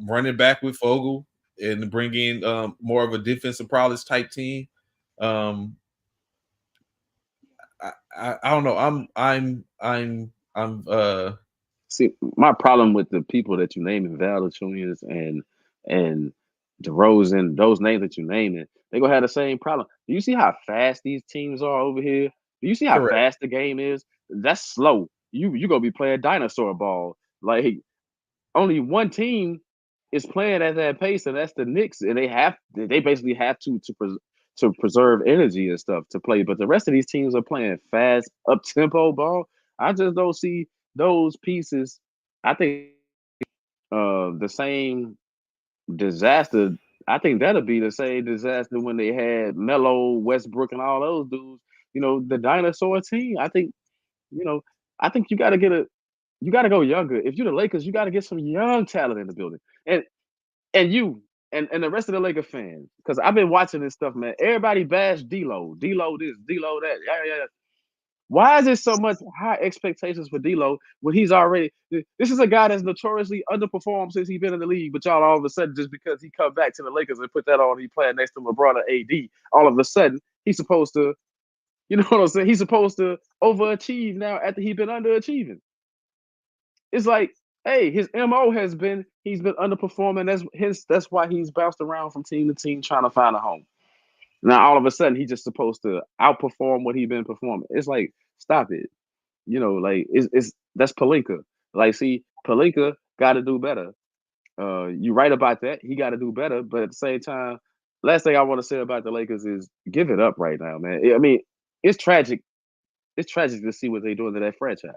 Speaker 3: Running back with Fogel and bring in more of a defensive prowess type team. I don't know. I'm
Speaker 2: see, my problem with the people that you name in Valanciunas and DeRozan, those names that you naming, they gonna have the same problem. Do you see how fast these teams are over here? Do you see how fast the game is? That's slow. You gonna be playing dinosaur ball. Like, only one team is playing at that pace, and that's the Knicks, and they basically have to preserve energy and stuff to play. But the rest of these teams are playing fast, up tempo ball. I just don't see those pieces. I think the same disaster. I think that'll be the same disaster when they had Melo, Westbrook, and all those dudes. You know, the dinosaur team. I think you got to go younger. If you're the Lakers, you got to get some young talent in the building. And the rest of the Laker fans, because I've been watching this stuff, man. Everybody bash D'Lo this, D'Lo that. Yeah. Why is there so much high expectations for D'Lo when he's already? This is a guy that's notoriously underperformed since he's been in the league. But y'all, all of a sudden, just because he come back to the Lakers and put that on, he playing next to LeBron or AD. All of a sudden, he's supposed to, you know what I'm saying? He's supposed to overachieve now after he's been underachieving. It's like, hey, his MO has been he's been underperforming. That's why he's bounced around from team to team trying to find a home. Now all of a sudden he's just supposed to outperform what he's been performing. It's like, stop it. You know, like it's that's Pelinka. Like, see, Pelinka got to do better. You right about that. He got to do better, but at the same time, last thing I want to say about the Lakers is give it up right now, man. I mean, it's tragic. It's tragic to see what they're doing to that franchise.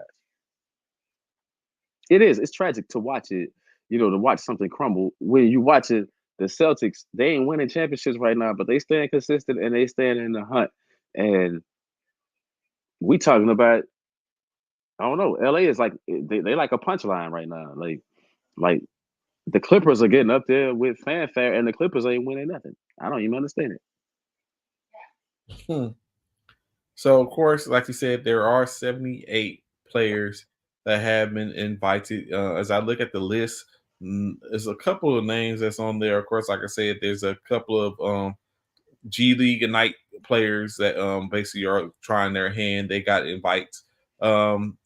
Speaker 2: It is. It's tragic to watch it, to watch something crumble. When you watch it, the Celtics, they ain't winning championships right now, but they staying consistent and they staying in the hunt. And we talking about, I don't know, LA is like they like a punchline right now. Like the Clippers are getting up there with fanfare, and the Clippers ain't winning nothing. I don't even understand it.
Speaker 3: So of course, like you said, there are 78 players that have been invited. As I look at the list, there's a couple of names that's on there. Of course, like I said, there's a couple of G League Ignite players that basically are trying their hand. They got invites. Some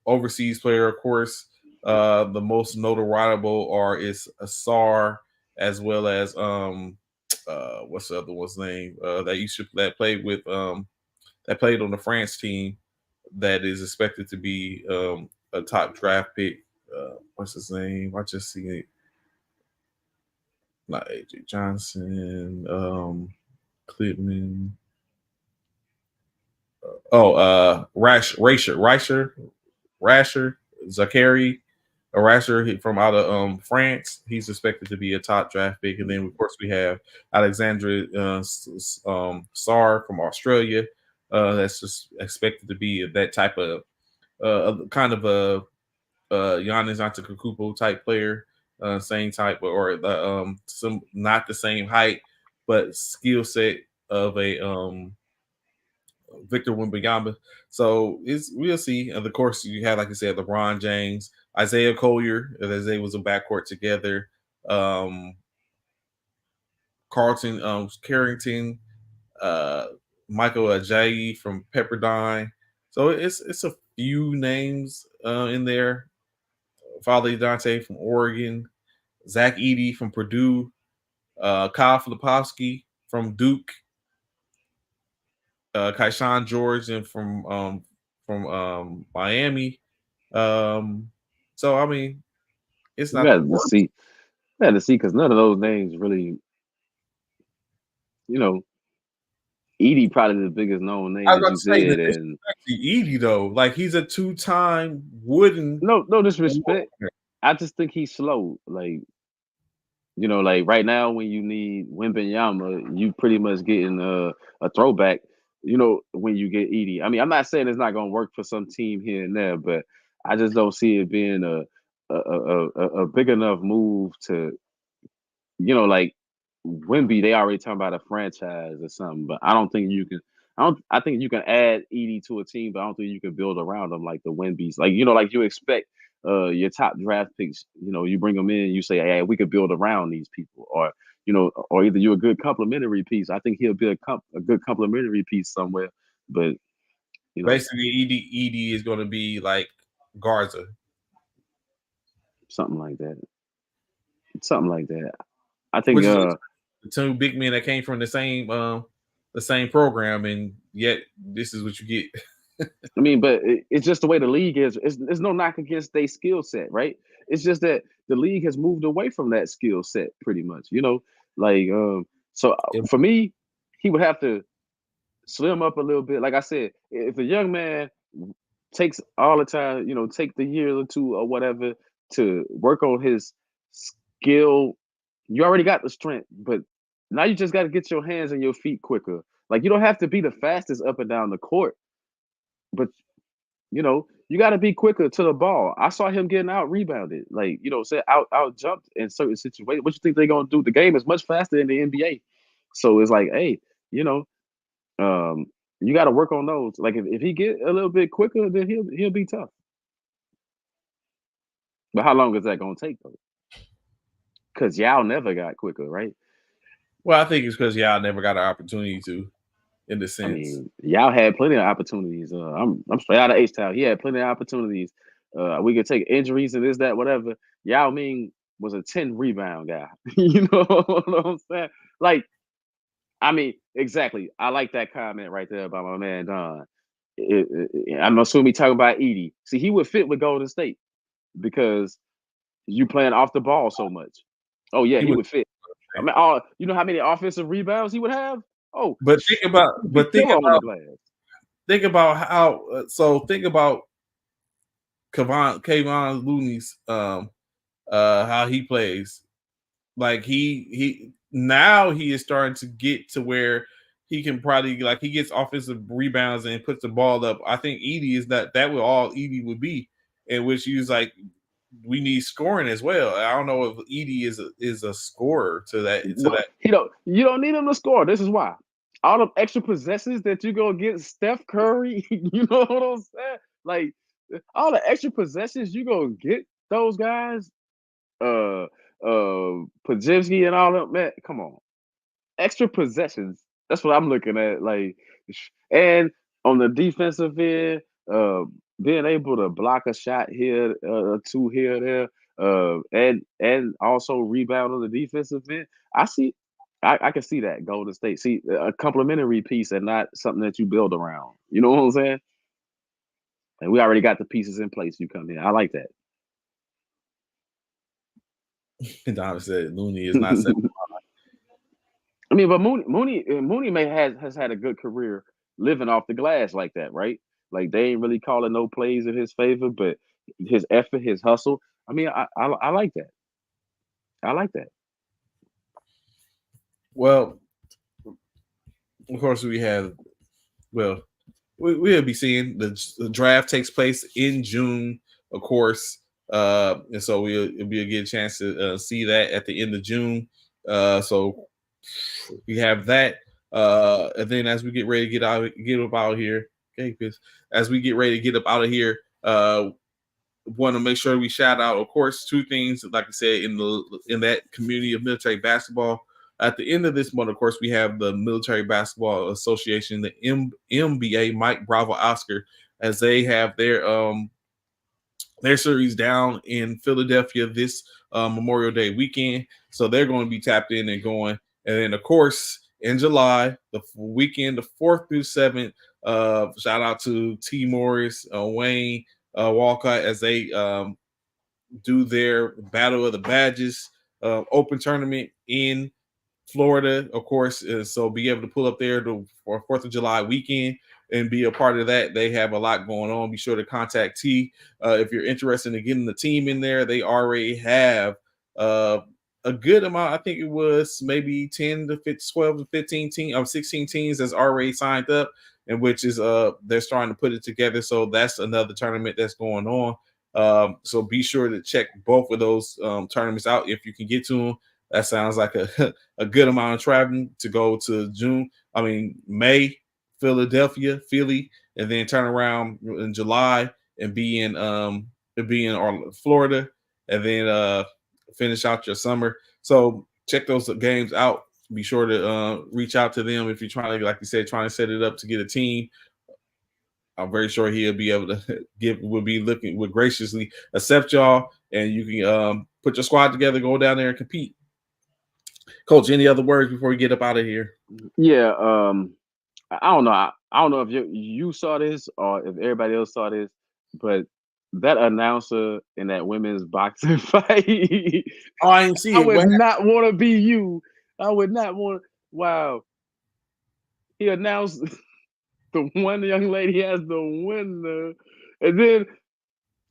Speaker 3: overseas player, of course. The most notable is Asar, as well as what's the other one's name that played on the France team that is expected to be a top draft pick. What's his name? I just see it. Not AJ Johnson, Clipman. Rasher, Zakari, Rasher from out of France. He's expected to be a top draft pick, and then of course we have Alexandra Sarr from Australia. That's just expected to be that type of kind of a Giannis Antetokounmpo type player, same type, or some not the same height, but skill set of a Victor Wembanyama. So we'll see. And of course, you have, like I said, LeBron James, Isaiah Collier, as they was a backcourt together. Carlton Carrington, Michael Ajayi from Pepperdine. So it's a few names in there. Father Dante from Oregon, Zach Edey from Purdue, Kyle Filipowski from Duke, Kaishan George and from Miami. So I mean, it's not.
Speaker 2: We had to see because none of those names really, Edey probably the biggest known name
Speaker 3: I was
Speaker 2: that
Speaker 3: about
Speaker 2: you
Speaker 3: to say
Speaker 2: said,
Speaker 3: that
Speaker 2: and
Speaker 3: Edey though, like he's a two-time Wooden.
Speaker 2: no disrespect. I just think he's slow. Like right now when you need Wembanyama, you pretty much getting a throwback. When you get Edey. I mean, I'm not saying it's not going to work for some team here and there, but I just don't see it being a big enough move to, like Wemby. They already talking about a franchise or something, but I don't think you can. I think you can add Edey to a team, but I don't think you can build around them like the Wembys. Like like you expect your top draft picks. You bring them in, you say, hey, we could build around these people, or or either you're a good complementary piece. I think he'll be a good complementary piece somewhere, but
Speaker 3: basically Edey is going to be like Garza,
Speaker 2: something like that. Something like that. I think
Speaker 3: which is the two big men that came from the same program, and yet this is what you get.
Speaker 2: I mean, but it's just the way the league is. It's no knock against their skill set, right? It's just that the league has moved away from that skill set pretty much, like so for me, he would have to slim up a little bit. Like I said, if a young man takes all the time, take the year or two or whatever to work on his skill, you already got the strength, but now you just got to get your hands and your feet quicker. Like you don't have to be the fastest up and down the court, but you got to be quicker to the ball. I saw him getting out rebounded, like say out jumped in certain situations. What you think they're gonna do? The game is much faster in the NBA, so it's like, hey, you got to work on those. Like if he get a little bit quicker, then he'll be tough. But how long is that gonna take though? Because Yao never got quicker, right?
Speaker 3: Well, I think it's because Yao never got an opportunity to, in the sense.
Speaker 2: I mean, Yao had plenty of opportunities. I'm straight out of H-Town. He had plenty of opportunities. We could take injuries and this, that, whatever. Yao Ming was a 10 rebound guy. You know what I'm saying? Like, I mean, exactly. I like that comment right there by my man Don. I'm assuming he talking about Edey. See, he would fit with Golden State because you playing off the ball so much. Oh yeah, he would fit. I mean, you know how many offensive rebounds he would have? Oh,
Speaker 3: but think about how. So think about Kevon Looney's how he plays. Like he now he is starting to get to where he can probably, like, he gets offensive rebounds and puts the ball up. I think Edey is that would all Edey would be, in which he's like, we need scoring as well. I don't know if Edey is a scorer to that.
Speaker 2: You don't need him to score. This is why. All the extra possessions that you gonna get Steph Curry, you know what I'm saying? Like all the extra possessions you gonna get those guys, Podziemski and all that, man. Come on, extra possessions. That's what I'm looking at. Like, and on the defensive end, being able to block a shot here, two here, there, and also rebound on the defensive end. I can see that Golden State. See a complementary piece and not something that you build around. You know what I'm saying? And we already got the pieces in place. You come in. I like that.
Speaker 3: Don said Looney is not 7.
Speaker 2: I mean, but Mooney has had a good career living off the glass like that, right? Like they ain't really calling no plays in his favor, but his effort, his hustle. I mean, I like that. I like that.
Speaker 3: Well, of course, we'll be seeing the draft takes place in June, of course. And so it'll be a good chance to see that at the end of June. So we have that. And then as we get ready to get up out of here, as we get ready to get up out of here, want to make sure we shout out, of course, two things. Like I said, in that community of military basketball. At the end of this month, of course, we have the Military Basketball Association, the MBA, Mike Bravo Oscar, as they have their series down in Philadelphia this Memorial Day weekend. So they're going to be tapped in and going. And then, of course, in July, the weekend, the 4th through 7th, shout out to T. Morris, Wayne Walcott, as they do their Battle of the Badges open tournament in Florida, of course. So be able to pull up there for 4th of July weekend and be a part of that. They have a lot going on. Be sure to contact T if you're interested in getting the team in there. They already have a good amount. I think it was maybe 10 to 15, 12 to 15 teams, 16 teams that's already signed up, and which is they're starting to put it together. So that's another tournament that's going on. So be sure to check both of those tournaments out if you can get to them. That sounds like a good amount of traveling to go to May, Philadelphia, Philly, and then turn around in July and be in Florida, and then finish out your summer. So check those games out. Be sure to reach out to them if you're trying to, like you said, trying to set it up to get a team. I'm very sure he'll be able to would graciously accept y'all, and you can put your squad together, go down there and compete. Coach, any other words before we get up out of here?
Speaker 2: Yeah, I don't know. I don't know if you saw this or if everybody else saw this, but that announcer in that women's boxing fight.
Speaker 3: Oh, I didn't see it.
Speaker 2: I would not want to be you. I would not want. Wow. He announced the one young lady as the winner, and then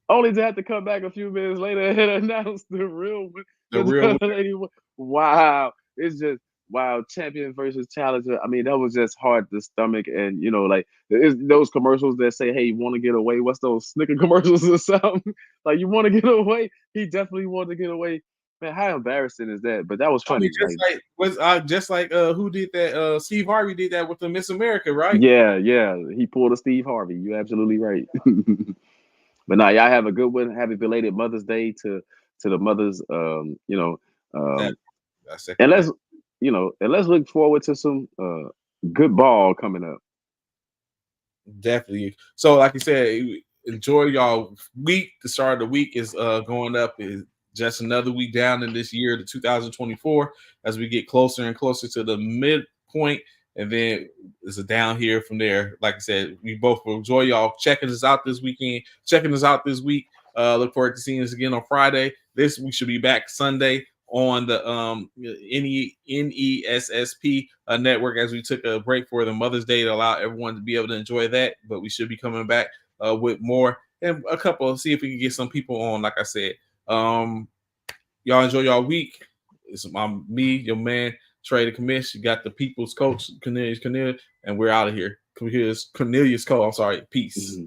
Speaker 2: only to have to come back a few minutes later and announce the real lady. Wow. It's just wow, champion versus challenger. I mean, that was just hard to stomach. And like those commercials that say, "Hey, you want to get away?" What's those Snicker commercials or something? Like, you want to get away? He definitely wanted to get away. Man, how embarrassing is that? But that was funny.
Speaker 3: Just like who did that? Steve Harvey did that with the Miss America, right?
Speaker 2: Yeah. He pulled a Steve Harvey. You're absolutely right. But now, y'all have a good one. Happy belated Mother's Day to the mothers. And let's look forward to some good ball coming up.
Speaker 3: Definitely. So, like you said, enjoy y'all week. The start of the week is going up. Is just another week down in this year, to 2024, as we get closer and closer to the midpoint. And then it's a down here from there. Like I said, we both will enjoy y'all checking us out this weekend, checking us out this week. Look forward to seeing us again on Friday. We should be back Sunday on the NESSP network, as we took a break for the Mother's Day to allow everyone to be able to enjoy that. But we should be coming back with more and a couple. See if we can get some people on. Like I said, y'all enjoy y'all week. It's me, your man Trey the Commish. You got the people's coach Cornelius, and we're out of here. Here's Cornelius Cole. I'm sorry. Peace.